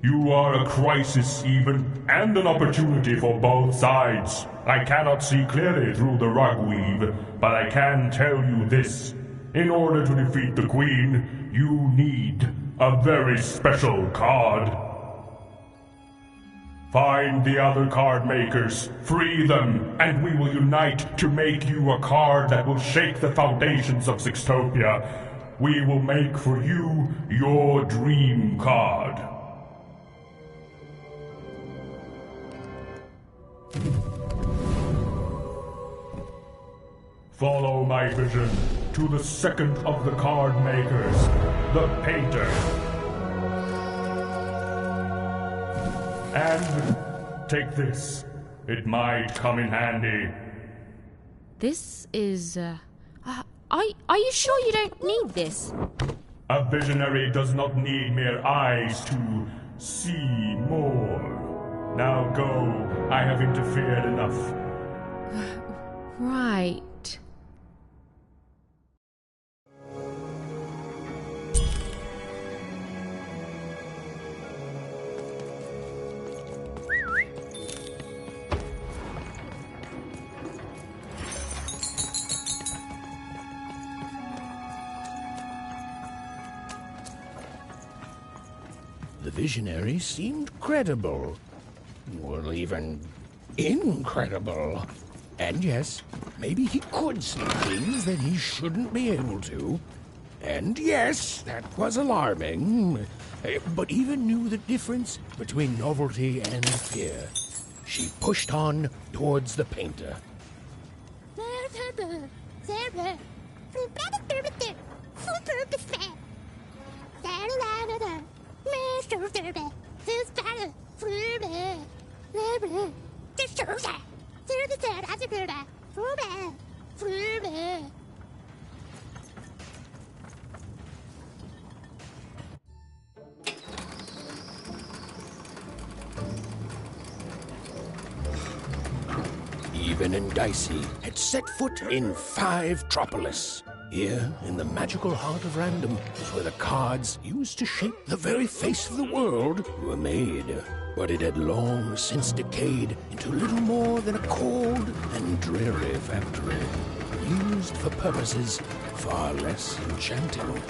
You are a crisis even, and an opportunity for both sides. I cannot see clearly through the rugweave, but I can tell you this. In order to defeat the Queen, you need a very special card. Find the other card makers, free them, and we will unite to make you a card that will shake the foundations of Sixtopia. We will make for you your dream card. Follow my vision to the second of the card makers, the painter. And take this. It might come in handy. This is, are you sure you don't need this? A visionary does not need mere eyes to see more. Now go. I have interfered enough. Right. The visionary seemed credible. Well, even incredible. And yes, maybe he could see things that he shouldn't be able to. And yes, that was alarming. But even knew the difference between novelty and fear. She pushed on towards the painter. Even and Dicey had set foot in Five-Tropolis. Here, in the magical heart of Random, where the cards used to shape the very face of the world were made. But it had long since decayed into little more than a cold and dreary factory, used for purposes far less enchanting.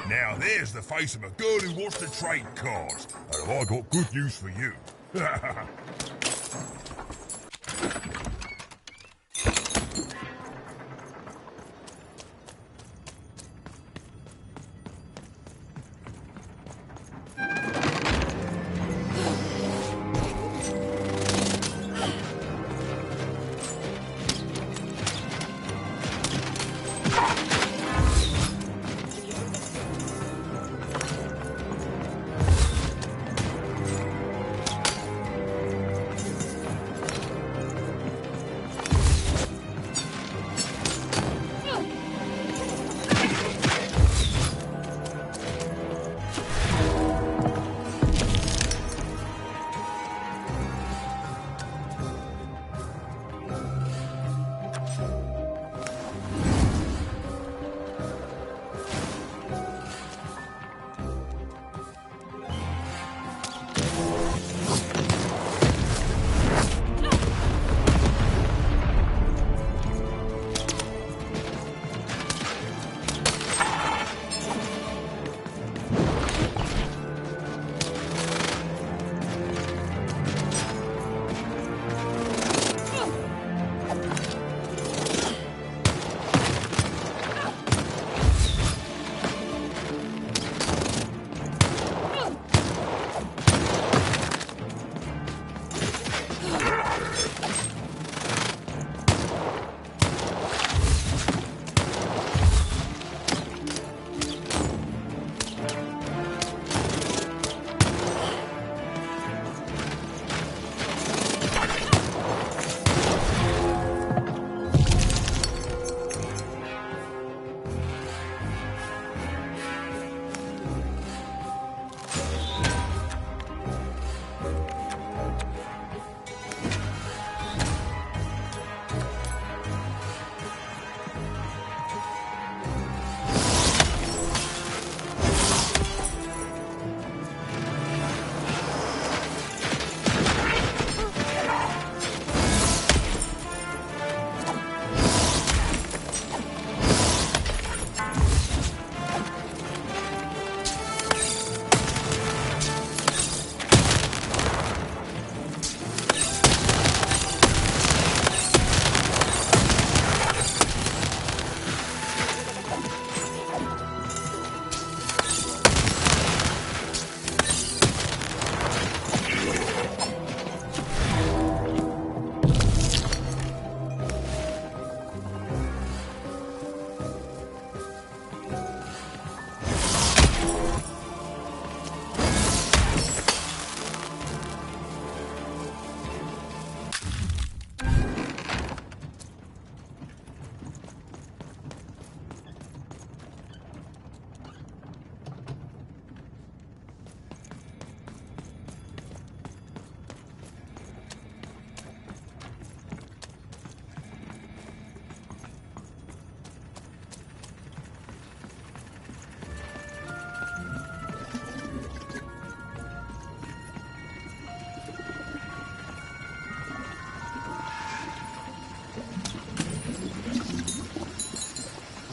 Now there's the face of a girl who wants to trade cards. And have I got good news for you.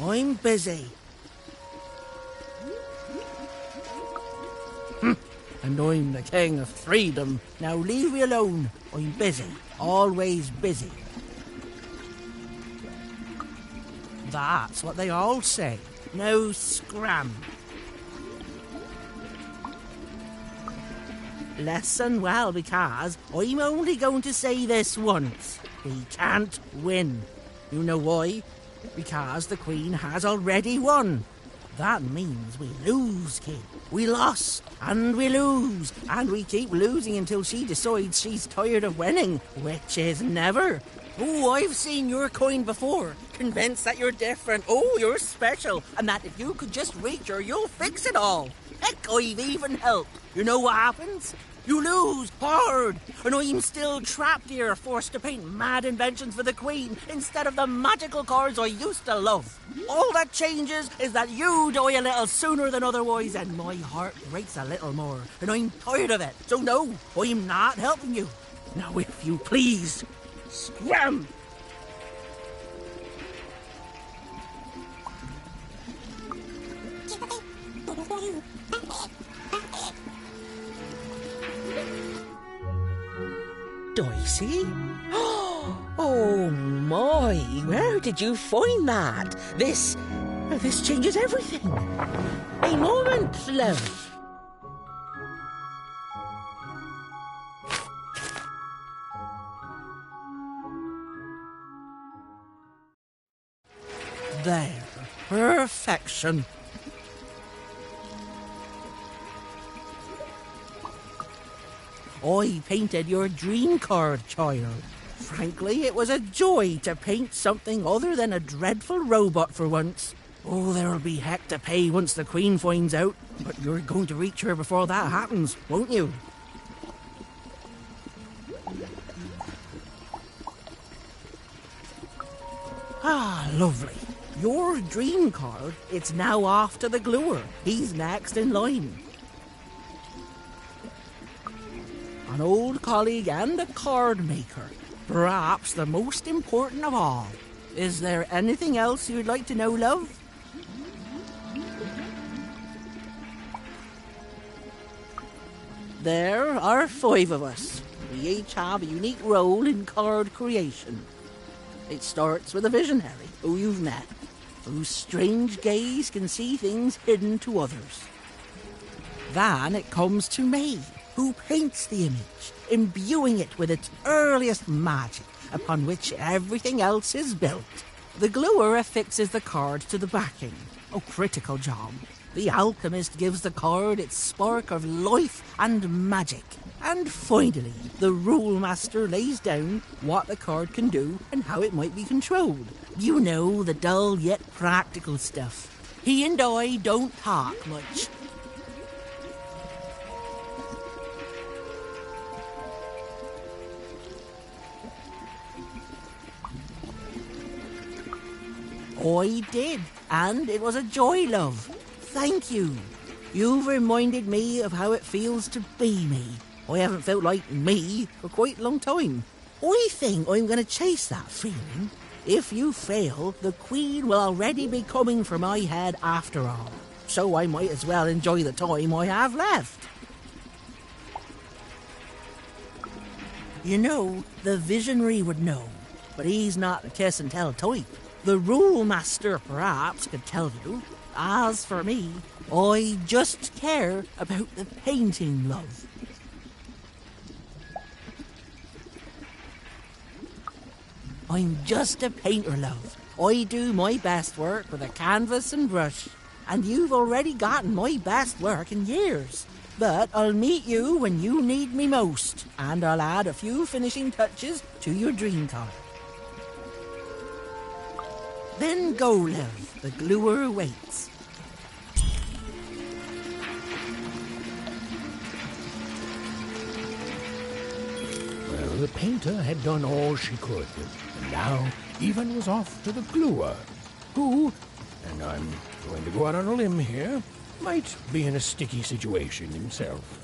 I'm busy. And I'm the king of freedom. Now leave me alone. I'm busy. Always busy. That's what they all say. No scram. Listen well, because I'm only going to say this once. We can't win. You know why? Because the Queen has already won. That means we lose, kid. We lost, and we lose, and we keep losing until she decides she's tired of winning, which is never. Oh, I've seen your coin before, convinced that you're different, oh, you're special, and that if you could just reach her, you'll fix it all. Heck, I've even helped. You know what happens? You lose hard, and I'm still trapped here, forced to paint mad inventions for the Queen instead of the magical cards I used to love. All that changes is that you die a little sooner than otherwise, and my heart breaks a little more, and I'm tired of it. So no, I'm not helping you. Now, if you please, scram! Dicey? Oh my, where did you find that? This changes everything. A moment, love. There. Perfection. I painted your dream card, child. Frankly, it was a joy to paint something other than a dreadful robot for once. Oh, there'll be heck to pay once the Queen finds out, but you're going to reach her before that happens, won't you? Ah, lovely. Your dream card, it's now off to the gluer. He's next in line. An old colleague and a card maker. Perhaps the most important of all. Is there anything else you'd like to know, love? There are 5 of us. We each have a unique role in card creation. It starts with a visionary who you've met, whose strange gaze can see things hidden to others. Then it comes to me, who paints the image, imbuing it with its earliest magic, upon which everything else is built. The gluer affixes the card to the backing. A critical job. The alchemist gives the card its spark of life and magic. And finally, the rule master lays down what the card can do and how it might be controlled. You know, the dull yet practical stuff. He and I don't talk much. I did, and it was a joy, love. Thank you. You've reminded me of how it feels to be me. I haven't felt like me for quite a long time. I think I'm going to chase that feeling. If you fail, the Queen will already be coming for my head after all. So I might as well enjoy the time I have left. You know, the visionary would know, but he's not a kiss and tell type. The rule master perhaps could tell you. As for me, I just care about the painting, love. I'm just a painter, love. I do my best work with a canvas and brush. And you've already gotten my best work in years. But I'll meet you when you need me most. And I'll add a few finishing touches to your dream card. Then go, love. The gluer waits. Well, the painter had done all she could, and now Even was off to the gluer, who, and I'm going to go out on a limb here, might be in a sticky situation himself.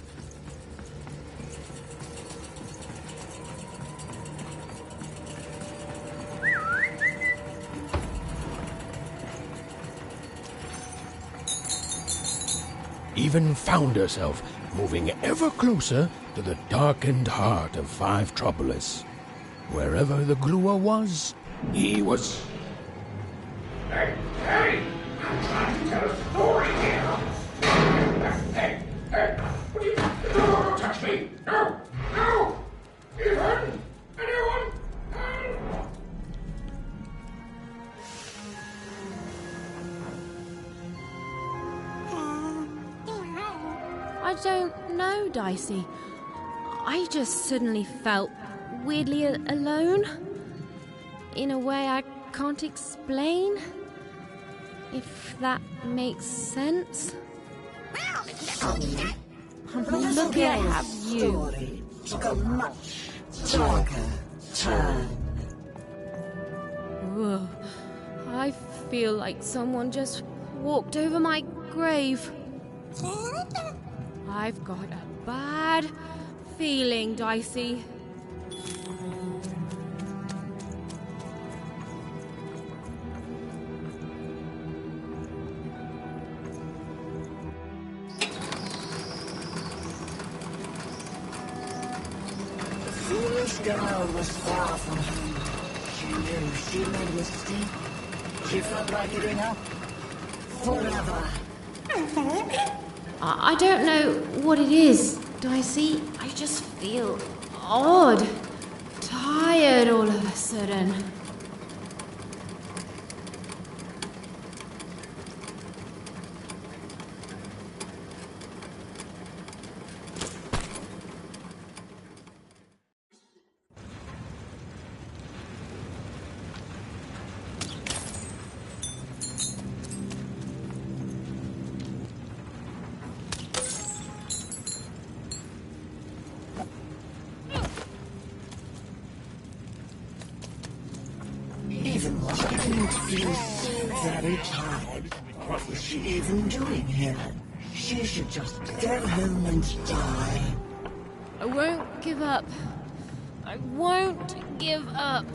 even found herself moving ever closer to the darkened heart of Five Tropolis. Wherever the gluer was, he was... Hey! I'm trying to tell a story here! Hey! What are you... No, don't touch me! No! Even! Anyone? I don't know, Dicey. I just suddenly felt weirdly alone. In a way I can't explain. If that makes sense. Look at have you. Took a much darker turn. Ugh. I feel like someone just walked over my grave. I've got a bad feeling, Dicey. The foolish girl was far from home. She knew she made a mistake. She felt like giving up forever. I don't know what it is, Dicey. I just feel odd. Tired all of a sudden. Even was beginning to feel so very tired. What was she even doing here? She should just go home and die. I won't give up. I won't give up.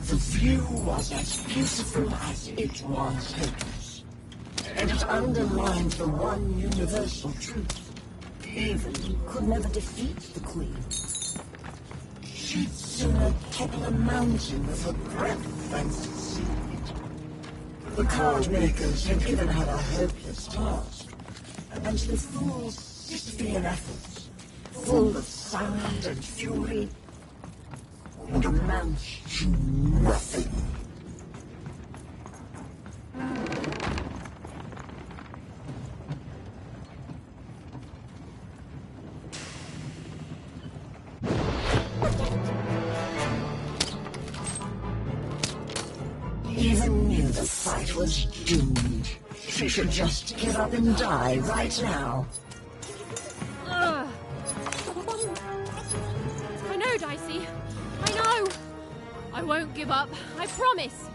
The view was as beautiful as it was hopeless, and it underlined the one universal truth. Even could never defeat the Queen. She'd sooner topple a mountain with her breath than succeed. The card makers had given her a hopeless task, and the fool's Sisyphean efforts, full of sound and fury, would amount to nothing. Even knew the fight was doomed. She should just give up and die right now. Ugh. I know, Dicey. I know. I won't give up. I promise.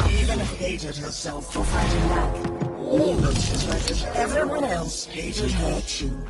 Even hated herself for fighting back. Almost as much as everyone else hated her too.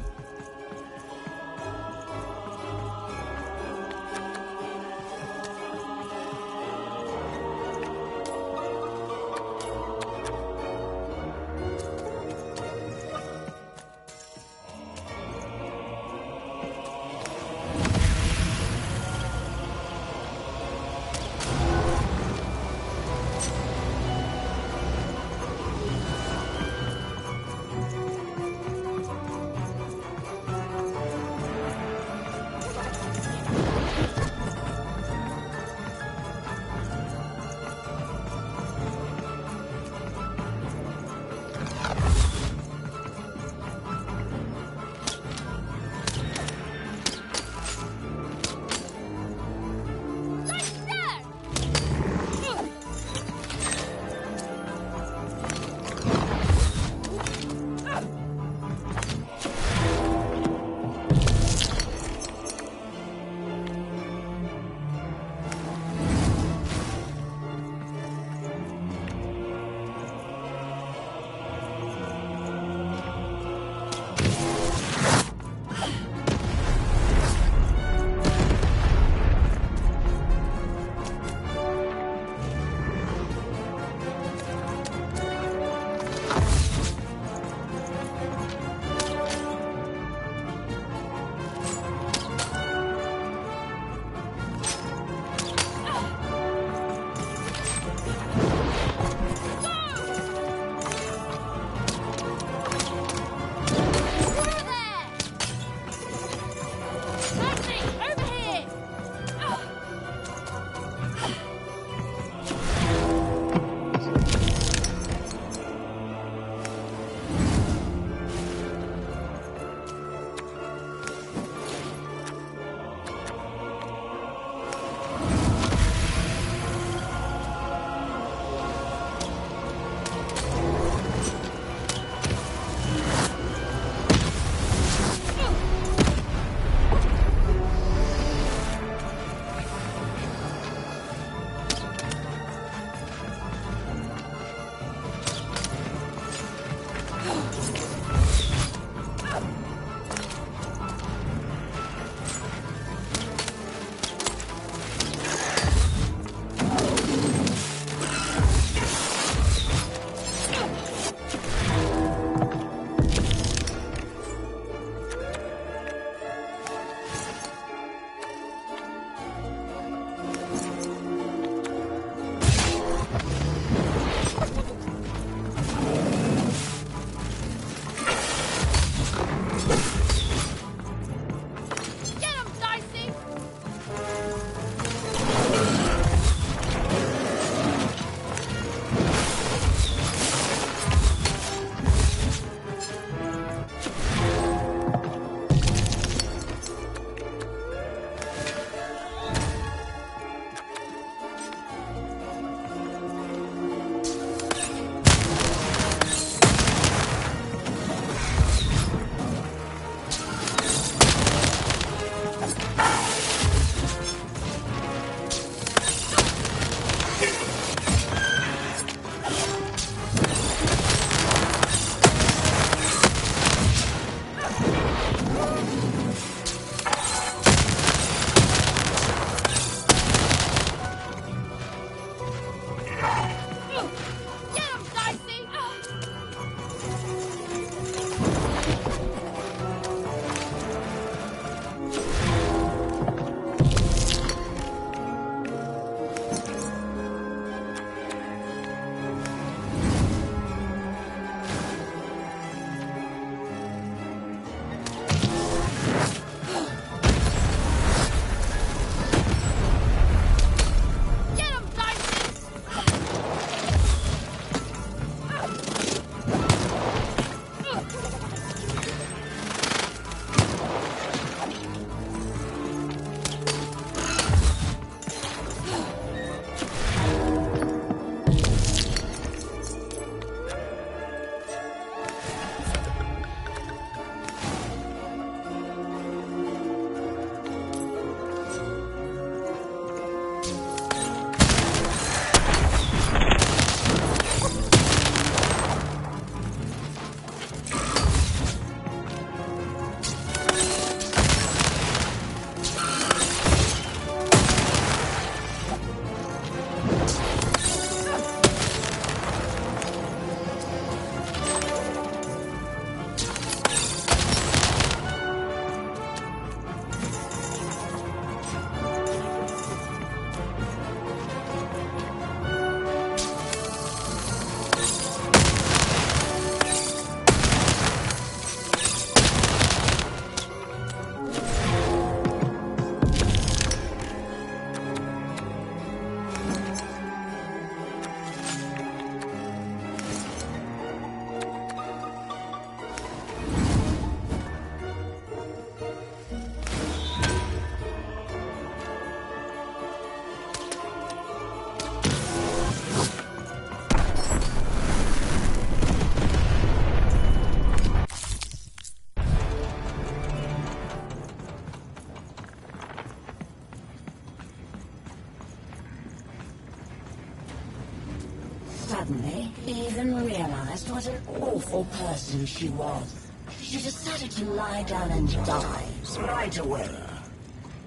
What an awful person she was. She decided to lie down and die right away.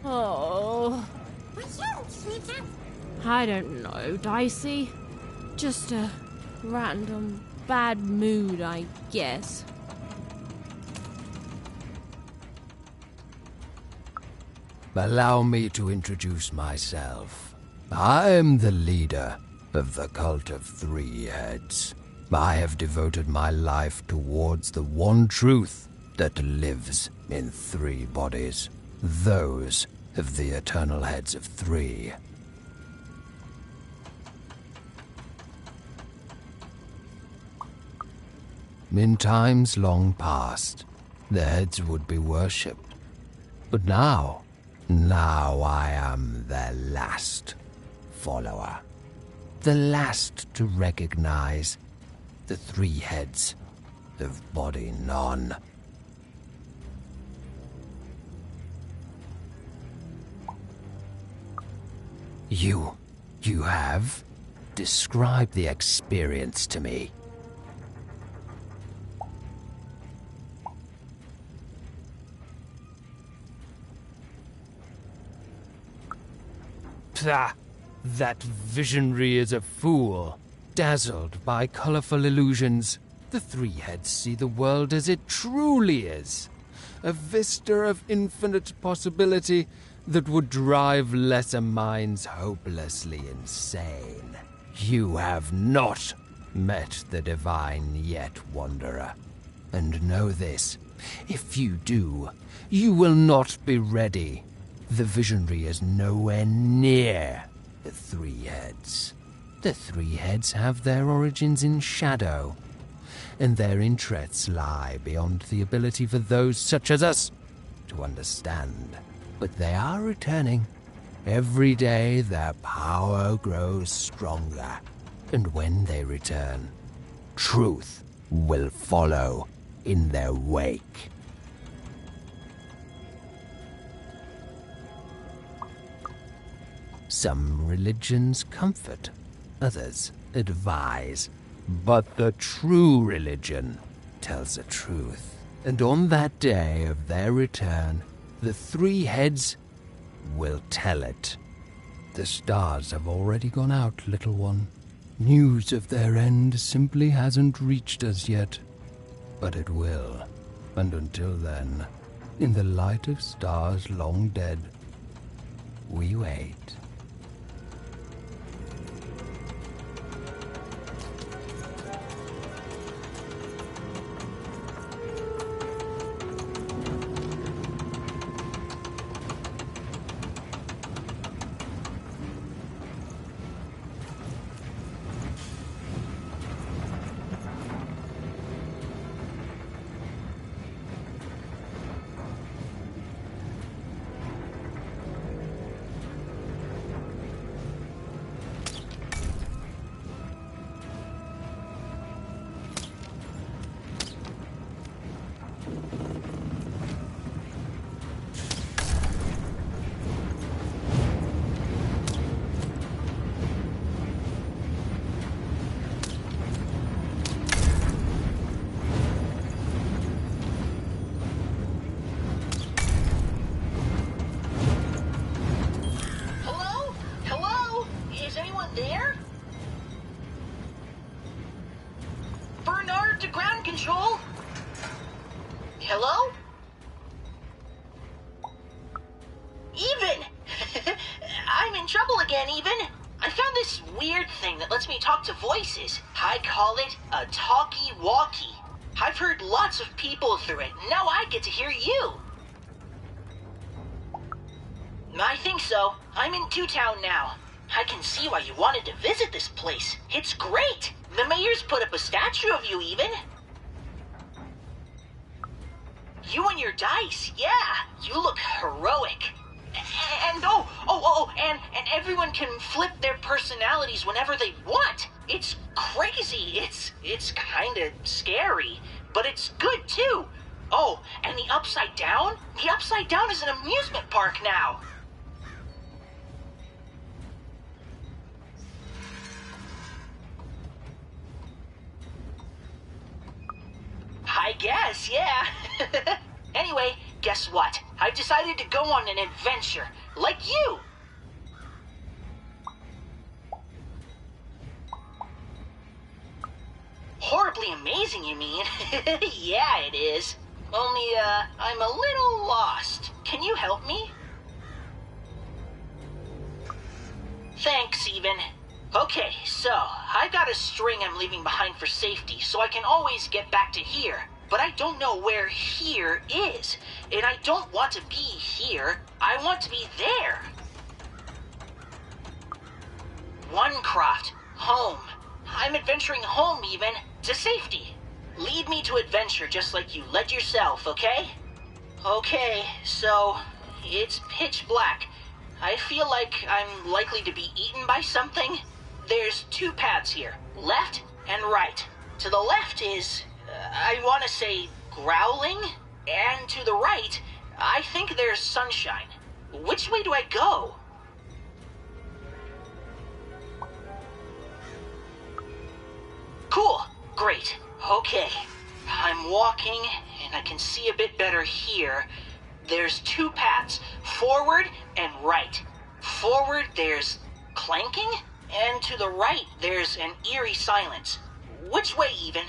Oh. I don't know, Dicey. Just a random bad mood, I guess. Allow me to introduce myself. I'm the leader of the Cult of Three Heads. I have devoted my life towards the one truth that lives in three bodies. Those of the eternal heads of three. In times long past, the heads would be worshipped. But now I am their last follower. The last to recognize the three heads of body none. You have? Describe the experience to me. Pah! That visionary is a fool. Dazzled by colorful illusions, the three heads see the world as it truly is. A vista of infinite possibility that would drive lesser minds hopelessly insane. You have not met the divine yet, Wanderer. And know this, if you do, you will not be ready. The visionary is nowhere near the three heads. The three heads have their origins in shadow, and their interests lie beyond the ability for those such as us to understand. But they are returning. Every day their power grows stronger, and when they return, truth will follow in their wake. Some religions comfort, others advise, but the true religion tells the truth. And on that day of their return, the three heads will tell it. The stars have already gone out, little one. News of their end simply hasn't reached us yet. But it will. And until then, in the light of stars long dead, we wait. I call it a talkie-walkie. I've heard lots of people through it. Now I get to hear you. I think so. I'm in Two-Town now. I can see why you wanted to visit this place. It's great. The mayor's put up a statue of you even. You and your dice, yeah. You look heroic. And everyone can flip their personalities whenever they want. It's crazy. It's kind of scary, but it's good too. Oh, and the Upside Down? The Upside Down is an amusement park now. I guess, yeah. Anyway, guess what? I've decided to go on an adventure, like you. Horribly amazing, you mean? Yeah, it is. Only, I'm a little lost. Can you help me? Thanks, Even. Okay, so, I've got a string I'm leaving behind for safety, so I can always get back to here. But I don't know where here is. And I don't want to be here. I want to be there. Onecroft. Home. I'm adventuring home, Even. To safety. Lead me to adventure just like you led yourself, okay? Okay, so it's pitch black. I feel like I'm likely to be eaten by something. There's two paths here, left and right. To the left is, I want to say, growling. And to the right, I think there's sunshine. Which way do I go? Cool. Great. Okay. I'm walking, and I can see a bit better here. There's two paths, forward and right. Forward, there's clanking, and to the right, there's an eerie silence. Which way, Even?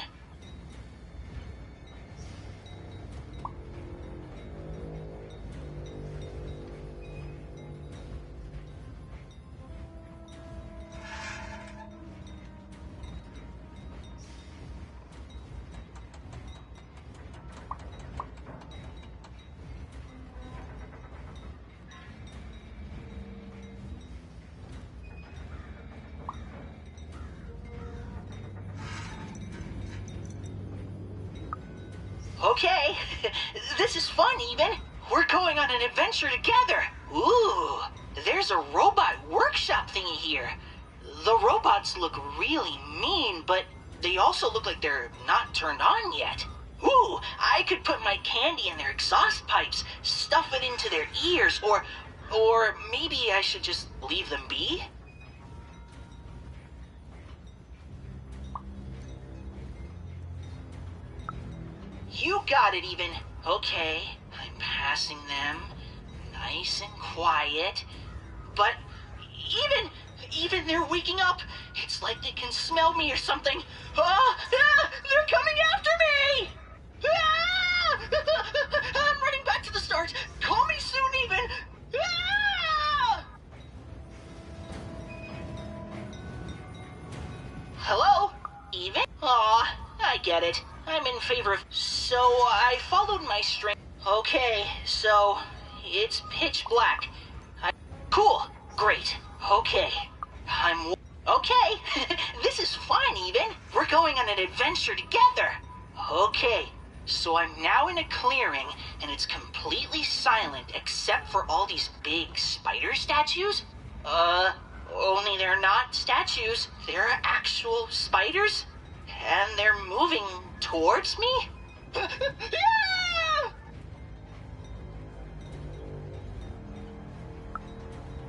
Okay, this is fun, Even. We're going on an adventure together. Ooh, there's a robot workshop thingy here. The robots look really mean, but they also look like they're not turned on yet. Ooh, I could put my candy in their exhaust pipes, stuff it into their ears, or maybe I should just leave them be? You got it, Even. Okay, I'm passing them, nice and quiet. But even they're waking up. It's like they can smell me or something. They're coming after me! I'm running back to the start. Call me soon, Even. Hello? Even? Aw, I get it. I'm in favor of... So, I followed my string. Okay, so, it's pitch black. Cool, great, okay. Okay, this is fun, Even. We're going on an adventure together. Okay, so I'm now in a clearing, and it's completely silent except for all these big spider statues. Only they're not statues. They're actual spiders. And they're moving towards me? Yeah!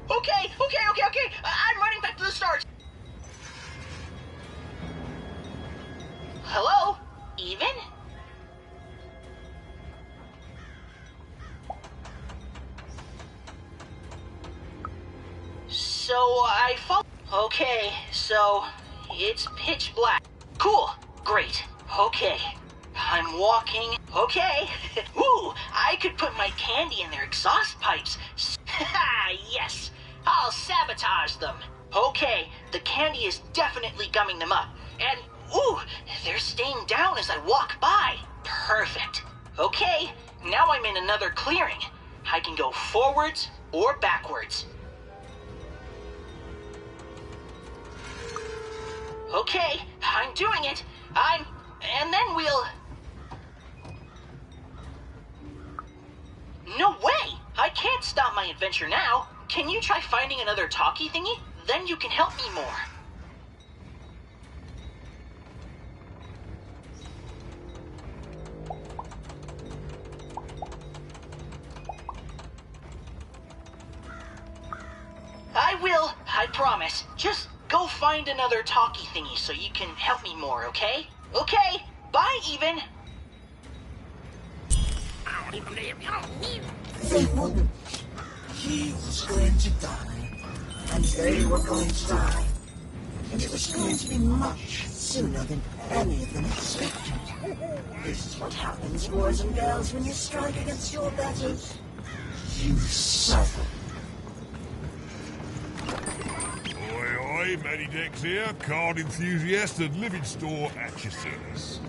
Okay. I'm running back to the start. Hello? Even? So I fall. Okay, so it's pitch black. Cool, great, okay. I'm walking, okay. Ooh, I could put my candy in their exhaust pipes. Yes, I'll sabotage them. Okay, the candy is definitely gumming them up. And, ooh, they're staying down as I walk by. Perfect. Okay, now I'm in another clearing. I can go forwards or backwards. Okay, I'm doing it. And then we'll... No way! I can't stop my adventure now. Can you try finding another talkie thingy? Then you can help me more. I will, I promise. Just go find another talkie thingy so you can help me more, okay? Okay, bye, Even. They wouldn't. He was going to die, and they were going to die. And it was going to be much sooner than any of them expected. This is what happens, boys and girls, when you strike against your betters. You suffer. Oi, Matty Dex here, card enthusiast and living store at your service.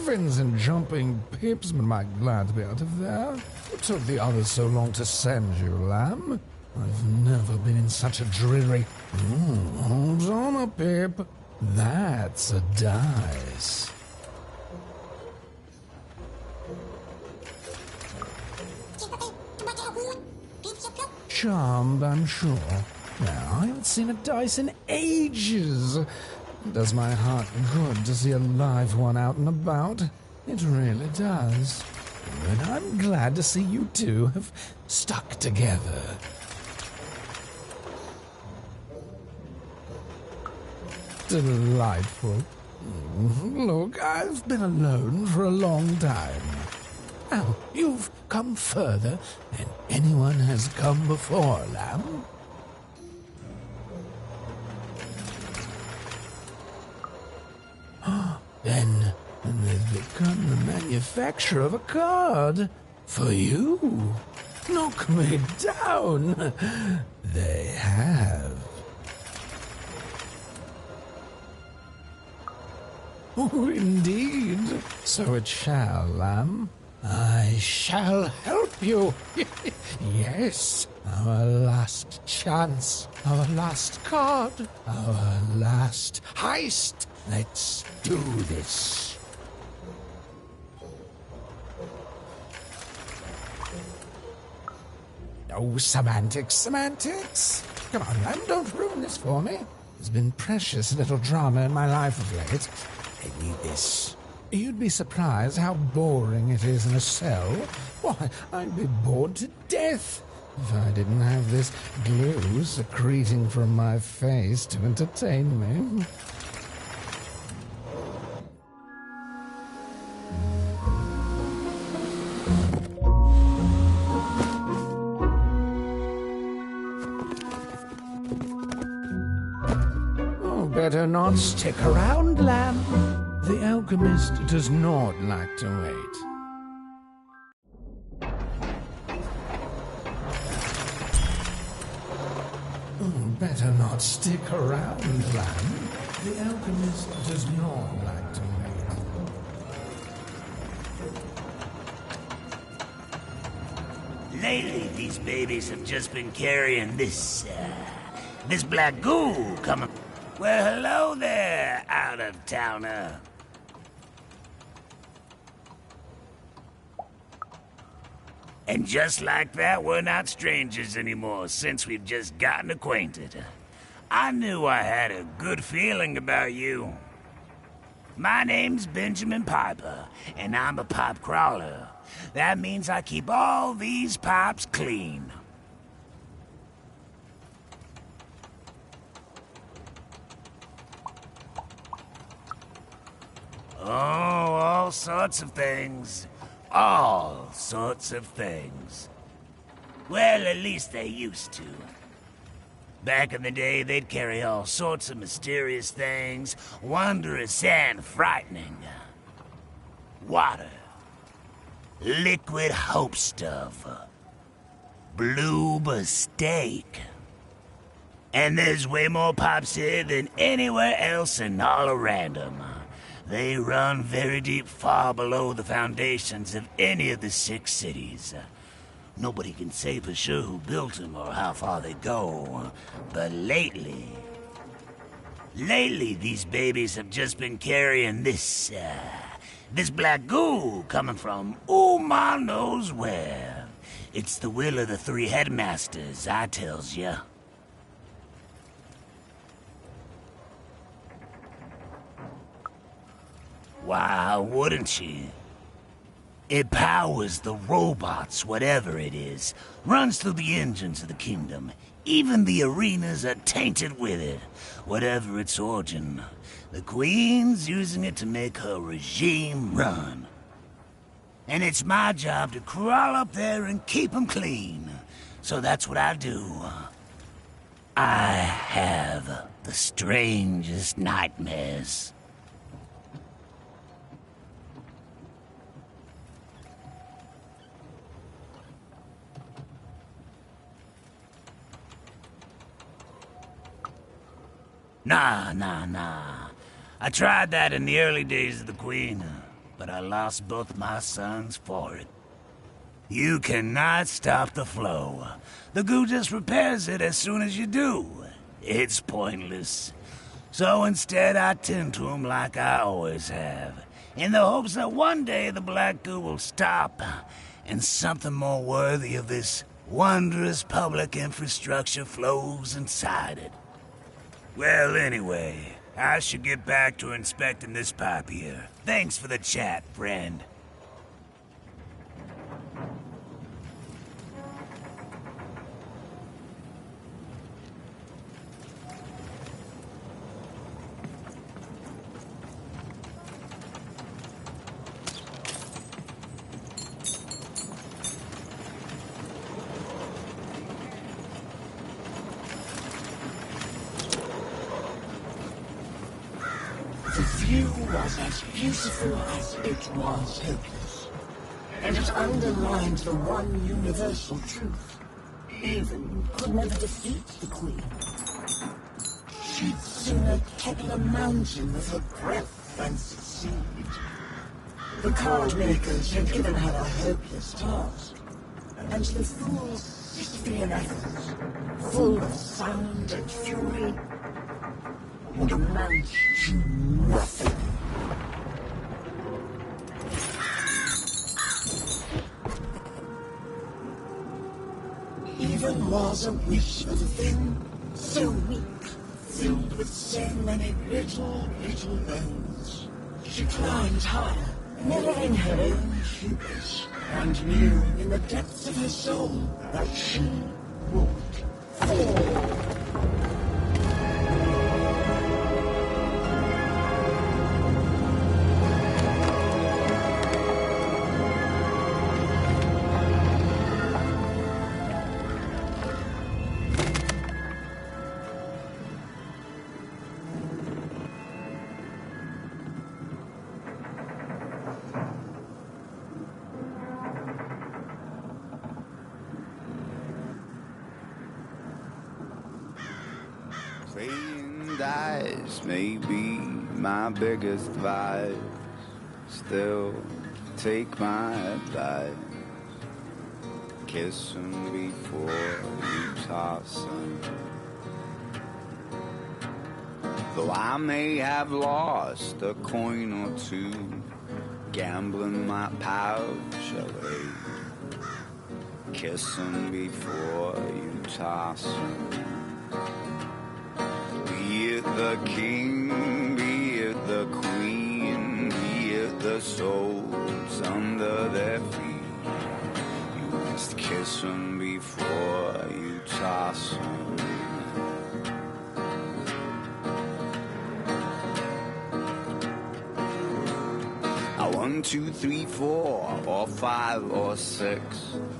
griffins and jumping pips, but I'm glad to be out of there. What took the others so long to send you, lamb? I've never been in such a dreary... hold on a pip. That's a dice. Charmed, I'm sure. Now, I haven't seen a dice in ages. It does my heart good to see a live one out and about. It really does. And I'm glad to see you two have stuck together. Delightful. Look, I've been alone for a long time. Now, you've come further than anyone has come before, lamb. Then they've become the manufacturer of a card for you. Knock me down. They have. Oh, indeed. So it shall, lamb. I shall help you. Yes. Our last chance. Our last card. Our last heist. Let's do this. Oh, semantics. Come on, lamb, don't ruin this for me. There's been precious little drama in my life of late. I need this. You'd be surprised how boring it is in a cell. Why, I'd be bored to death if I didn't have this glue secreting from my face to entertain me. Oh, better not stick around, lamb. The alchemist does not like to wait. Oh, better not stick around, lamb. The alchemist does not like to wait. Lately, these babies have just been carrying this black goo coming. Well, hello there, out-of-towner. And just like that, we're not strangers anymore since we've just gotten acquainted. I knew I had a good feeling about you. My name's Benjamin Piper, and I'm a pipe crawler. That means I keep all these pipes clean. Oh, all sorts of things. All sorts of things. Well, at least they used to. Back in the day, they'd carry all sorts of mysterious things, wondrous and frightening. Water. Liquid hope stuff. Blue steak. And there's way more pipes here than anywhere else in all of Random. They run very deep, far below the foundations of any of the 6 cities. Nobody can say for sure who built them or how far they go. But lately, these babies have just been carrying this black goo coming from ma knows where. It's the will of the 3 headmasters, I tells ya. Why wouldn't she? It powers the robots, whatever it is. Runs through the engines of the kingdom. Even the arenas are tainted with it. Whatever its origin. The Queen's using it to make her regime run. And it's my job to crawl up there and keep them clean. So that's what I do. I have the strangest nightmares. Nah. I tried that in the early days of the Queen. but I lost both my sons for it. You cannot stop the flow. The goo just repairs it as soon as you do. It's pointless. So instead I tend to them like I always have, in the hopes that one day the black goo will stop, and something more worthy of this wondrous public infrastructure flows inside it. Well, anyway, I should get back to inspecting this pipe here. Thanks for the chat, friend. The view was as beautiful as it was hopeless, and it underlined the one universal truth. Even could never defeat the Queen. She'd sooner topple a mountain with her breath than succeed. The card makers had given her a hopeless task, and the fool's Sisyphean efforts, full of sound and fury, would amount to nothing. Even was a wish of a thing so weak, filled with so many little moons. She climbed higher, mirroring her own hubris, and knew in the depths of her soul that she would fall. Playing dice may be my biggest vice. Still, take my advice. Kiss 'em before you toss 'em. Though I may have lost a coin or two, gambling my pouch away. Kiss 'em before you toss 'em. Be it the king, be it the queen, be it the souls under their feet, you must kiss 'em before you toss 'em. A 1, 2, 3, 4, or 5, or 6,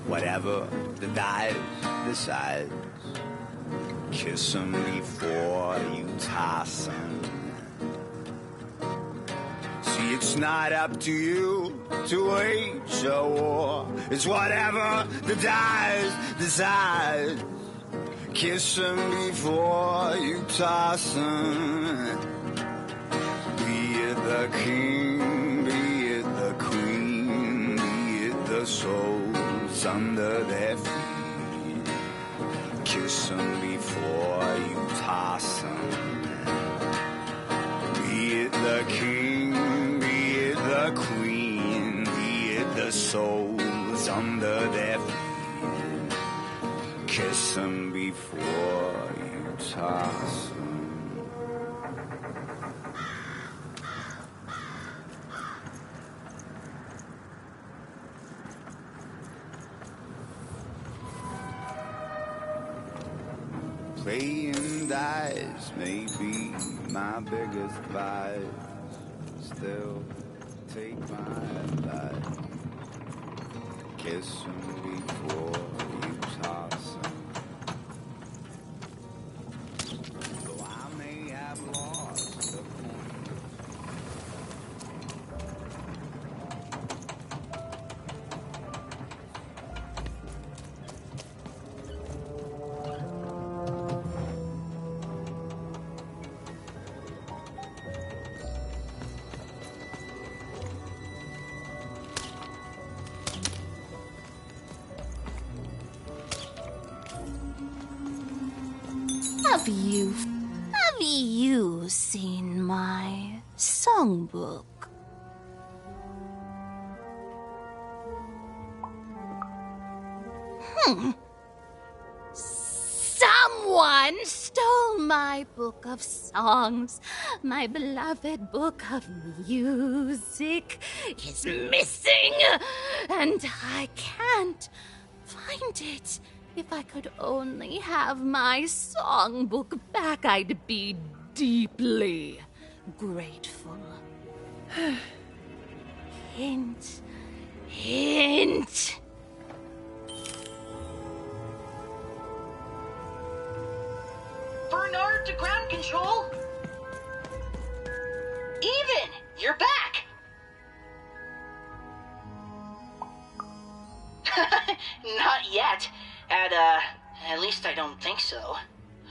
whatever the dice decides. Kiss 'em before you toss 'em. See, it's not up to you to wage a war. It's whatever the dice decide. Kiss 'em before you toss 'em. Be it the king, be it the queen, be it the souls under their feet. Kiss 'em before you toss 'em. Be it the king, be it the queen, be it the souls under their feet. Kiss 'em before you toss 'em. Playing dice may be my biggest vice. Still, take my advice. Kiss 'em before you toss 'em. Though I may have lost a coin. you seen my songbook? Someone stole my book of songs. My beloved book of music is missing, and I can't find it. If I could only have my songbook back, I'd be deeply grateful. Hint. Hint. Bernard to ground control. Even, you're back. Not yet. At least I don't think so.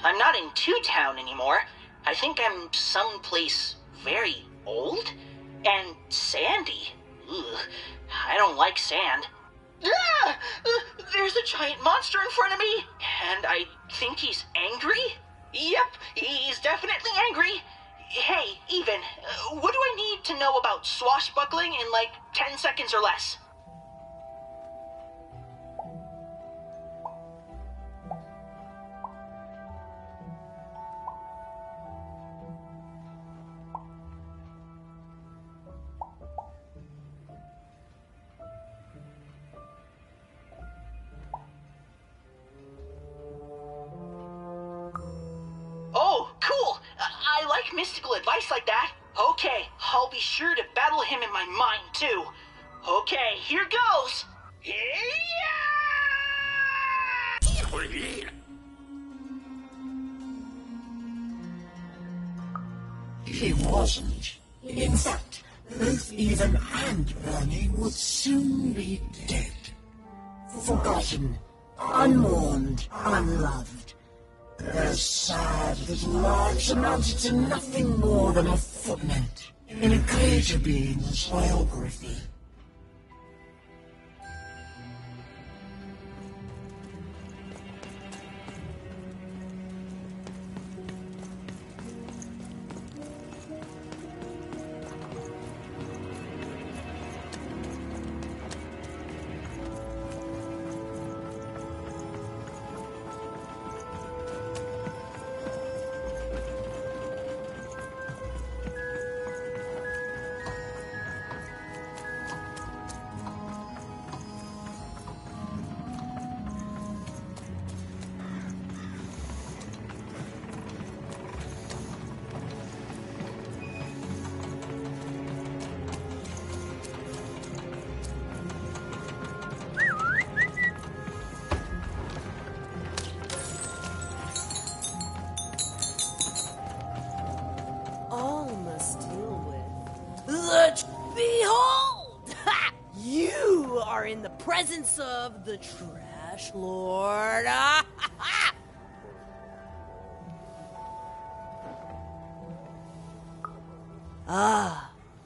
I'm not in Two Town anymore. I think I'm someplace very old and sandy. Ugh, I don't like sand. Ah! There's a giant monster in front of me, and I think he's angry? Yep, he's definitely angry. Hey, Even, what do I need to know about swashbuckling in like 10 seconds or less? Oh, cool! I like mystical advice like that. Okay, I'll be sure to battle him in my mind, too. Okay, here goes! He wasn't. In fact, both Even and Bernie would soon be dead. Forgotten, unmourned, unloved. Their sad little lives amounted to nothing more than a footnote in a greater being's biography. Behold! Ha! You are in the presence of the Trash Lord.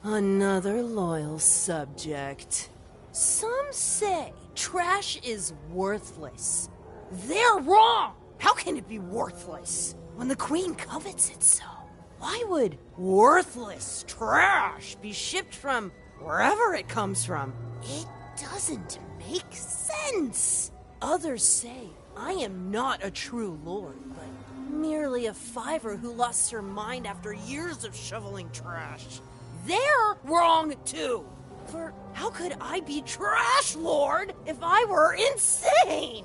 Another loyal subject. Some say trash is worthless. They're wrong! How can it be worthless when the Queen covets it so? Why would worthless trash be shipped from wherever it comes from? It doesn't make sense. Others say I am not a true lord, but merely a fiver who lost her mind after years of shoveling trash. They're wrong too. For how could I be trash lord if I were insane?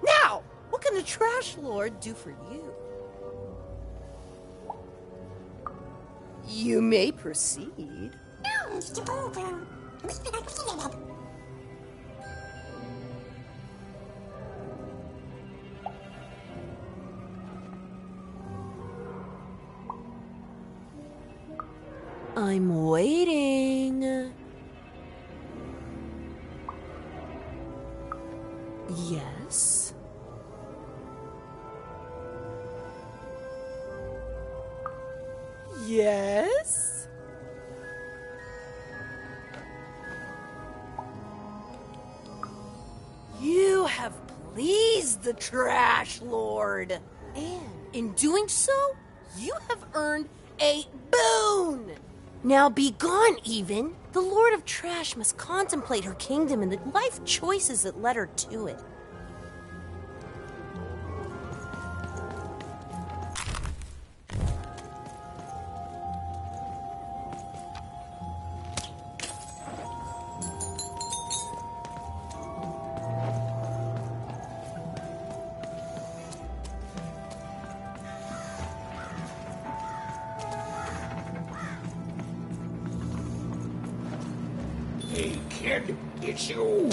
Now, what can a trash lord do for you? You may proceed. I'm waiting. Yes? Yes? You have pleased the Trash Lord. And In doing so, you have earned a boon. Now be gone, Even. The Lord of Trash must contemplate her kingdom and the life choices that led her to it. Hey, kid, it's you.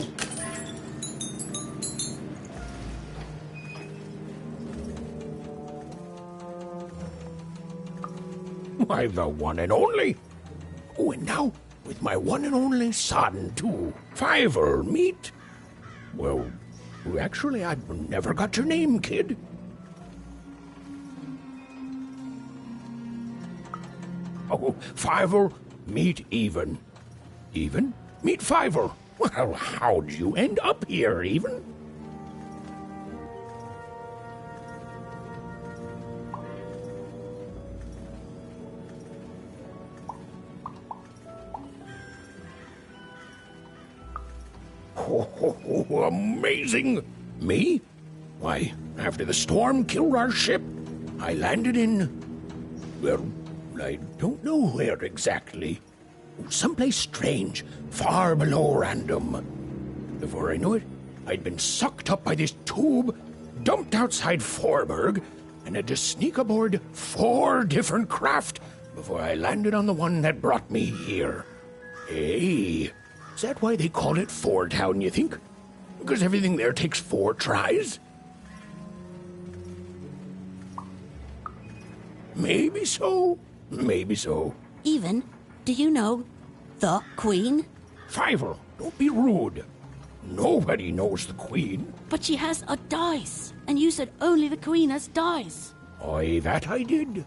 Why, the one and only. Oh, and now, with my one and only son, too. Fiver, meet. Well, actually, I never got your name, kid. Oh, Fiver, meet Even. Even? Meet Fiver. Well, how'd you end up here, Even? Oh, amazing! Me? Why, after the storm killed our ship, I landed in... well, I don't know where exactly. Someplace strange, far below Random. Before I knew it, I'd been sucked up by this tube, dumped outside Forberg, and had to sneak aboard 4 different craft before I landed on the one that brought me here. Hey, is that why they call it Four Town, you think? Because everything there takes 4 tries? Maybe so. Maybe so. Even, do you know the Queen? Fiver, don't be rude. Nobody knows the Queen. But she has a dice, and you said only the Queen has dice. Aye, that I did.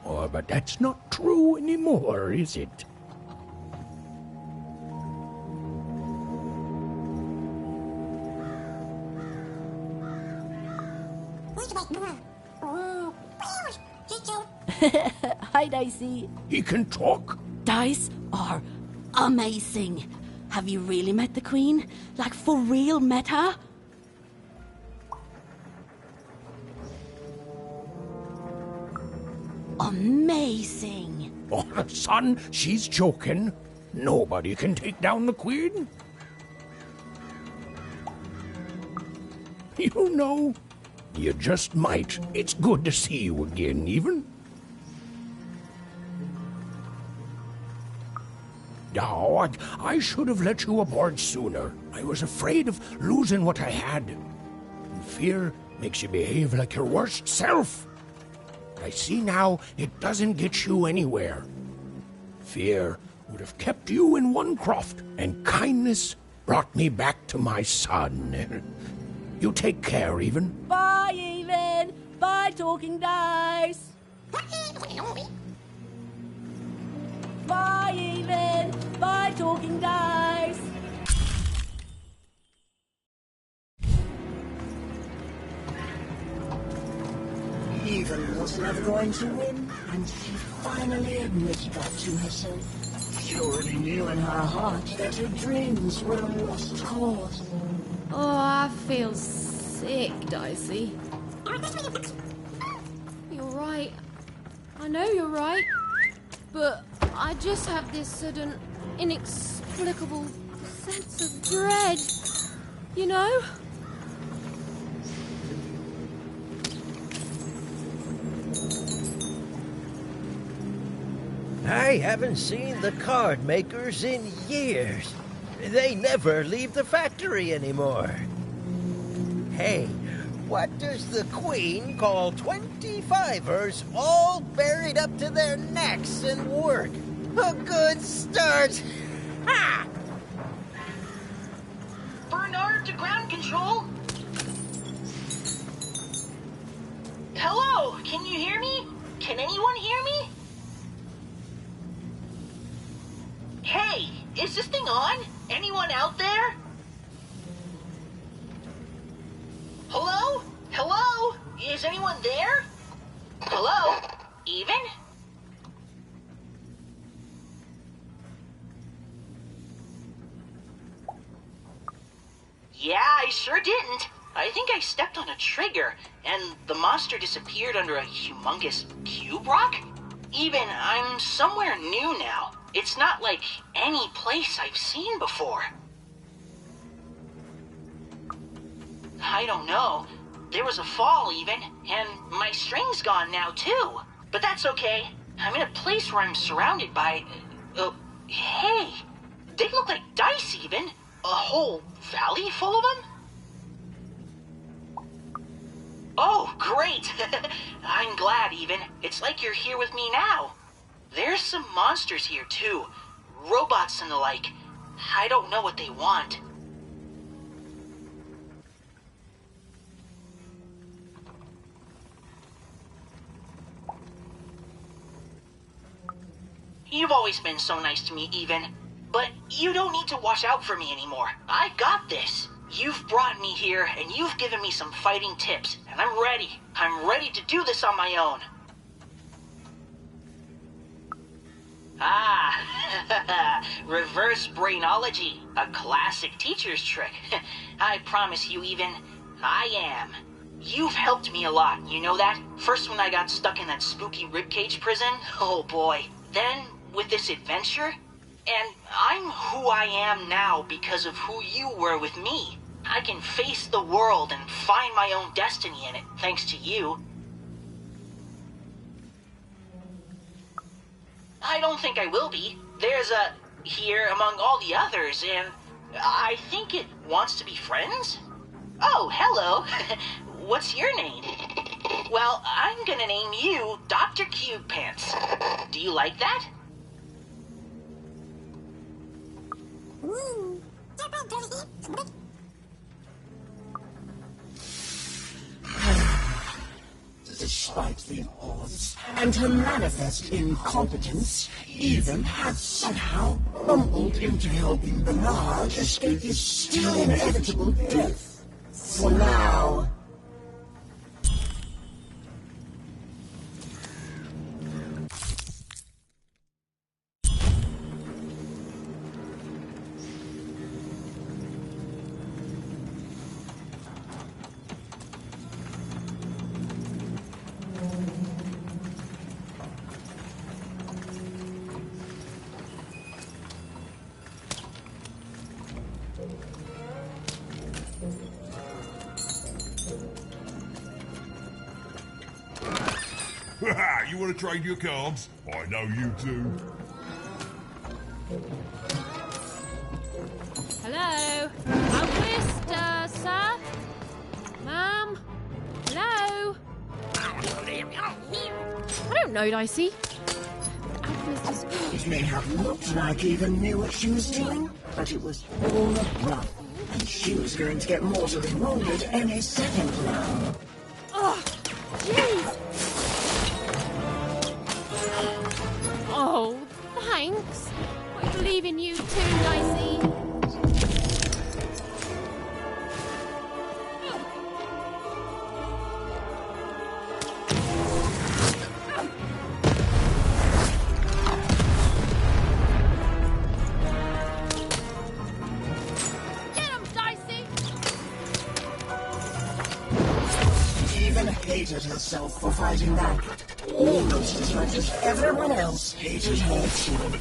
Oh, but that's not true anymore, is it? Hi, Dicey. He can talk. Dice are amazing. Have you really met the Queen? Like, for real met her? Amazing. Oh, son, she's joking. Nobody can take down the Queen. You know, you just might. It's good to see you again, Even. Oh, I should have let you aboard sooner. I was afraid of losing what I had. And fear makes you behave like your worst self. I see now it doesn't get you anywhere. Fear would have kept you in one croft, and kindness brought me back to my son. You take care, Even. Bye, Even. Bye, Talking Dice. Bye, Even. Bye, Talking Dice. Even was never going to win, and she finally admitted that to herself. She already knew in her heart that her dreams were a lost cause. Oh, I feel sick, Dicey. You're right. I know you're right. But I just have this sudden, inexplicable sense of dread. You know? I haven't seen the card makers in years. They never leave the factory anymore. Hey, what does the Queen call 25ers all buried up to their necks in work? A good start. Ha! Bernard to ground control. Hello, can you hear me? Can anyone hear me? Hey, is this thing on? Anyone out there? Hello? Hello? Is anyone there? Yeah, I sure didn't. I think I stepped on a trigger, and the monster disappeared under a humongous cube rock? Even, I'm somewhere new now. It's not like any place I've seen before. I don't know. There was a fall even, and my string's gone now too. But that's okay. I'm in a place where I'm surrounded by... hey! They look like dice even. A whole valley full of them? Oh, great! I'm glad even. It's like you're here with me now. There's some monsters here too. Robots and the like. I don't know what they want. You've always been so nice to me, even. But you don't need to watch out for me anymore. I got this. You've brought me here, and you've given me some fighting tips, and I'm ready. I'm ready to do this on my own. Ah, reverse brainology, a classic teacher's trick. I promise you even, I am. You've helped me a lot, you know that? First when I got stuck in that spooky ribcage prison, oh boy. Then, with this adventure, and I'm who I am now because of who you were with me. I can face the world and find my own destiny in it, thanks to you. I don't think I will be. There's a here among all the others, and I think it wants to be friends? Oh, hello. What's your name? Well, I'm gonna name you Dr. Cube Pants. Do you like that? Despite the odds and her manifest incompetence, Even had somehow bumbled into helping Bernard escape his still inevitable death. For now. You want to trade your cards? I know you do. Hello? Alquist, sir? Ma'am? Hello? I don't know, Dicey. It may have looked like Even knew what she was doing, but it was all a bluff. And she was going to get mortally wounded any second now. Oh, jeez! Oh, thanks. I believe in you too, Dicey. Get him, Dicey! Even hated herself for fighting back. Almost as much as everyone else hated her too.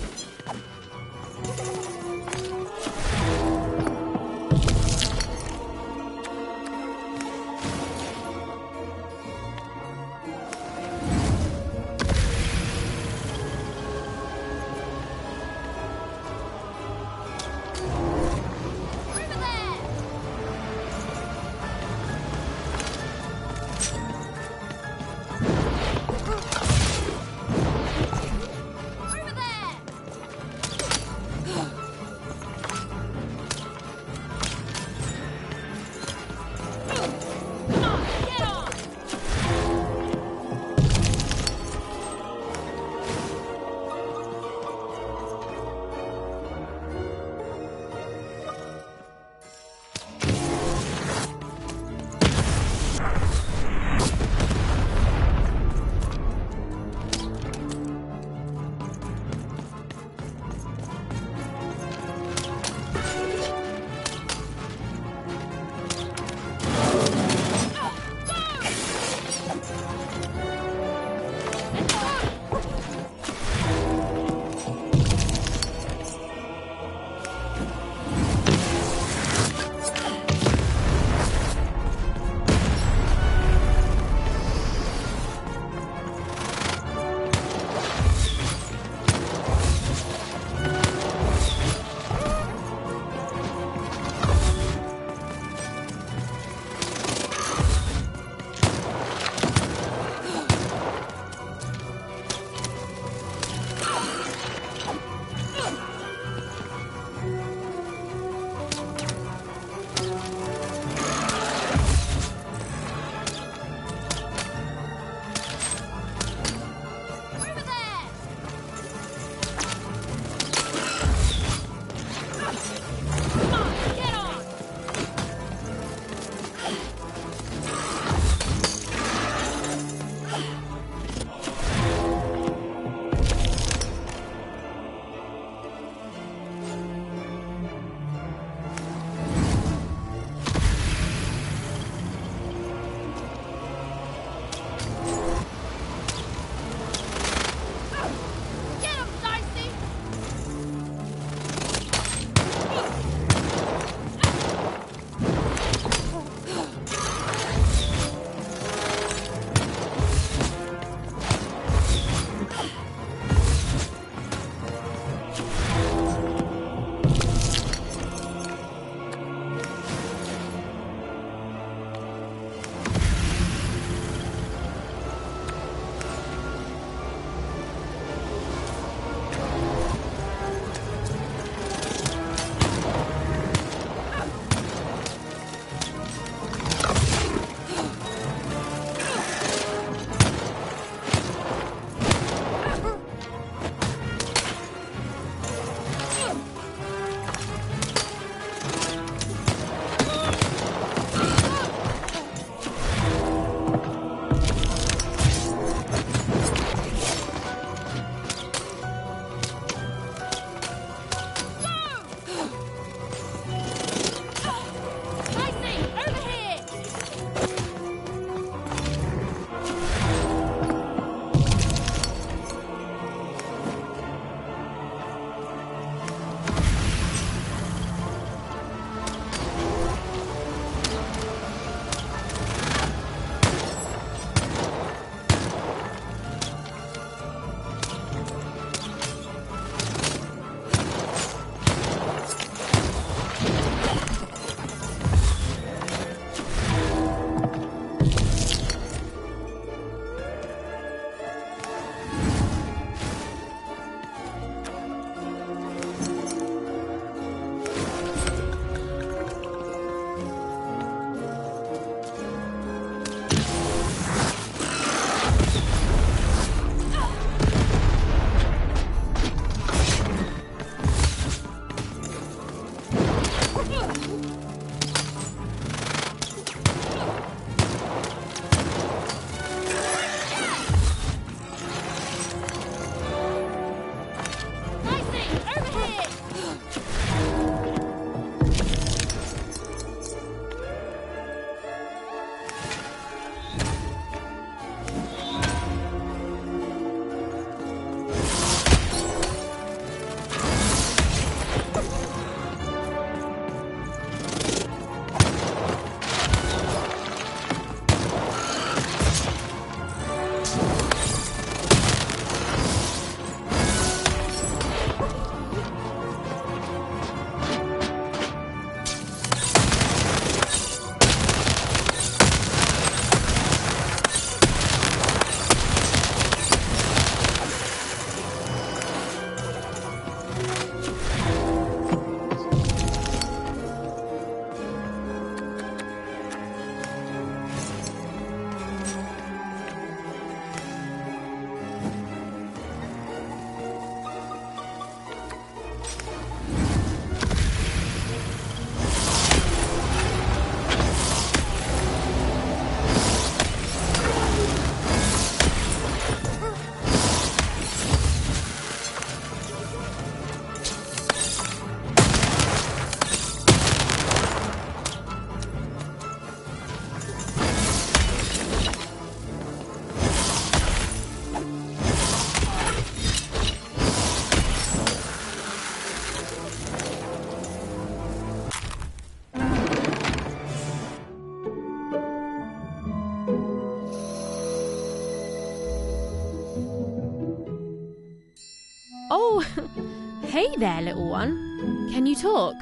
Hey there, little one. Can you talk?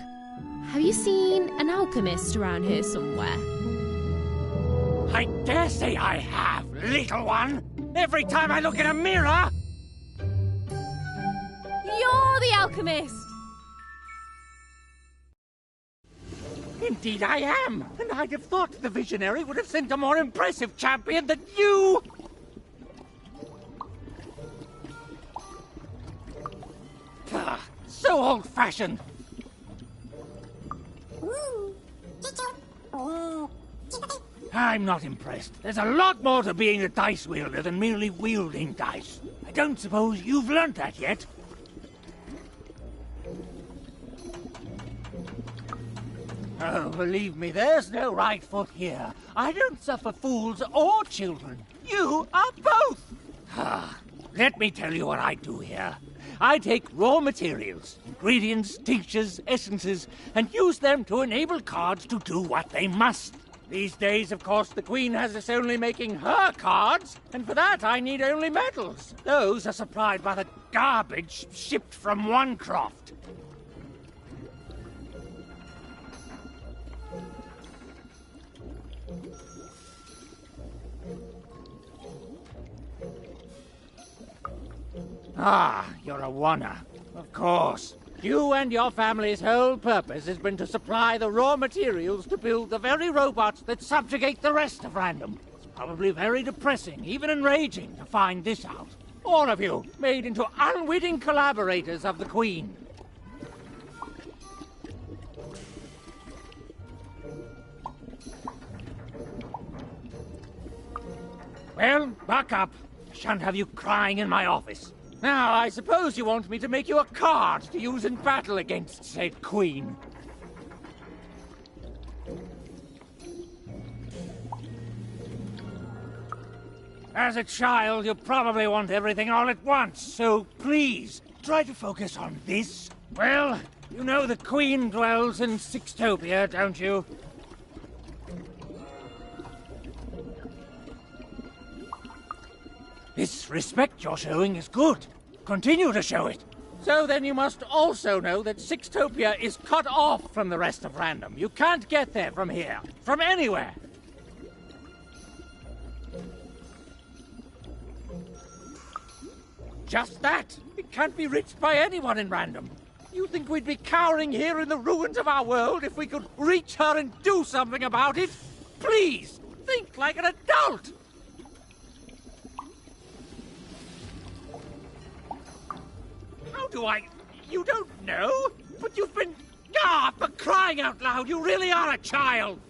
Have you seen an alchemist around here somewhere? I dare say I have, little one. Every time I look in a mirror... You're the alchemist! Indeed I am, and I'd have thought the visionary would have sent a more impressive champion than you! So old-fashioned. I'm not impressed. There's a lot more to being a dice wielder than merely wielding dice. I don't suppose you've learnt that yet. Oh, believe me, there's no right foot here. I don't suffer fools or children. You are both. Let me tell you what I do here. I take raw materials, ingredients, tinctures, essences, and use them to enable cards to do what they must. These days, of course, the Queen has us only making her cards, and for that I need only metals. Those are supplied by the garbage shipped from Onecroft. Ah, you're a oner. Of course. You and your family's whole purpose has been to supply the raw materials to build the very robots that subjugate the rest of Random. It's probably very depressing, even enraging, to find this out. All of you, made into unwitting collaborators of the Queen. Well, buck up. I shan't have you crying in my office. Now, I suppose you want me to make you a card to use in battle against said Queen. As a child, you probably want everything all at once, so please, try to focus on this. Well, you know the Queen dwells in Sixtopia, don't you? This respect you're showing is good. Continue to show it. So then you must also know that Sixtopia is cut off from the rest of Random. You can't get there from here, from anywhere. Just that. It can't be reached by anyone in Random. You think we'd be cowering here in the ruins of our world if we could reach her and do something about it? Please, think like an adult! How do I... You don't know? But you've been... Ah, for crying out loud, you really are a child!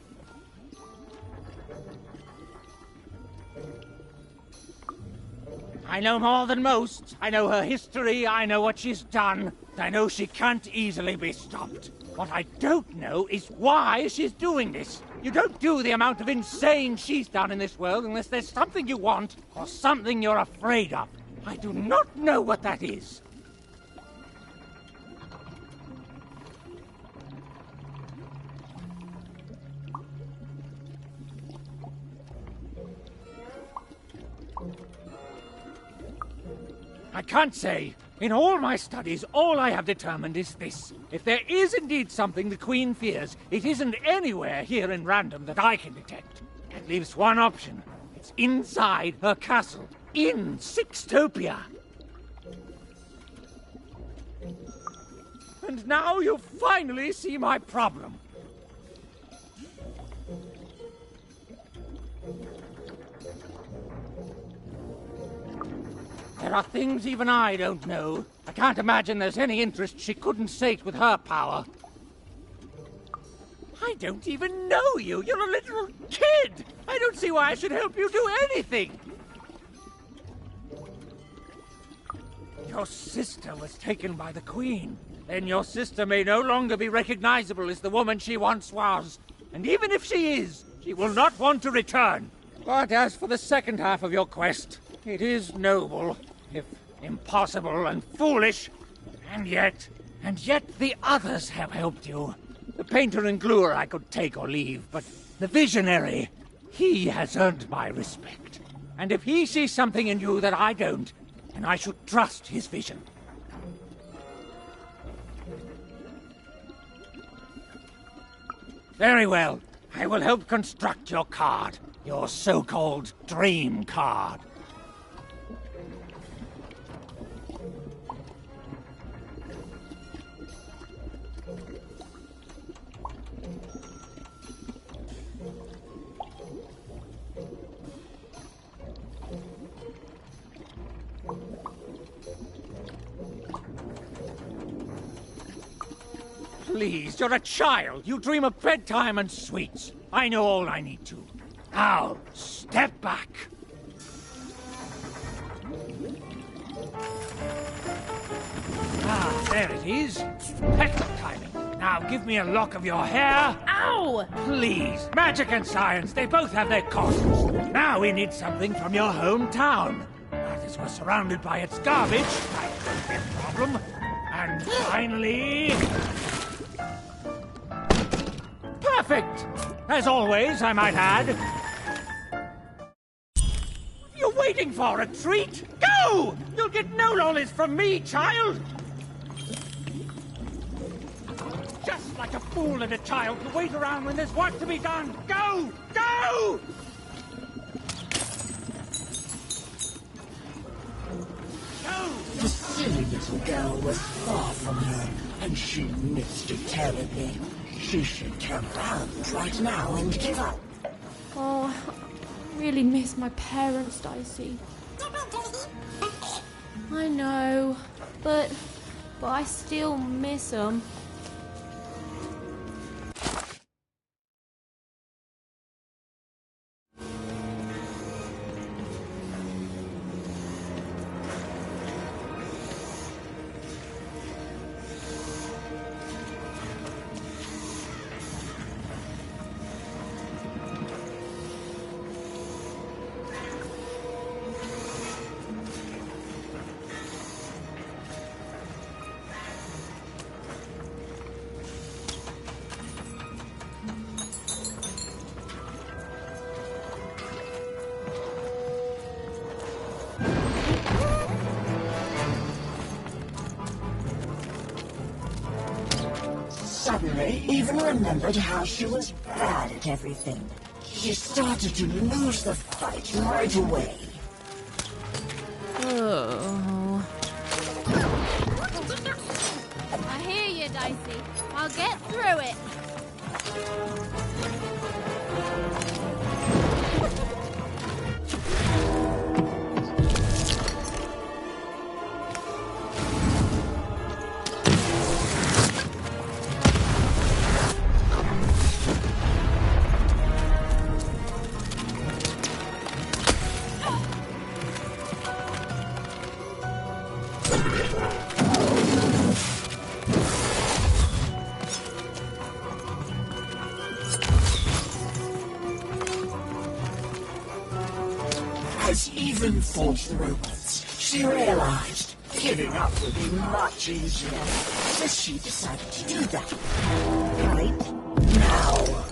I know more than most. I know her history, I know what she's done. I know she can't easily be stopped. What I don't know is why she's doing this. You don't do the amount of insane she's done in this world unless there's something you want or something you're afraid of. I do not know what that is. I can't say. In all my studies, all I have determined is this. If there is indeed something the Queen fears, it isn't anywhere here in Random that I can detect. It leaves one option. It's inside her castle. In Sixtopia. And now you finally see my problem. There are things even I don't know. I can't imagine there's any interest she couldn't sate with her power. I don't even know you. You're a little kid. I don't see why I should help you do anything. Your sister was taken by the Queen. Then your sister may no longer be recognizable as the woman she once was. And even if she is, she will not want to return. But as for the second half of your quest, it is noble, if impossible and foolish. And yet the others have helped you. The painter and gluer I could take or leave, but the visionary, he has earned my respect. And if he sees something in you that I don't, then I should trust his vision. Very well. I will help construct your card. Your so-called dream card. Please, you're a child. You dream of bedtime and sweets. I know all I need to. Now, step back. Ah, there it is. Perfect timing. Now give me a lock of your hair. Ow! Please. Magic and science, they both have their costs. Now we need something from your hometown. But as we're surrounded by its garbage, that could be a problem. And finally... Perfect! As always, I might add. You're waiting for a treat? Go! You'll get no lollies from me, child! Just like a fool and a child to wait around when there's work to be done. Go! Go! The silly little girl was far from home, and she missed it terribly. She should turn around right now and give up. Oh, I really miss my parents, Dicey. I know, but I still miss them. Suddenly, even remembered how she was bad at everything. She started to lose the fight right away. Oh. I hear you, Dicey. I'll get through it. As Even fought the robots, she realized giving up would be much easier. So she decided to do that. Right now.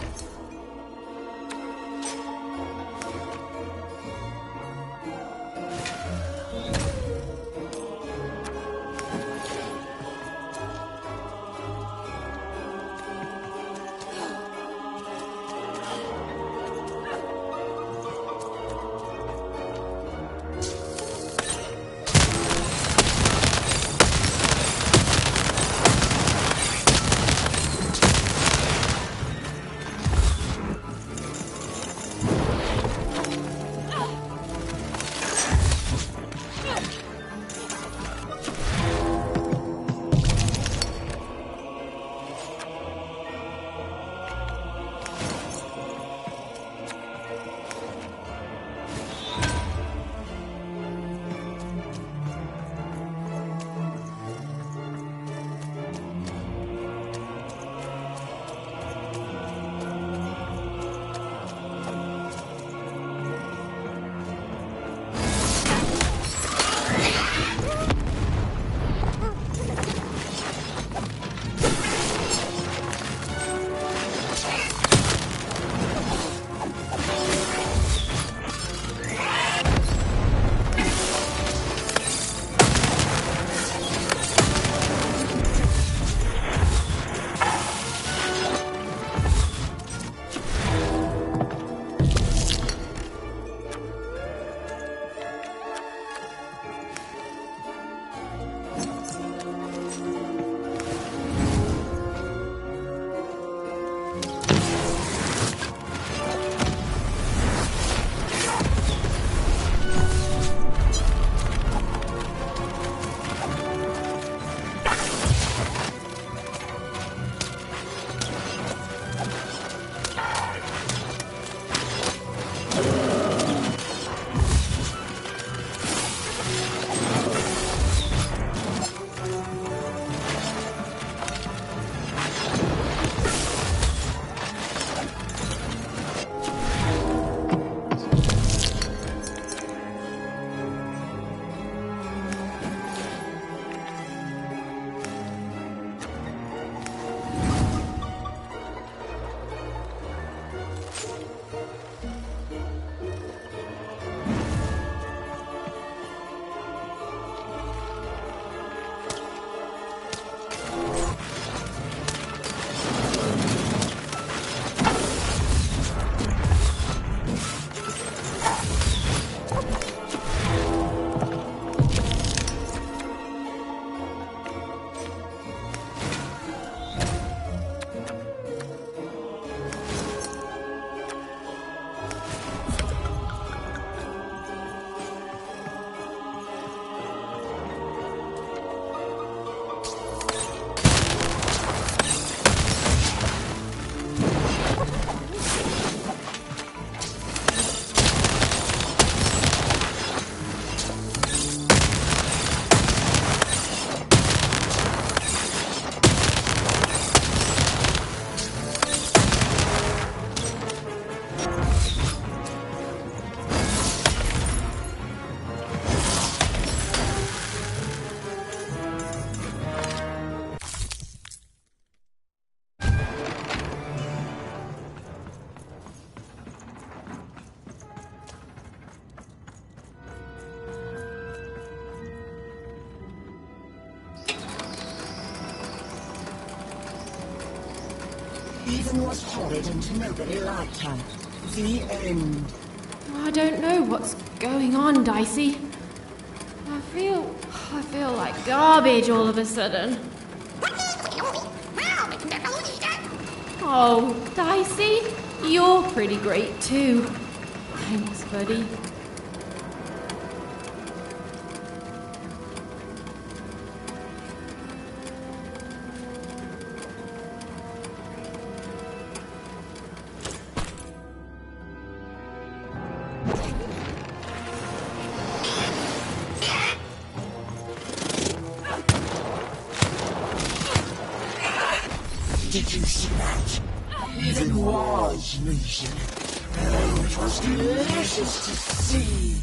Ethan was horrid and nobody liked him. The end. I don't know what's going on, Dicey. I feel like garbage all of a sudden. Oh, Dicey, you're pretty great too. Thanks, buddy. Did you see that? Even was losing. Oh, it was delicious to see.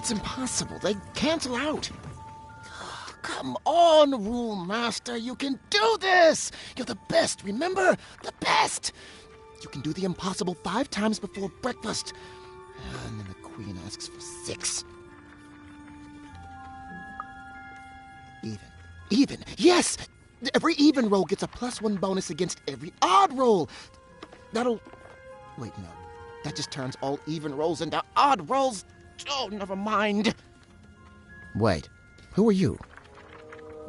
It's impossible. They cancel out. Come on, Rule Master. You can do this. You're the best, remember? The best. You can do the impossible 5 times before breakfast. And then the Queen asks for 6. Even. Yes! Every even roll gets a +1 bonus against every odd roll. That'll... Wait, no. That just turns all even rolls into odd rolls. Oh, never mind. Wait, who are you?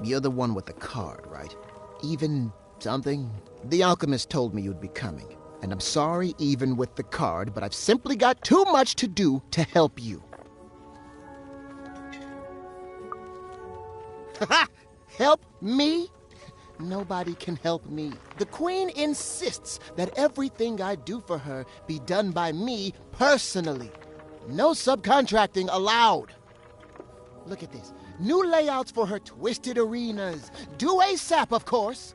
You're the one with the card, right? Even something? The alchemist told me you'd be coming. And I'm sorry, even with the card, but I've simply got too much to do to help you. Ha! Help me? Nobody can help me. The Queen insists that everything I do for her be done by me personally. No subcontracting allowed. Look at this. New layouts for her twisted arenas. Due ASAP, of course.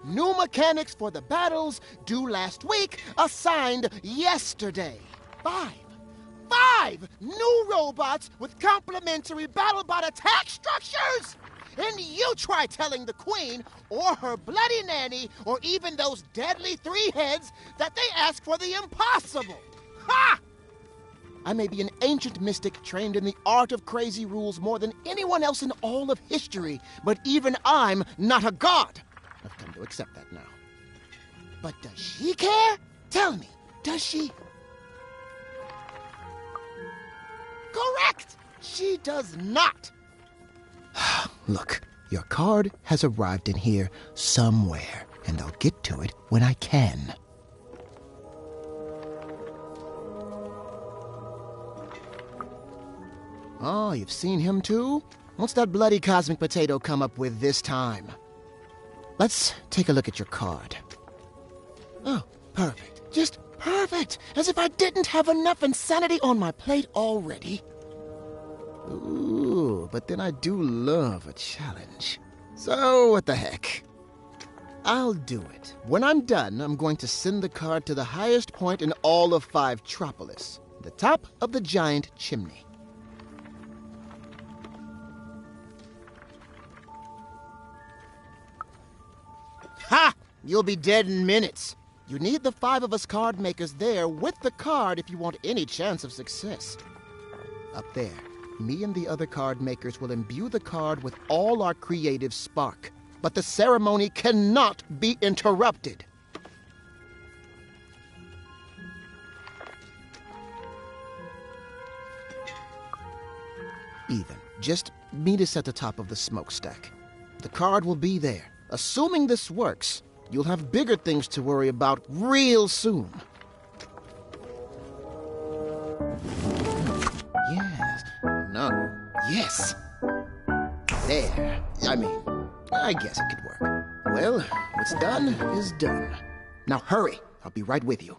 New mechanics for the battles, due last week, assigned yesterday. 5 new robots with complementary BattleBot attack structures! And you try telling the Queen, or her bloody nanny, or even those deadly 3 heads, that they ask for the impossible. Ha! I may be an ancient mystic trained in the art of crazy rules more than anyone else in all of history, but even I'm not a god. I've come to accept that now. But does she care? Tell me, does she? Correct! She does not. Look, your card has arrived in here somewhere, and I'll get to it when I can. Oh, you've seen him too? What's that bloody cosmic potato come up with this time? Let's take a look at your card. Oh, perfect. Just perfect! As if I didn't have enough insanity on my plate already. Ooh, but then I do love a challenge. So, what the heck? I'll do it. When I'm done, I'm going to send the card to the highest point in all of 5tropolis, the top of the giant chimney. Ha! You'll be dead in minutes. You need the 5 of us card makers there with the card if you want any chance of success. Up there, me and the other card makers will imbue the card with all our creative spark. But the ceremony cannot be interrupted. Even. Just meet us at the top of the smokestack. The card will be there. Assuming this works, you'll have bigger things to worry about real soon. Yes. No. Yes. There. I guess it could work. Well, what's done is done. Now hurry. I'll be right with you.